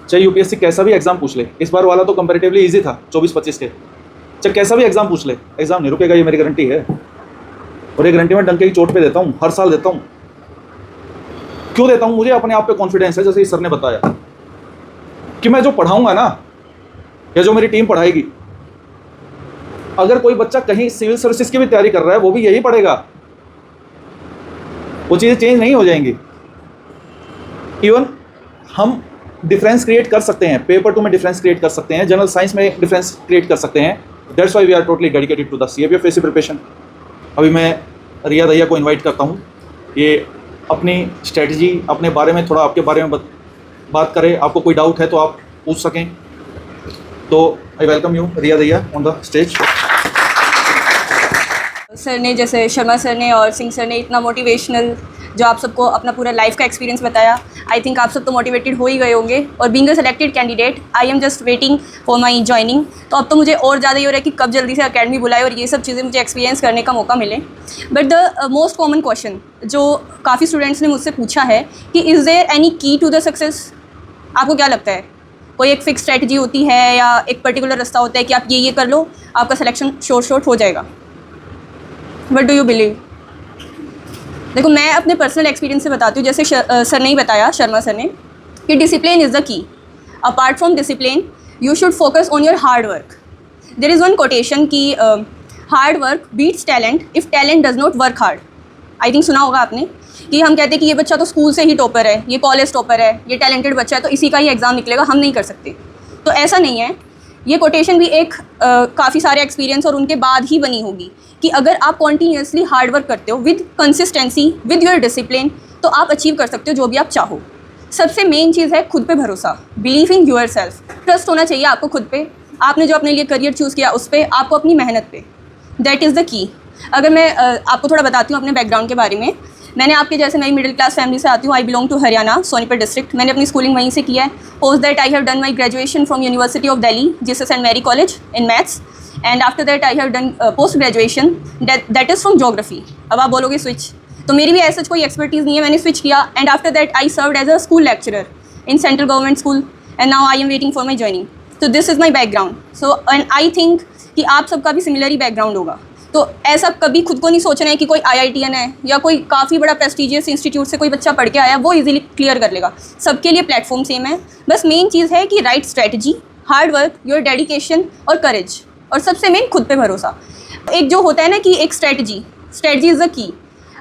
चाहे UPSC कैसा भी एग्ज़ाम पूछ ले, इस बार वाला तो कंपैरेटिवली ईजी था 24-25 के, चाहे कैसा भी एग्ज़ाम पूछ ले, एग्ज़ाम नहीं रुकेगा, ये मेरी गारंटी है। और ये गारंटी मैं डंके की चोट पे देता हूँ, हर साल देता हूँ। क्यों देता हूँ? मुझे अपने आप पे कॉन्फिडेंस है, जैसे इस सर ने बताया कि मैं जो पढ़ाऊँगा ना, या जो मेरी टीम पढ़ाएगी, अगर कोई बच्चा कहीं सिविल सर्विसेज की भी तैयारी कर रहा है, वो भी यही पढ़ेगा, वो चीज़ें चेंज नहीं हो जाएंगी। इवन हम डिफरेंस क्रिएट कर सकते हैं, पेपर 2 में डिफरेंस क्रिएट कर सकते हैं, जनरल साइंस में डिफरेंस क्रिएट कर सकते हैं। That's why we are totally dedicated to the CAPF preparation. अभी मैं रिया दहिया को इनवाइट करता हूँ, ये अपनी स्ट्रेटजी, अपने बारे में थोड़ा आपके बारे में बात करें। आपको कोई डाउट है तो आप पूछ सकें। तो I welcome you Riya Dahiya on the stage. Sir ने, जैसे शर्मा सर ने और सिंह सर ने इतना मोटिवेशनल जो आप सबको अपना पूरा लाइफ का एक्सपीरियंस बताया, आई थिंक आप सब तो मोटिवेटेड हो ही गए होंगे। और being a selected candidate, I am just waiting for my joining. तो अब तो मुझे और ज़्यादा ये हो रहा है कि कब जल्दी से अकेडमी बुलाए और ये सब चीज़ें मुझे एक्सपीरियंस करने का मौका मिले। But the most common question जो काफ़ी स्टूडेंट्स ने मुझसे पूछा है कि इज़ देयर एनी की टू द सक्सेस? आपको क्या लगता है, कोई एक फिक्स स्ट्रेटजी होती है या एक पर्टिकुलर रास्ता होता है कि आप ये कर लो, आपका सिलेक्शन शॉर्ट हो जाएगा? What do you believe? देखो, मैं अपने पर्सनल एक्सपीरियंस से बताती हूँ। जैसे सर ने ही बताया, शर्मा सर ने, कि discipline is the key. Apart from discipline you should focus on your hard work. There is one quotation कि hard work beats talent if talent does not work hard. I think सुना होगा आपने कि हम कहते हैं कि ये बच्चा तो स्कूल से ही टॉपर है, ये कॉलेज टॉपर है, ये टैलेंटेड बच्चा है, तो इसी का ही एग्ज़ाम निकलेगा, हम नहीं कर सकते। तो ऐसा नहीं है। ये कोटेशन भी एक काफ़ी सारे एक्सपीरियंस और उनके बाद ही बनी होगी कि अगर आप कॉन्टीन्यूसली हार्ड वर्क करते हो with consistency, with your discipline, तो आप अचीव कर सकते हो जो भी आप चाहो। सबसे मेन चीज़ है खुद पे भरोसा, believe in your self, trust होना चाहिए आपको खुद पे, आपने जो अपने लिए करियर चूज़ किया उस पर, आपको अपनी मेहनत पे, दैट इज़ द की। अगर मैं आपको थोड़ा बताती हूँ अपने बैकग्राउंड के बारे में, मैंने आपके जैसे नई मिडिल क्लास फैमिली से आती हूँ। I belong to Haryana, Sonipat district. मैंने अपनी स्कूलिंग वहीं से किया है। Post that I have done my graduation from university of Delhi, Jesus and Mary college in maths, and after that I have done post graduation that is from geography. अब आप बोलोगे switch, तो मेरी भी ऐसा कोई एक्सपर्टीज़ नहीं है, मैंने स्विच किया and after that I served as a school lecturer in central government school and now I am waiting for my joining. तो this is my background. So and I think कि आप सबका भी similar ही background होगा। तो ऐसा कभी खुद को नहीं सोचना है कि कोई IITian है या कोई काफ़ी बड़ा प्रेस्टीजियस इंस्टीट्यूट से कोई बच्चा पढ़ के आया वो इजीली क्लियर कर लेगा। सबके लिए प्लेटफॉर्म सेम है, बस मेन चीज़ है कि right strategy, hard work, your dedication और करेज, और सबसे मेन खुद पे भरोसा। एक जो होता है ना कि एक स्ट्रेटजी इज़ द की।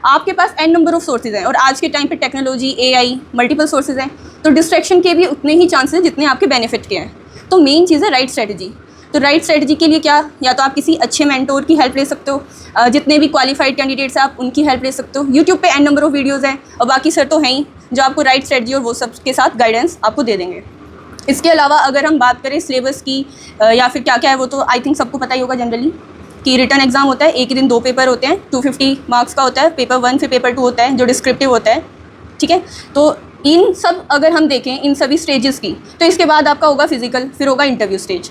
आपके पास n नंबर ऑफ सोर्सेज हैं और आज के टाइम पे टेक्नोलॉजी, AI, मल्टीपल सोर्सेज हैं, तो डिस्ट्रैक्शन के भी उतने ही चांसेस हैं जितने आपके बेनिफिट के हैं। तो मेन चीज़ है राइट स्ट्रेटजी। तो राइट स्ट्रेटजी के लिए क्या, या तो आप किसी अच्छे मेंटोर की हेल्प ले सकते हो, जितने भी क्वालिफाइड कैंडिडेट्स हैं आप उनकी हेल्प ले सकते हो। यूट्यूब पे n नंबर ऑफ वीडियोज़ हैं और बाकी सर तो हैं ही जो आपको राइट स्ट्रेटजी और वो सब के साथ गाइडेंस आपको दे देंगे। इसके अलावा अगर हम बात करें सिलेबस की या फिर क्या क्या है, वो तो आई थिंक सबको पता ही होगा जनरली कि रिटर्न एग्जाम होता है, एक ही दिन 2 पेपर होते हैं, 250 मार्क्स का होता है। पेपर 1 फिर पेपर 2 होता है जो डिस्क्रिप्टिव होता है, ठीक है। तो इन सब अगर हम देखें इन सभी स्टेजेस की, तो इसके बाद आपका होगा फिजिकल, फिर होगा इंटरव्यू स्टेज।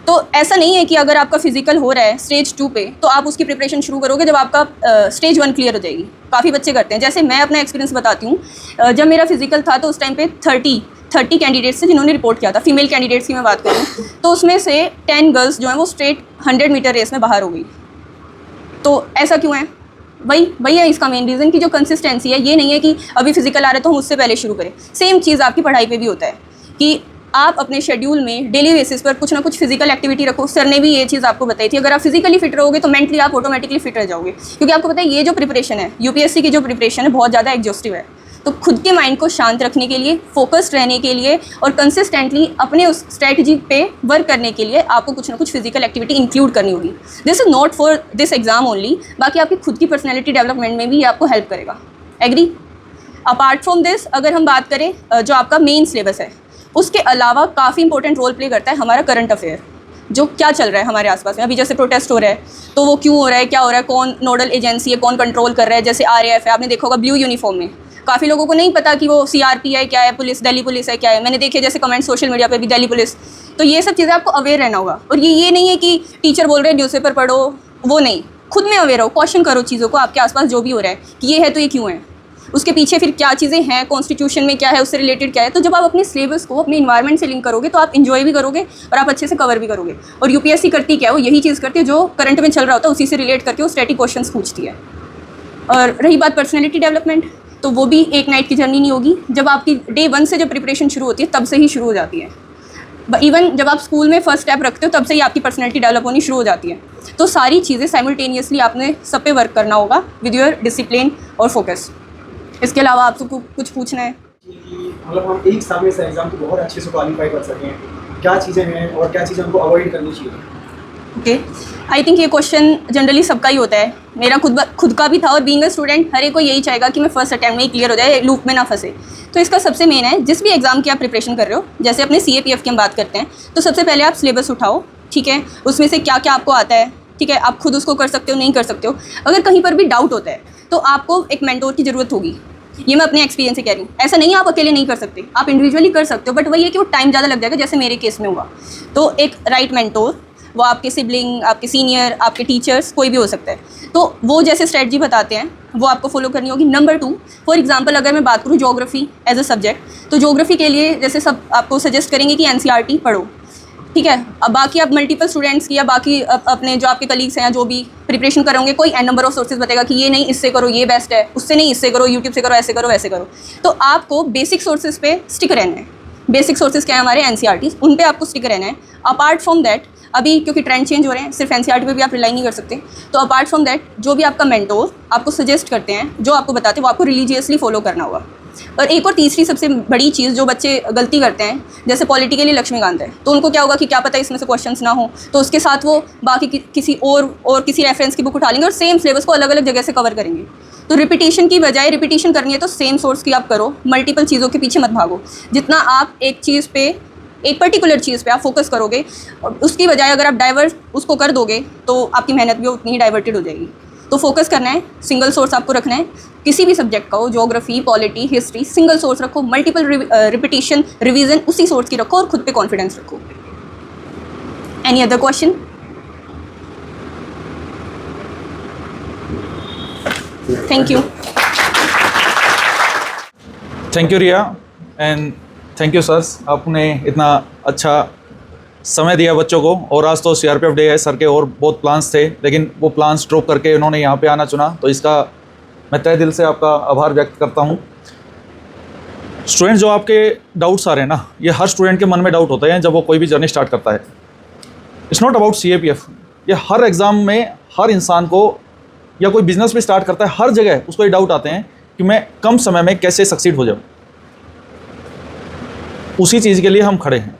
तो ऐसा नहीं है कि अगर आपका फिजिकल हो रहा है स्टेज 2 पे तो आप उसकी प्रिपरेशन शुरू करोगे जब आपका स्टेज 1 क्लियर हो जाएगी। काफ़ी बच्चे करते हैं। जैसे मैं अपना एक्सपीरियंस बताती हूँ, जब मेरा फिजिकल था तो उस टाइम पे 30 कैंडिडेट्स थे जिन्होंने रिपोर्ट किया था। फीमेल कैंडिडेट्स की मैं बात करूँ तो उसमें से 10 गर्ल्स जो हैं वो स्ट्रेट 100 मीटर रेस में बाहर हो गई। तो ऐसा क्यों है? वही है इसका मेन रीज़न कि जो कंसिस्टेंसी है। ये नहीं है कि अभी फिजिकल आ रहा है तो हम उससे पहले शुरू करें। सेम चीज़ आपकी पढ़ाई पे भी होता है कि आप अपने शेड्यूल में डेली बेसिस पर कुछ ना कुछ फिजिकल एक्टिविटी रखो। सर ने भी ये चीज़ आपको बताई थी, अगर आप फिजिकली फिट रहोगे तो मेंटली आप ऑटोमेटिकली फिट रह जाओगे। क्योंकि आपको पता है ये जो प्रिपरेशन है, UPSC की जो प्रिपरेशन है बहुत ज़्यादा एग्जॉस्टिव है। तो खुद के माइंड को शांत रखने के लिए, फोकस्ड रहने के लिए और कंसिस्टेंटली अपने उस स्ट्रेटजी पे वर्क करने के लिए आपको कुछ ना कुछ फिजिकल एक्टिविटी इंक्लूड करनी होगी। This is not for this exam only, बाकी आपकी खुद की पर्सनैलिटी डेवलपमेंट में भी आपको हेल्प करेगा। एग्री? अपार्ट फ्रॉम दिस अगर हम बात करें जो आपका मेन सिलेबस है, उसके अलावा काफ़ी इंपॉर्टेंट रोल प्ले करता है हमारा करंट अफेयर। जो क्या चल रहा है हमारे आसपास में, अभी जैसे प्रोटेस्ट हो रहा है तो वो क्यों हो रहा है, क्या हो रहा है, कौन नोडल एजेंसी है, कौन कंट्रोल कर रहा है। जैसे RAF है, आपने देखा होगा ब्लू यूनिफॉर्म में, काफ़ी लोगों को नहीं पता कि वो CRP है क्या है, पुलिस, दिल्ली पुलिस है क्या है। मैंने देखे जैसे कमेंट सोशल मीडिया पे भी दिल्ली पुलिस। तो ये सब चीज़ें आपको अवेयर रहना होगा। और ये नहीं है कि टीचर बोल रहे हैं न्यूज़पेपर पढ़ो, वो नहीं, खुद में अवेयर हो, क्वेश्चन करो चीज़ों को, आपके आसपास जो भी हो रहा है कि ये है तो ये क्यों है, उसके पीछे फिर क्या चीज़ें हैं, कॉन्स्टिट्यूशन में क्या है, उससे रिलेटेड क्या है। तो जब आप अपने सिलेबस को अपने इन्वायरमेंट से लिंक करोगे तो आप इन्जॉय भी करोगे और आप अच्छे से कवर भी करोगे। और UPSC करती क्या है, वो यही चीज़ करती है जो करंट में चल रहा होता है उसी से रिलेट करके वो स्टैटिक क्वेश्चंस पूछती है। और रही बात पर्सनैलिटी डेवलपमेंट, तो वो भी एक नाइट की जर्नी नहीं होगी। जब आपकी डे 1 से जब प्रिपरेशन शुरू होती है तब से ही शुरू हो जाती है। इवन जब आप स्कूल में फर्स्ट स्टेप रखते हो तब से ही आपकी पर्सनैलिटी डेवलप होनी शुरू हो जाती है। तो सारी चीज़ें साइमल्टेनियसली आपने सब पे वर्क करना होगा विद योर डिसिप्लिन और फोकस। इसके अलावा आपको कुछ पूछना है? मतलब हम एक सामने से एग्ज़ाम को बहुत अच्छे से क्वालिफाई कर सकें, क्या चीज़ें हैं और क्या चीज़ें हमको अवॉइड करनी चाहिए? ओके, आई थिंक ये क्वेश्चन जनरली सबका ही होता है। मेरा खुद का भी था और बीइंग अ स्टूडेंट हर एक को यही चाहेगा कि मैं फर्स्ट अटैम्प्ट में ही क्लियर हो जाए, लूप में ना फंसे। तो इसका सबसे मेन है, जिस भी एग्ज़ाम की आप प्रिपरेशन कर रहे हो, जैसे अपने CAPF की हम बात करते हैं, तो सबसे पहले आप सिलेबस उठाओ, ठीक है। उसमें से क्या क्या आपको आता है, ठीक है, आप खुद उसको कर सकते हो, नहीं कर सकते हो। अगर कहीं पर भी डाउट होता है तो आपको एक मेंटोर की ज़रूरत होगी। ये मैं अपने एक्सपीरियंस से कह रही हूँ। ऐसा नहीं है आप अकेले नहीं कर सकते, आप इंडिविजुअली कर सकते हो, बट वही है कि वो टाइम ज़्यादा लग जाएगा, जैसे मेरे केस में हुआ। तो एक राइट मेंटोर, वो आपके सिबलिंग, आपके सीनियर, आपके टीचर्स, कोई भी हो सकता है। तो वो जैसे स्ट्रेटजी बताते हैं वो आपको फॉलो करनी होगी। नंबर 2, फॉर एग्जांपल अगर मैं बात करूँ ज्योग्राफी एज अ सब्जेक्ट, तो ज्योग्राफी के लिए जैसे सब आपको सजेस्ट करेंगे कि NCERT पढ़ो, ठीक है। अब बाकी आप मल्टीपल स्टूडेंट्स की या बाकी अपने जो आपके कलीग्स हैं या जो भी प्रिपरेशन करोगे, कोई n नंबर ऑफ सोर्सेज बताएगा कि ये नहीं इससे करो, ये बेस्ट है, उससे नहीं इससे करो, यूट्यूब से करो, ऐसे करो, वैसे करो। तो आपको बेसिक सोर्सेज पे स्टिक रहना है। बेसिक सोर्सेज क्या है हमारे NCERT, उन पे आपको स्टिक रहना है। अपार्ट फ्रॉम दैट, अभी क्योंकि ट्रेंड चेंज हो रहे हैं, सिर्फ NCERT पे भी आप रिलाई नहीं कर सकते। तो अपार्ट फ्रॉम दैट जो भी आपका मेंटोर आपको सजेस्ट करते हैं, जो आपको बताते हैं, वो आपको रिलीजियसली फॉलो करना होगा। और एक और तीसरी सबसे बड़ी चीज़ जो बच्चे गलती करते हैं, जैसे पॉलिटिकली लक्ष्मीकांत है, तो उनको क्या होगा कि क्या पता इसमें से क्वेश्चंस ना हो, तो उसके साथ वो बाकी किसी और किसी रेफरेंस की बुक उठा लेंगे और सेम सिलेबस को अलग अलग जगह से कवर करेंगे। तो रिपीटिशन की बजाय रिपीटिशन करनी है तो सेम सोर्स की आप करो, मल्टीपल चीज़ों के पीछे मत भागो। जितना आप एक चीज़ पे, एक पर्टिकुलर चीज़ पे आप फोकस करोगे और उसकी बजाय अगर आप डाइवर्ट उसको कर दोगे तो आपकी मेहनत भी उतनी ही डाइवर्टेड हो जाएगी। तो फोकस करना है, सिंगल सोर्स आपको रखना है, किसी भी सब्जेक्ट का हो, geography, polity, history, single source रखो, मल्टीपल रिपीटिशन, रिवीजन उसी सोर्स की रखो और खुद पे कॉन्फिडेंस रखो। Any other question? Thank you. Thank you Riya and thank you sirs, आपने इतना अच्छा समय दिया बच्चों को। और आज तो सीआरपीएफ डे है, सर के और बहुत प्लान्स थे लेकिन वो प्लान्स ड्रॉप करके उन्होंने यहाँ पे आना चुना, तो इसका मैं तहे दिल से आपका आभार व्यक्त करता हूँ। स्टूडेंट, जो आपके डाउट्स आ रहे हैं ना, ये हर स्टूडेंट के मन में डाउट होते हैं जब वो कोई भी जर्नी स्टार्ट करता है। इट्स नॉट अबाउट सीएपीएफ, ये हर एग्ज़ाम में हर इंसान को, या कोई बिजनेस भी स्टार्ट करता है, हर जगह उसको ये डाउट आते हैं कि मैं कम समय में कैसे सक्सीड हो जाऊँ। उसी चीज़ के लिए हम खड़े हैं।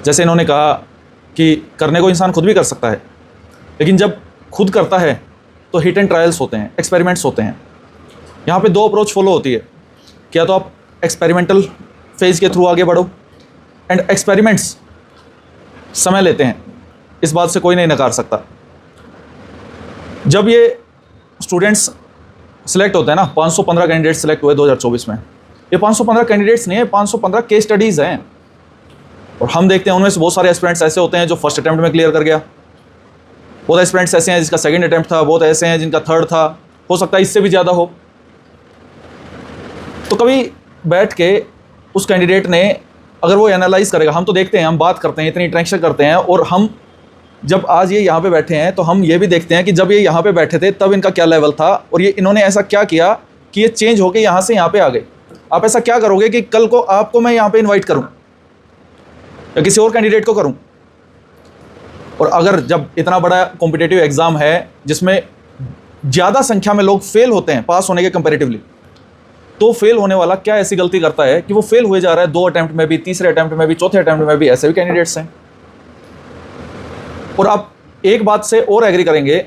जैसे इन्होंने कहा कि करने को इंसान खुद भी कर सकता है, लेकिन जब खुद करता है तो हिट एंड ट्रायल्स होते हैं, एक्सपेरिमेंट्स होते हैं। यहाँ पे दो अप्रोच फॉलो होती है, क्या तो आप एक्सपेरिमेंटल फेज़ के थ्रू आगे बढ़ो, एंड एक्सपेरिमेंट्स समय लेते हैं, इस बात से कोई नहीं नकार सकता। जब ये स्टूडेंट्स सिलेक्ट होते हैं ना, 515 कैंडिडेट सिलेक्ट हुए 2024 में, ये 515 कैंडिडेट्स नहीं है, 515 केस स्टडीज़ हैं। और हम देखते हैं उनमें से बहुत सारे एस्पिरेंट्स ऐसे होते हैं जो फर्स्ट अटैम्प्ट में क्लियर कर गया, बहुत एस्पिरेंट्स ऐसे हैं जिसका सेकंड अटैम्प्ट था, बहुत ऐसे हैं जिनका थर्ड था, हो सकता है इससे भी ज़्यादा हो। तो कभी बैठ के उस कैंडिडेट ने अगर वो एनालाइज करेगा, हम तो देखते हैं, हम बात करते हैं, इतनी इंटरेक्शन करते हैं, और हम जब आज ये यहाँ पे बैठे हैं तो हम ये भी देखते हैं कि जब ये यहाँ पे बैठे थे तब इनका क्या लेवल था और ये इन्होंने ऐसा क्या किया कि ये चेंज होके यहाँ से यहाँ पे आ गए। आप ऐसा क्या करोगे कि कल को आपको मैं यहाँ पे इनवाइट करूँ या किसी और कैंडिडेट को करूँ? और अगर जब इतना बड़ा कॉम्पिटिटिव एग्ज़ाम है जिसमें ज़्यादा संख्या में लोग फेल होते हैं पास होने के कंपेरेटिवली, तो फेल होने वाला क्या ऐसी गलती करता है कि वो फेल हुए जा रहा है, 2 अटैम्प्ट में भी, तीसरे अटैम्प्ट में भी, चौथे अटैम्प्ट में भी, ऐसे भी कैंडिडेट्स हैं। और आप एक बात से और एग्री करेंगे,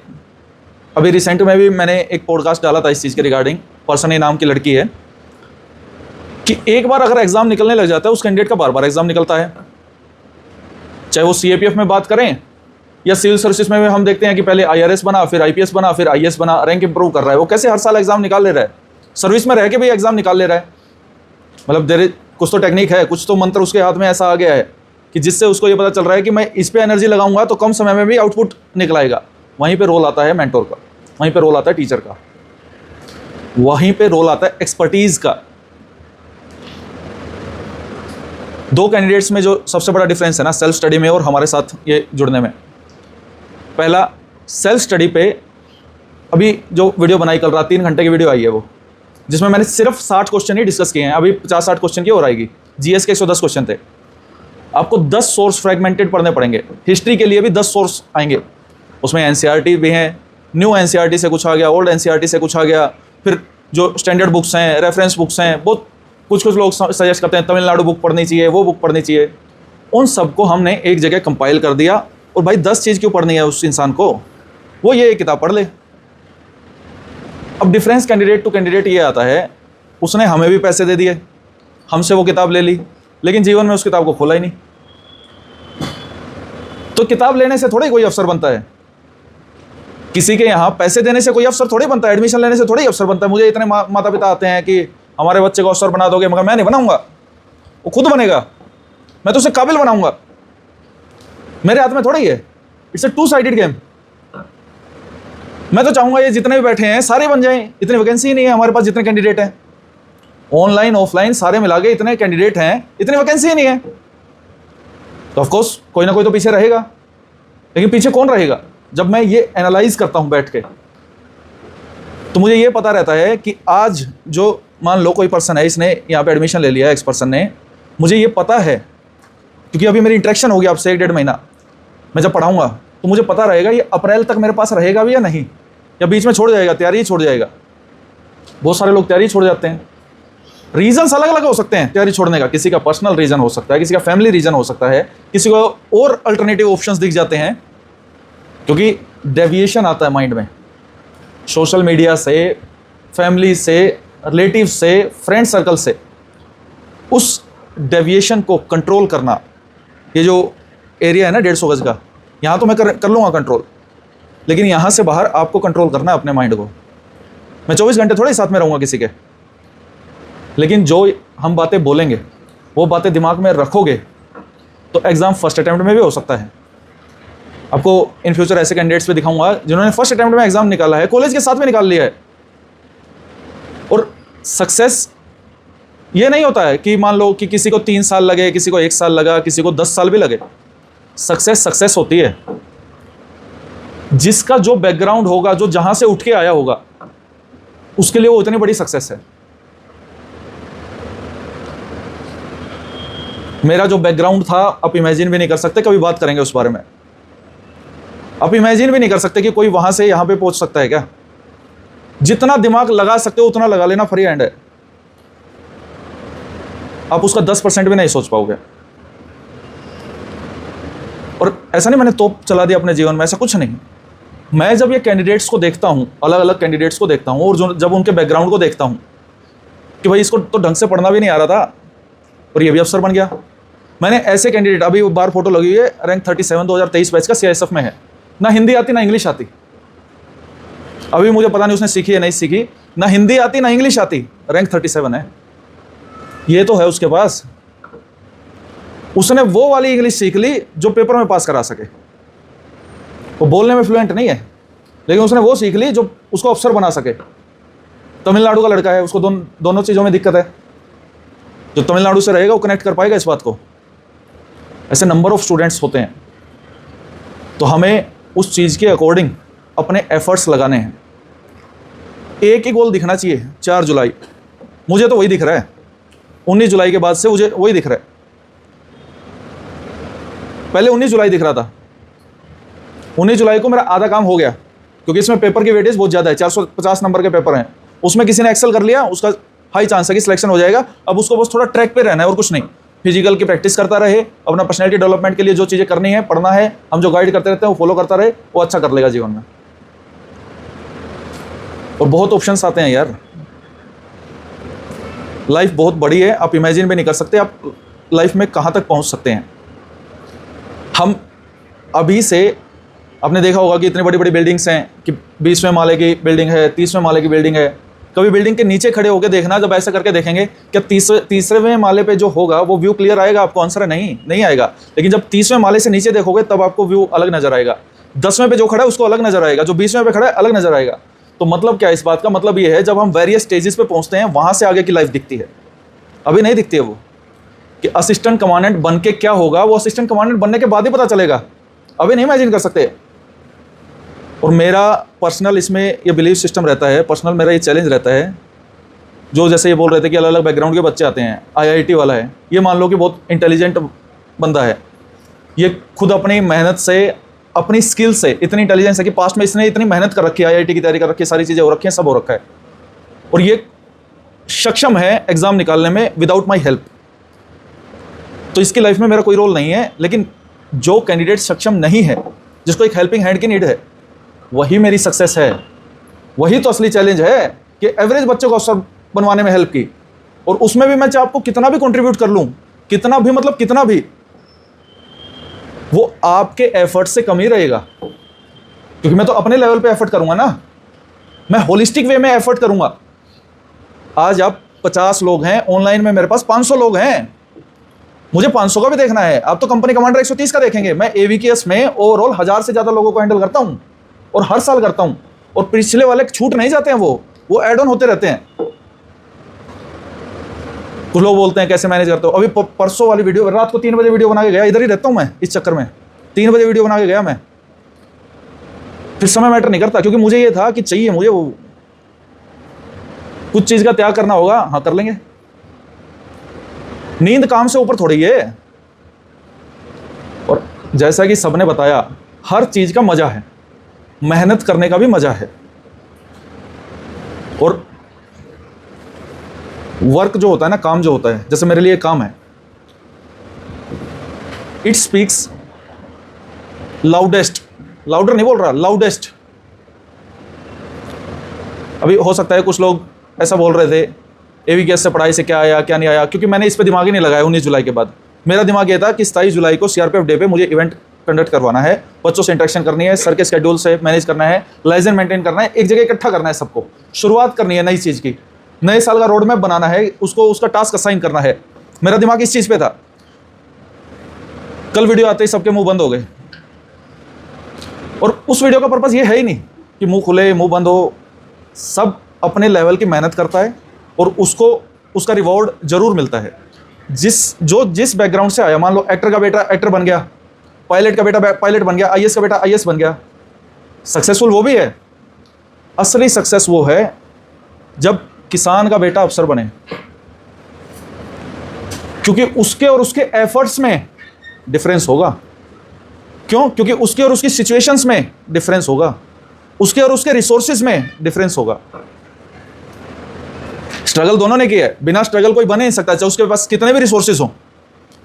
अभी रिसेंट में भी मैंने एक पॉडकास्ट डाला था इस चीज़ के रिगार्डिंग, पर्सनी नाम की लड़की है, कि एक बार अगर एग्ज़ाम निकलने लग जाता है उस कैंडिडेट का बार बार एग्ज़ाम निकलता है। चाहे वो सीएपीएफ में बात करें या सिविल सर्विसेज में हम देखते हैं कि पहले आईआरएस बना, फिर आईपीएस बना, फिर आईएएस बना, रैंक इंप्रूव कर रहा है। वो कैसे हर साल एग्ज़ाम निकाल ले रहा है, सर्विस में रह के भी एग्ज़ाम निकाल ले रहा है। मतलब कुछ तो टेक्निक है, कुछ तो मंत्र उसके हाथ में ऐसा आ गया है कि जिससे उसको ये पता चल रहा है कि मैं इस पे एनर्जी लगाऊंगा तो कम समय में भी आउटपुट निकल आएगा। वहीं पे रोल आता है मेंटोर का, वहीं पे रोल आता है टीचर का, वहीं पे रोल आता है एक्सपर्टीज़ का। 2 कैंडिडेट्स में जो सबसे बड़ा डिफरेंस है ना, सेल्फ स्टडी में और हमारे साथ ये जुड़ने में। पहला, सेल्फ स्टडी पे अभी जो वीडियो बनाई कल रात, 3 घंटे की वीडियो आई है वो, जिसमें मैंने सिर्फ 60 क्वेश्चन ही डिस्कस किए हैं। अभी 50-60 क्वेश्चन की और आएगी। जीएस के 110 क्वेश्चन थे। आपको 10 सोर्स फ्रेगमेंटेड पढ़ने पड़ेंगे। हिस्ट्री के लिए भी 10 सोर्स आएंगे, उसमें एनसीईआरटी भी हैं, न्यू एनसीईआरटी से कुछ आ गया, ओल्ड एनसीईआरटी से कुछ आ गया, फिर जो स्टैंडर्ड बुक्स हैं, रेफरेंस बुक्स हैं, बहुत कुछ लोग सजेस्ट करते हैं तमिलनाडु बुक पढ़नी चाहिए, वो बुक पढ़नी चाहिए। उन सबको हमने एक जगह कंपाइल कर दिया। और भाई 10 चीज़ क्यों पढ़नी है उस इंसान को, वो ये एक किताब पढ़ ले। अब डिफरेंस कैंडिडेट टू कैंडिडेट ये आता है, उसने हमें भी पैसे दे दिए, हमसे वो किताब ले ली, लेकिन जीवन में उस किताब को खोला ही नहीं। तो किताब लेने से थोड़ी कोई अफसर बनता है, किसी के यहाँ पैसे देने से कोई अफसर थोड़ी बनता है, एडमिशन लेने से थोड़ी अफसर बनता है। मुझे इतने माता पिता आते हैं कि हमारे बच्चे को अफसर बना दोगे, मगर मैं नहीं बनाऊंगा, वो खुद बनेगा, मैं तो उसे काबिल बनाऊंगा, मेरे हाथ में थोड़ी है। It's a two sided game. मैं तो चाहूंगा ये जितने भी बैठे हैं सारे बन जाएं, इतनी वैकेंसी ही नहीं है हमारे पास जितने कैंडिडेट हैं, ऑनलाइन ऑफलाइन सारे मिला के इतने कैंडिडेट हैं, इतनी वैकेंसी ही नहीं है। तो ऑफ कोर्स कोई ना कोई तो पीछे रहेगा, लेकिन पीछे कौन रहेगा? जब मैं ये एनालाइज करता हूं बैठ के, तो मुझे ये पता रहता है कि आज जो मान लो कोई पर्सन है, इसने यहाँ पे एडमिशन ले लिया है, एक्स पर्सन ने, मुझे ये पता है क्योंकि अभी मेरी इंटरेक्शन होगी आपसे 1-1.5 महीना, मैं जब पढ़ाऊँगा तो मुझे पता रहेगा ये अप्रैल तक मेरे पास रहेगा भी या नहीं, या बीच में छोड़ जाएगा, तैयारी ही छोड़ जाएगा। बहुत सारे लोग तैयारी छोड़ जाते हैं। रीजंस अलग अलग हो सकते हैं तैयारी छोड़ने का, किसी का पर्सनल रीज़न हो सकता है, किसी का फैमिली रीज़न हो सकता है, किसी को और अल्टरनेटिव ऑप्शंस दिख जाते हैं, क्योंकि डेविएशन आता है माइंड में। सोशल मीडिया से फैमिली से, रिलेटिव से, फ्रेंड सर्कल से उस डेविएशन को कंट्रोल करना, ये जो एरिया है ना 150 गज का, यहाँ तो मैं कर लूँगा कंट्रोल, लेकिन यहाँ से बाहर आपको कंट्रोल करना है अपने माइंड को। मैं 24 घंटे थोड़े ही साथ में रहूँगा किसी के, लेकिन जो हम बातें बोलेंगे वो बातें दिमाग में रखोगे तो एग्ज़ाम फर्स्ट अटैम्प्ट में भी हो सकता है। आपको इन फ्यूचर ऐसे कैंडिडेट्स पे दिखाऊंगा जिन्होंने फर्स्ट अटैम्प्ट में एग्ज़ाम निकाला है, कॉलेज के साथ में निकाल लिया है। और सक्सेस ये नहीं होता है कि मान लो कि किसी को 3 साल लगे, किसी को 1 साल लगा, किसी को 10 साल भी लगे। सक्सेस होती है जिसका जो बैकग्राउंड होगा, जो जहां से उठ के आया होगा, उसके लिए वो इतनी बड़ी सक्सेस है। मेरा जो बैकग्राउंड था आप इमेजिन भी नहीं कर सकते, कभी बात करेंगे उस बारे में। आप इमेजिन भी नहीं कर सकते कि कोई वहां से यहां पे पहुंच सकता है क्या। जितना दिमाग लगा सकते हो उतना लगा लेना, फ्री हैंड है। आप उसका 10% भी नहीं सोच पाओगे। और ऐसा नहीं मैंने तोप चला दिया अपने जीवन में, ऐसा कुछ नहीं। मैं जब ये कैंडिडेट्स को देखता हूं, अलग अलग कैंडिडेट्स को देखता हूं, और जब उनके बैकग्राउंड को देखता हूं कि भाई इसको तो ढंग से पढ़ना भी नहीं आ रहा था और ये भी अफसर बन गया। मैंने ऐसे कैंडिडेट, अभी वो बार फोटो लगी हुई है, रैंक 37 2023 बैच का CISF में है, ना हिंदी आती ना इंग्लिश आती। अभी मुझे पता नहीं उसने सीखी है नहीं सीखी, ना हिंदी आती ना इंग्लिश आती, रैंक 37 है। ये तो है उसके पास, उसने वो वाली इंग्लिश सीख ली जो पेपर में पास करा सके। वो बोलने में फ्लुएंट नहीं है, लेकिन उसने वो सीख ली जो उसको अफसर बना सके। तमिलनाडु का लड़का है, उसको दोनों चीज़ों में दिक्कत है। जो तमिलनाडु से रहेगा वो कनेक्ट कर पाएगा इस बात को। ऐसे नंबर ऑफ स्टूडेंट्स होते हैं। तो हमें उस चीज़ के अकॉर्डिंग अपने एफर्ट्स लगाने हैं। एक ही गोल दिखना चाहिए, 4 जुलाई। मुझे तो वही दिख रहा है, 19 जुलाई के बाद से मुझे वही दिख रहा है। पहले 19 जुलाई दिख रहा था, 19 जुलाई को मेरा आधा काम हो गया, क्योंकि इसमें पेपर की वेटेज बहुत ज़्यादा है, 450 नंबर के पेपर हैं। उसमें किसी ने एक्सेल कर लिया, उसका हाई चांस है कि सिलेक्शन हो जाएगा। अब उसको बस थोड़ा ट्रैक पे रहना है और कुछ नहीं। फिजिकल की प्रैक्टिस करता रहे, अपना पर्सनैलिटी डेवलपमेंट के लिए जो चीज़ें करनी है, पढ़ना है, हम जो गाइड करते रहते हैं वो फॉलो करता रहे, वो अच्छा कर लेगा जीवन में। और बहुत ऑप्शंस आते हैं यार, लाइफ बहुत बड़ी है, आप इमेजिन भी नहीं कर सकते आप लाइफ में कहाँ तक पहुँच सकते हैं। हम अभी से, आपने देखा होगा कि इतनी बड़ी बड़ी बिल्डिंग्स हैं कि 20वें माले की बिल्डिंग है, 30वें माले की बिल्डिंग है। कभी बिल्डिंग के नीचे खड़े होकर देखना, जब ऐसा करके देखेंगे क्या 30वें माले पे जो होगा वो व्यू क्लियर आएगा आपको? आंसर है नहीं आएगा। लेकिन जब 30वें माले से नीचे देखोगे तब आपको व्यू अलग नजर आएगा। 10वें पे जो खड़ा है उसको अलग नजर आएगा, जो 20वें पे खड़ा है अलग नजर आएगा। तो मतलब क्या है इस बात का? मतलब ये है जब हम वेरियस स्टेजेस पे पहुंचते हैं वहां से आगे की लाइफ दिखती है। अभी नहीं दिखती है वो, कि असिस्टेंट कमांडेंट बन के क्या होगा, वो असिस्टेंट कमांडेंट बनने के बाद ही पता चलेगा। अभी नहीं इमेजिन कर सकते। और मेरा पर्सनल इसमें ये बिलीव सिस्टम रहता है, पर्सनल मेरा ये चैलेंज रहता है। जो जैसे ये बोल रहे थे कि अलग अलग बैकग्राउंड के बच्चे आते हैं, IIT वाला है, ये मान लो कि बहुत इंटेलिजेंट बंदा है, ये खुद अपनी मेहनत से, अपनी स्किल से इतनी इंटेलिजेंस है कि पास्ट में इसने इतनी मेहनत कर रखी है, IIT की तैयारी कर रखी है, सारी चीज़ें हो रखी हैं, सब हो रखा है, और ये सक्षम है एग्ज़ाम निकालने में विदाउट माई हेल्प। तो इसकी लाइफ में मेरा कोई रोल नहीं है। लेकिन जो कैंडिडेट सक्षम नहीं है, जिसको एक हेल्पिंग हैंड की नीड है, वही मेरी सक्सेस है। वही तो असली चैलेंज है कि एवरेज बच्चे को अफसर बनवाने में हेल्प की, और उसमें भी मैं चाहे आपको कितना भी कंट्रीब्यूट कर लूं, कितना भी, मतलब कितना भी, वो आपके एफर्ट से कम ही रहेगा। क्योंकि मैं तो अपने लेवल पे एफर्ट करूंगा ना, मैं होलिस्टिक वे में एफर्ट करूंगा। आज आप 50 लोग हैं ऑनलाइन में, मेरे पास 500 लोग हैं, मुझे 500 का भी देखना है। आप तो कंपनी कमांडर 130 का देखेंगे, मैं AVKS में ओवरऑल 1000 से ज़्यादा लोगों को हैंडल करता हूं, और हर साल करता हूं। और पिछले वाले छूट नहीं जाते हैं, वो ऐड ऑन होते रहते हैं। कुछ लोग बोलते हैं कैसे मैनेज करते हो। अभी परसों वाली वीडियो, रात को 3 बजे वीडियो बना के गया, इधर ही रहता हूँ मैं इस चक्कर में, 3 बजे वीडियो बना के गया मैं। फिर समय मैटर नहीं करता, क्योंकि मुझे ये था कि चाहिए मुझे वो कुछ चीज़ का त्याग करना होगा, हाँ कर लेंगे। नींद काम से ऊपर थोड़ी है। और जैसा कि सबने बताया, हर चीज़ का मज़ा है, मेहनत करने का भी मज़ा है। और वर्क जो होता है ना, काम जो होता है, जैसे मेरे लिए काम है, इट स्पीक्स लाउडेस्ट, लाउडर नहीं बोल रहा, लाउडेस्ट अभी हो सकता है कुछ लोग ऐसा बोल रहे थे AVKS से पढ़ाई से क्या आया क्या नहीं आया, क्योंकि मैंने इस पर दिमाग ही नहीं लगाया 19 जुलाई के बाद। मेरा दिमाग ये था कि 27 जुलाई को CRPF डे पे मुझे इवेंट कंडक्ट करवाना है, बच्चों से इंटरेक्शन करनी है, सर के शेड्यूल से मैनेज करना है, लाइसेंस मेंटेन करना है, एक जगह इकट्ठा करना है सबको, शुरुआत करनी है नई चीज़ की, नए साल का रोड मैप बनाना है, उसको उसका टास्क असाइन करना है। मेरा दिमाग इस चीज़ पे था। कल वीडियो आते ही सबके मुंह बंद हो गए, और उस वीडियो का पर्पज़ ये है ही नहीं कि मुंह खुले मुंह बंद हो। सब अपने लेवल की मेहनत करता है और उसको उसका रिवॉर्ड ज़रूर मिलता है। जिस बैकग्राउंड से आया, मान लो एक्टर का बेटा एक्टर बन गया, पायलट का बेटा पायलट बन गया, IAS का बेटा IAS बन गया, सक्सेसफुल वो भी है। असली सक्सेस वो है जब किसान का बेटा अफसर बने, क्योंकि उसके और उसके एफर्ट्स में डिफरेंस होगा। क्यों? क्योंकि उसके और उसकी सिचुएशंस में डिफरेंस होगा, उसके और उसके रिसोर्सेज में डिफरेंस होगा। स्ट्रगल दोनों ने किया है, बिना स्ट्रगल कोई बने नहीं सकता, चाहे उसके पास कितने भी रिसोर्सेज हों।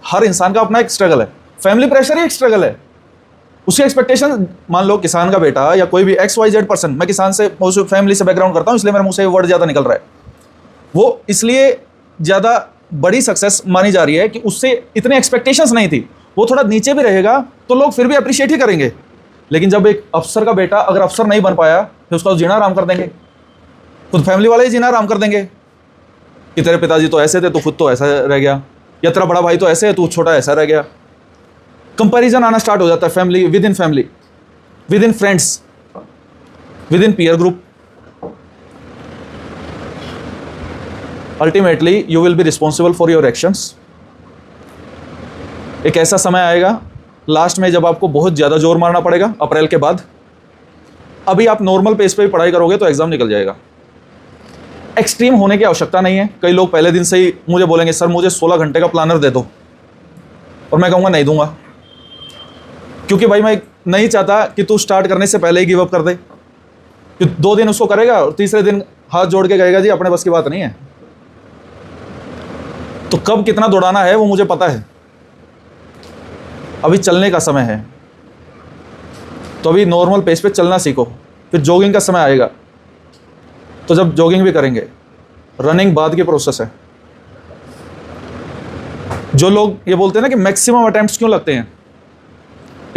हर इंसान का अपना एक स्ट्रगल है, फैमिली प्रेशर ही एक स्ट्रगल है। उसकी एक्सपेक्टेशन, मान लो किसान का बेटा या कोई भी XYZ पर्सन, मैं किसान से फैमिली से बैकग्राउंड करता हूँ इसलिए मेरे मुंह से वर्ड ज़्यादा निकल रहा है, वो इसलिए ज़्यादा बड़ी सक्सेस मानी जा रही है कि उससे इतने एक्सपेक्टेशंस नहीं थी। वो थोड़ा नीचे भी रहेगा तो लोग फिर भी अप्रिशिएट ही करेंगे। लेकिन जब एक अफसर का बेटा अगर अफसर नहीं बन पाया फिर उसका जीना आराम कर देंगे, खुद फैमिली वाले ही जीना आराम कर देंगे कि तेरे पिताजी तो ऐसे थे, तू खुद तो ऐसा रह गया, या तेरा बड़ा भाई तो ऐसे है, तू छोटा ऐसा रह गया। कंपैरिजन आना स्टार्ट हो जाता है family, with in friends, with in peer group. Ultimately you will be responsible for your actions. एक ऐसा समय आएगा लास्ट में जब आपको बहुत ज़्यादा जोर मारना पड़ेगा अप्रैल के बाद। अभी आप नॉर्मल पेस पे ही पढ़ाई करोगे तो एग्ज़ाम निकल जाएगा। एक्सट्रीम होने की आवश्यकता नहीं है। कई लोग पहले दिन से ही मुझे बोलेंगे सर मुझे 16 घंटे का प्लानर दे दो, और मैं कहूँगा नहीं दूंगा, क्योंकि भाई मैं नहीं चाहता कि तू स्टार्ट करने से पहले ही गिव अप कर दे, कि 2 दिन उसको करेगा और तीसरे दिन हाथ जोड़ के कहेगा जी अपने बस की बात नहीं है। तो कब कितना दौड़ाना है वो मुझे पता है। अभी चलने का समय है, तो अभी नॉर्मल पेस पे चलना सीखो। फिर जॉगिंग का समय आएगा तो जब जॉगिंग भी करेंगे, रनिंग बाद की प्रोसेस है। जो लोग ये बोलते हैं ना कि मैक्सिमम अटेम्प्ट्स क्यों लगते हैं,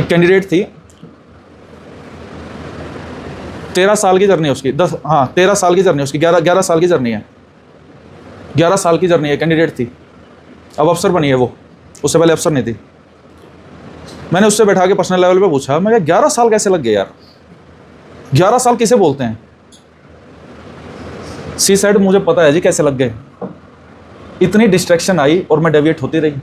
एक कैंडिडेट थी 13 साल की जर्नी है उसकी, 13 साल की जर्नी है उसकी, 11 साल की जर्नी है, 11 साल की जर्नी है। कैंडिडेट थी, अब अफसर बनी है वो, उससे पहले अफसर नहीं थी। मैंने उससे बैठा के पर्सनल लेवल पे पूछा, मैं 11 साल कैसे लग गए यार, 11 साल किसे बोलते हैं? सी साइड मुझे पता है जी कैसे लग गए। इतनी डिस्ट्रैक्शन आई और मैं डेविएट होती रही।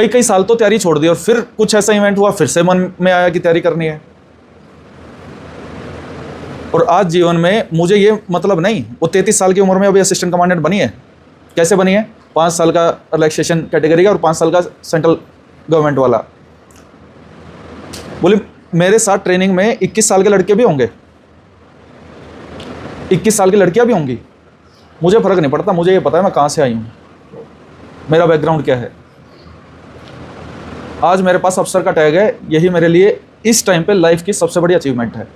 कई साल तो तैयारी छोड़ दी, और फिर कुछ ऐसा इवेंट हुआ फिर से मन में आया कि तैयारी करनी है। और आज जीवन में मुझे ये मतलब नहीं, वो 33 साल की उम्र में अभी असिस्टेंट कमांडेंट बनी है। कैसे बनी है? 5 साल का रिलैक्सेशन कैटेगरी का और 5 साल का सेंट्रल गवर्नमेंट वाला। बोले मेरे साथ ट्रेनिंग में 21 साल के लड़के भी होंगे, 21 साल की लड़कियां भी होंगी। मुझे फ़र्क नहीं पड़ता, मुझे ये पता है मैं कहाँ से आई हूँ, मेरा बैकग्राउंड क्या है। आज मेरे पास अफसर का टैग है, यही मेरे लिए इस टाइम पे लाइफ की सबसे बड़ी अचीवमेंट है।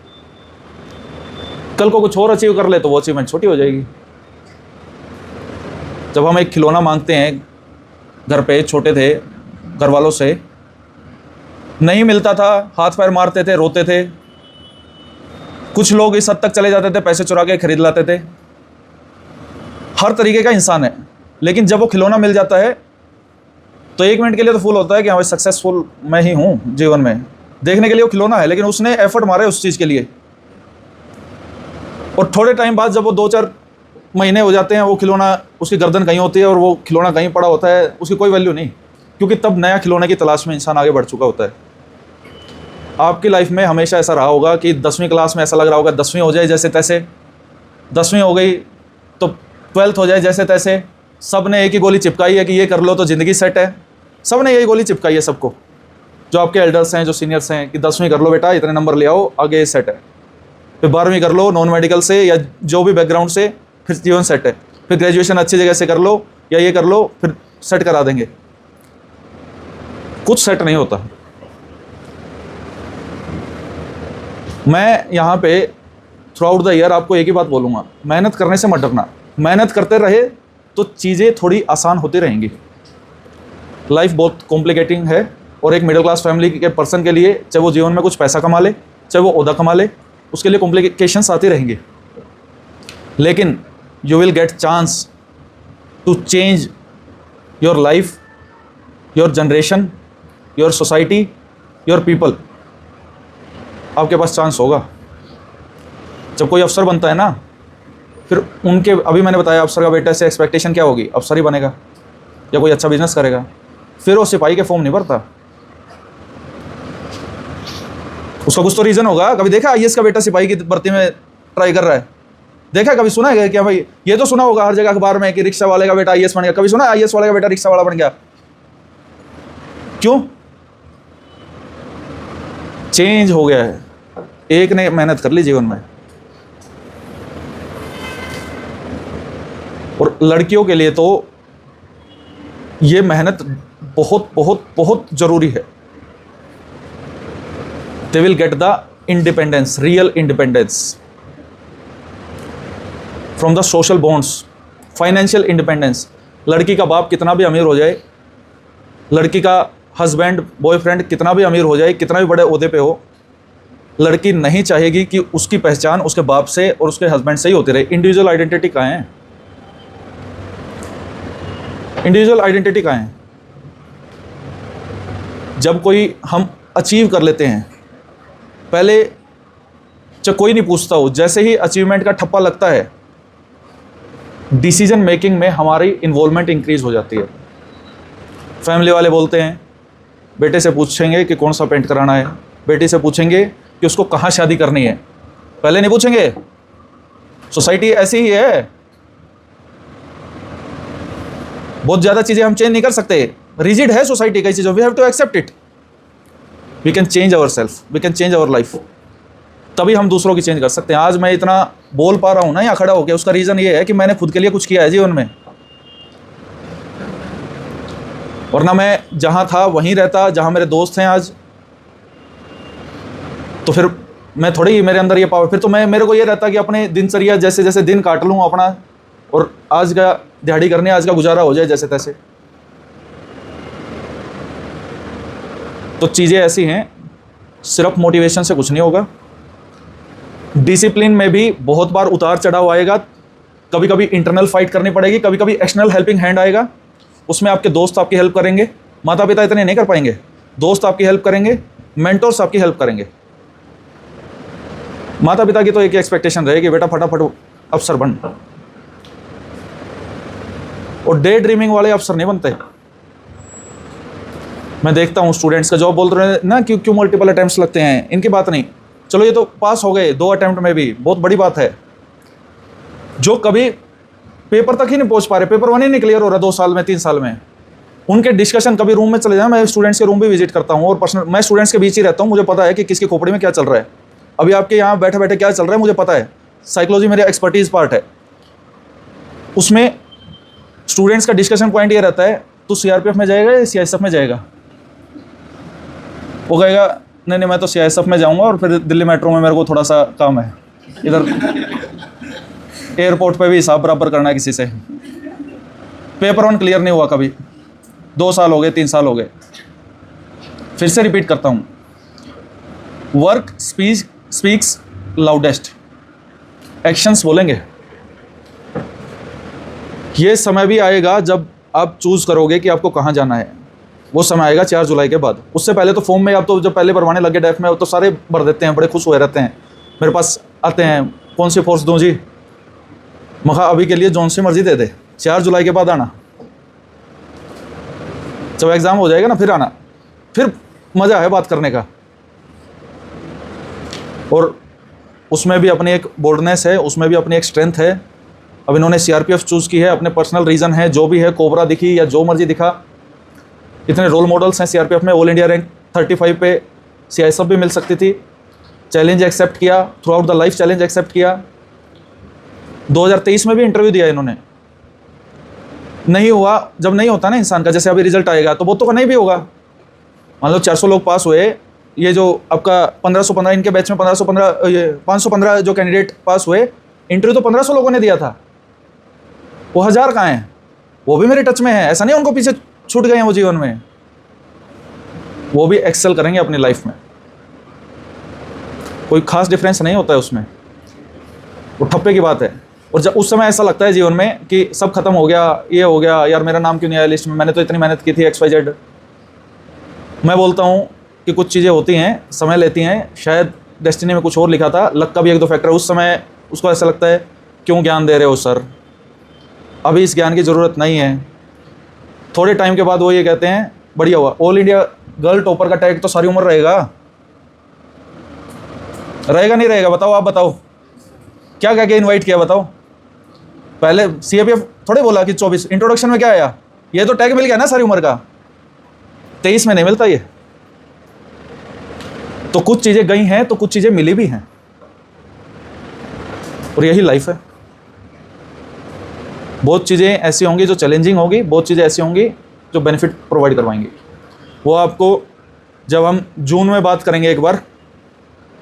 कल को कुछ और अचीव कर ले तो वो अचीवमेंट छोटी हो जाएगी। जब हम एक खिलौना मांगते हैं घर पे, छोटे थे, घर वालों से नहीं मिलता था, हाथ पैर मारते थे, रोते थे। कुछ लोग इस हद तक चले जाते थे, पैसे चुरा के खरीद लाते थे। हर तरीके का इंसान है, लेकिन जब वो खिलौना मिल जाता है तो 1 मिनट के लिए तो फूल होता है कि हाँ भाई सक्सेसफुल मैं ही हूँ जीवन में। देखने के लिए वो खिलौना है, लेकिन उसने एफर्ट मारे उस चीज़ के लिए। और थोड़े टाइम बाद जब वो 2-4 महीने हो जाते हैं, वो खिलौना, उसकी गर्दन कहीं होती है और वो खिलौना कहीं पड़ा होता है, उसकी कोई वैल्यू नहीं, क्योंकि तब नया खिलौने की तलाश में इंसान आगे बढ़ चुका होता है। आपकी लाइफ में हमेशा ऐसा रहा होगा कि 10वीं क्लास में ऐसा लग रहा होगा 10वीं हो जाए जैसे तैसे, 10वीं हो गई तो 12th हो जाए जैसे तैसे। सब ने एक ही गोली चिपकाई है कि ये कर लो तो ज़िंदगी सेट है। सब ने यही गोली चिपकाई है सबको, जो आपके एल्डर्स हैं, जो सीनियर्स हैं, कि 10वीं कर लो बेटा, इतने नंबर ले आओ, आगे सेट है। फिर 12वीं कर लो नॉन मेडिकल से या जो भी बैकग्राउंड से, फिर जीवन सेट है। फिर ग्रेजुएशन अच्छी जगह से कर लो या ये कर लो, फिर सेट करा देंगे। कुछ सेट नहीं होता। मैं यहाँ पे थ्रू आउट द ईयर आपको एक ही बात बोलूँगा, मेहनत करने से मत डरना। मेहनत करते रहे तो चीज़ें थोड़ी आसान होती रहेंगी। लाइफ बहुत कॉम्प्लिकेटिंग है और एक मिडिल क्लास फैमिली के पर्सन के लिए, चाहे वो जीवन में कुछ पैसा कमा ले, चाहे वो ओहदा कमा ले, उसके लिए कॉम्प्लिकेशंस आती रहेंगी। लेकिन you will get chance to change your life, your generation, your society, your people. आपके पास चांस होगा। जब कोई अफसर बनता है ना, फिर उनके, अभी मैंने बताया अफसर का बेटा से एक्सपेक्टेशन क्या होगी, अफसर ही बनेगा या कोई अच्छा बिजनेस करेगा। फिर वो सिपाही के फॉर्म नहीं भरता, उसका कुछ तो रीज़न होगा। कभी देखा आईएएस का बेटा सिपाही की भर्ती में ट्राई कर रहा है? देखा? कभी सुना है क्या भाई? ये तो सुना होगा हर जगह अखबार में कि रिक्शा वाले का बेटा आईएएस बन गया। कभी सुना है आईएएस वाले का बेटा रिक्शा वाला बन गया? क्यों? चेंज हो गया है। एक ने मेहनत कर ली जीवन में। और लड़कियों के लिए तो ये मेहनत बहुत बहुत बहुत जरूरी है। They will get the independence, real independence from the social bonds, financial independence. लड़की का बाप कितना भी अमीर हो जाए, लड़की का हस्बैंड, बॉयफ्रेंड कितना भी अमीर हो जाए, कितना भी बड़े ओहदे पे हो, लड़की नहीं चाहेगी कि उसकी पहचान उसके बाप से और उसके हस्बैंड से ही होती रहे। इंडिविजुअल आइडेंटिटी कहाँ है? इंडिविजुअल आइडेंटिटी कहाँ है? जब कोई हम अचीव कर लेते हैं, पहले जब कोई नहीं पूछता हो, जैसे ही अचीवमेंट का ठप्पा लगता है, डिसीजन मेकिंग में हमारी इन्वॉल्वमेंट इंक्रीज हो जाती है। फैमिली वाले बोलते हैं, बेटे से पूछेंगे कि कौन सा पेंट कराना है, बेटी से पूछेंगे कि उसको कहाँ शादी करनी है, पहले नहीं पूछेंगे। सोसाइटी ऐसी ही है, बहुत ज़्यादा चीज़ें हम चेंज नहीं कर सकते, रिजिड है सोसाइटी कई चीज़ों। We have to accept it. We can change our self, we can change our life, तभी हम दूसरों की चेंज कर सकते हैं। आज मैं इतना बोल पा रहा हूँ ना यहाँ खड़ा होकर, उसका रीज़न ये है कि मैंने खुद के लिए कुछ किया है जीवन में। वरना मैं जहाँ था वहीं रहता, जहाँ मेरे दोस्त हैं आज, तो फिर मैं थोड़ी ही मेरे अंदर ये पावर, फिर तो मेरे को ये रहता कि अपने दिनचर्या जैसे जैसे दिन काट लूँ अपना, और आज का दिहाड़ी करने, आज का गुजारा हो जाए जैसे तैसे। तो चीज़ें ऐसी हैं, सिर्फ मोटिवेशन से कुछ नहीं होगा। डिसिप्लिन में भी बहुत बार उतार चढ़ाव आएगा, कभी कभी इंटरनल फाइट करनी पड़ेगी, कभी कभी एक्सटर्नल हेल्पिंग हैंड आएगा। उसमें आपके दोस्त आपकी हेल्प करेंगे, माता पिता इतने नहीं कर पाएंगे, दोस्त आपकी हेल्प करेंगे, मेंटर्स आपकी हेल्प करेंगे। माता पिता की तो एक ही एक्सपेक्टेशन रहेगी, बेटा फटाफट अफसर बन। और डे ड्रीमिंग वाले अफसर नहीं बनते। मैं देखता हूँ स्टूडेंट्स का, जॉब बोल रहे हैं ना, क्यों मल्टीपल अटेम्प्ट्स लगते हैं, इनकी बात नहीं। चलो ये तो पास हो गए 2 अटेम्प्ट में भी, बहुत बड़ी बात है। जो कभी पेपर तक ही नहीं पहुंच पा रहे, पेपर 1 ही नहीं क्लियर हो रहा 2 साल में, 3 साल में, उनके डिस्कशन कभी रूम में चले जाए। मैं स्टूडेंट्स के रूम भी विजिट करता हूँ और पर्सनल, मैं स्टूडेंट्स के बीच ही रहता हूँ, मुझे पता है कि किसकी खोपड़ी में क्या चल रहा है। अभी आपके यहाँ बैठे बैठे क्या चल रहा है मुझे पता है। साइकोलॉजी मेरा एक्सपर्टीज़ पार्ट है। उसमें स्टूडेंट्स का डिस्कशन पॉइंट ये रहता है, तो सीआरपीएफ में जाएगा या सीआईएसएफ में जाएगा? वो कहेगा नहीं मैं तो सीआईएसएफ में जाऊंगा, और फिर दिल्ली मेट्रो में मेरे को थोड़ा सा काम है, इधर एयरपोर्ट पे भी हिसाब बराबर करना है किसी से। पेपर 1 क्लियर नहीं हुआ कभी, 2 साल हो गए, 3 साल हो गए। फिर से रिपीट करता हूँ, वर्क स्पीक्स लाउडेस्ट, एक्शंस बोलेंगे। ये समय भी आएगा जब आप चूज़ करोगे कि आपको कहाँ जाना है। वो समय आएगा 4 जुलाई के बाद। उससे पहले तो फॉर्म में आप तो जब पहले भरवाने लगे डेफ में, तो सारे भर देते हैं, बड़े खुश हुए रहते हैं, मेरे पास आते हैं, कौन सी फोर्स दूँ जी? मखा अभी के लिए जौन सी मर्जी दे दे, 4 जुलाई के बाद आना। जब एग्ज़ाम हो जाएगा ना फिर आना, फिर मज़ा है बात करने का। और उसमें भी अपनी एक बोल्डनेस है, उसमें भी अपनी एक स्ट्रेंथ है। अब इन्होंने सीआरपीएफ चूज़ की है, अपने पर्सनल रीज़न है, जो भी है, कोबरा दिखी या जो मर्जी दिखा। इतने रोल मॉडल्स हैं सीआरपीएफ में। ऑल इंडिया रैंक 35 पे सीआईएसएफ भी मिल सकती थी। चैलेंज एक्सेप्ट किया, throughout the life challenge accept किया। 2023 में भी इंटरव्यू दिया इन्होंने, नहीं हुआ। जब नहीं होता ना इंसान का, जैसे अभी रिजल्ट आएगा तो बहुतों का नहीं भी होगा। मान लो 400 लोग पास हुए, ये जो आपका 1515 इनके बैच में 1515 ये 515 जो कैंडिडेट पास हुए, इंटरव्यू तो 1500 लोगों ने दिया था, वो 1000 कहाँ हैं? वो भी मेरे टच में है, ऐसा नहीं उनको पीछे छूट गए हैं वो जीवन में, वो भी एक्सेल करेंगे अपनी लाइफ में। कोई खास डिफरेंस नहीं होता है उसमें, वो ठप्पे की बात है। और जब उस समय ऐसा लगता है जीवन में कि सब खत्म हो गया, ये हो गया, यार मेरा नाम क्यों नहीं आया लिस्ट में, मैंने तो इतनी मेहनत की थी XYZ। मैं बोलता हूँ कि कुछ चीज़ें होती हैं, समय लेती हैं, शायद डेस्टिनी में कुछ और लिखा था, लक का भी एक दो फैक्टर। उस समय उसको ऐसा लगता है क्यों ज्ञान दे रहे हो सर, अभी इस ज्ञान की ज़रूरत नहीं है। थोड़े टाइम के बाद वो ये कहते हैं बढ़िया हुआ, ऑल इंडिया गर्ल टॉपर का टैग तो सारी उम्र रहेगा, रहेगा नहीं रहेगा? बताओ, आप बताओ, क्या क्या क्या इनवाइट किया बताओ? पहले CAPF थोड़े बोला कि 24, इंट्रोडक्शन में क्या आया? ये तो टैग मिल गया ना सारी उम्र का, 23 में नहीं मिलता ये। तो कुछ चीज़ें गई हैं तो कुछ चीज़ें मिली भी हैं, और यही लाइफ है। बहुत चीज़ें ऐसी होंगी जो चैलेंजिंग होगी, बहुत चीज़ें ऐसी होंगी जो बेनिफिट प्रोवाइड करवाएंगी। वो आपको जब हम जून में बात करेंगे, एक बार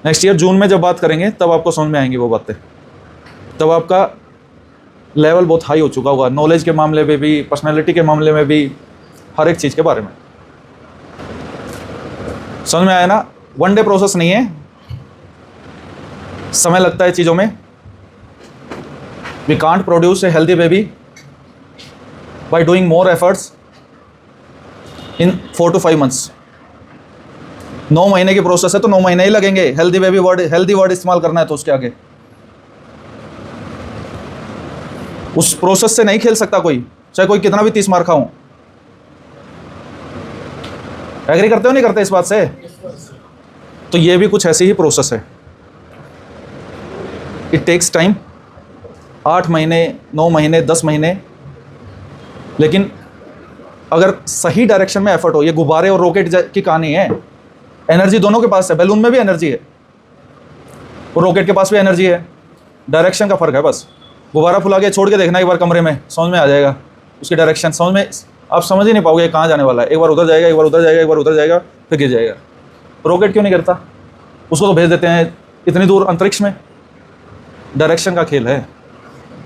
नेक्स्ट ईयर जून में जब बात करेंगे, तब आपको समझ में आएंगी वो बातें। तब आपका लेवल बहुत हाई हो चुका होगा, नॉलेज के मामले में भी, पर्सनैलिटी के मामले में भी, हर एक चीज़ के बारे में। समझ में आया ना? वन डे प्रोसेस नहीं है, समय लगता है चीज़ों में। We can't produce a healthy baby by doing more efforts in 4 to 5 months। 9 महीने की प्रोसेस है तो 9 महीने ही लगेंगे। Healthy baby word, healthy word इस्तेमाल करना है तो उसके आगे उस प्रोसेस से नहीं खेल सकता कोई, चाहे कोई कितना भी 30 मार खाऊं। एग्री करते हो नहीं करते इस बात से? तो ये भी कुछ ऐसी ही प्रोसेस है। इट टेक्स टाइम, 8 महीने, 9 महीने, 10 महीने, लेकिन अगर सही डायरेक्शन में एफर्ट हो। ये गुब्बारे और रॉकेट की कहानी है, एनर्जी दोनों के पास है। बैलून में भी एनर्जी है और रॉकेट के पास भी एनर्जी है, डायरेक्शन का फर्क है बस। गुब्बारा फुला के छोड़ के देखना एक बार कमरे में, समझ में आ जाएगा उसकी डायरेक्शन। समझ में आप समझ ही नहीं पाओगे कहाँ जाने वाला है। एक बार उधर जाएगा, एक बार उधर जाएगा, एक बार उधर जाएगा, फिर गिर जाएगा। रॉकेट क्यों नहीं करता? उसको तो भेज देते हैं इतनी दूर अंतरिक्ष में। डायरेक्शन का खेल है,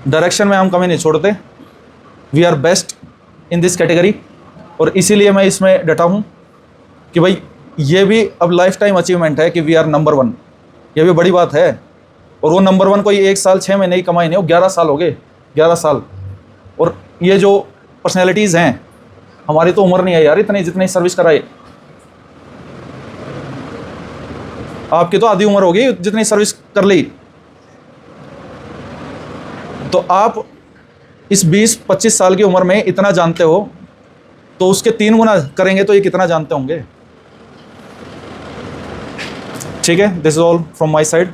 डायरेक्शन में हम कमी नहीं छोड़ते। We are best in this category, और इसीलिए मैं इसमें डटा हूँ कि भाई ये भी अब लाइफ टाइम अचीवमेंट है कि वी आर नंबर 1। ये भी बड़ी बात है। और वो नंबर 1 कोई 1 साल 6 महीने की कमाई नहीं हो, 11 साल हो गए, 11 साल। और ये जो पर्सनैलिटीज़ हैं, हमारी तो उम्र नहीं है यार इतनी जितनी सर्विस कराए। आपकी तो आधी उम्र होगी जितनी सर्विस कर ली। तो आप इस 20-25 साल की उम्र में इतना जानते हो, तो उसके 3 गुना करेंगे तो ये कितना जानते होंगे? ठीक है, this is all from my side.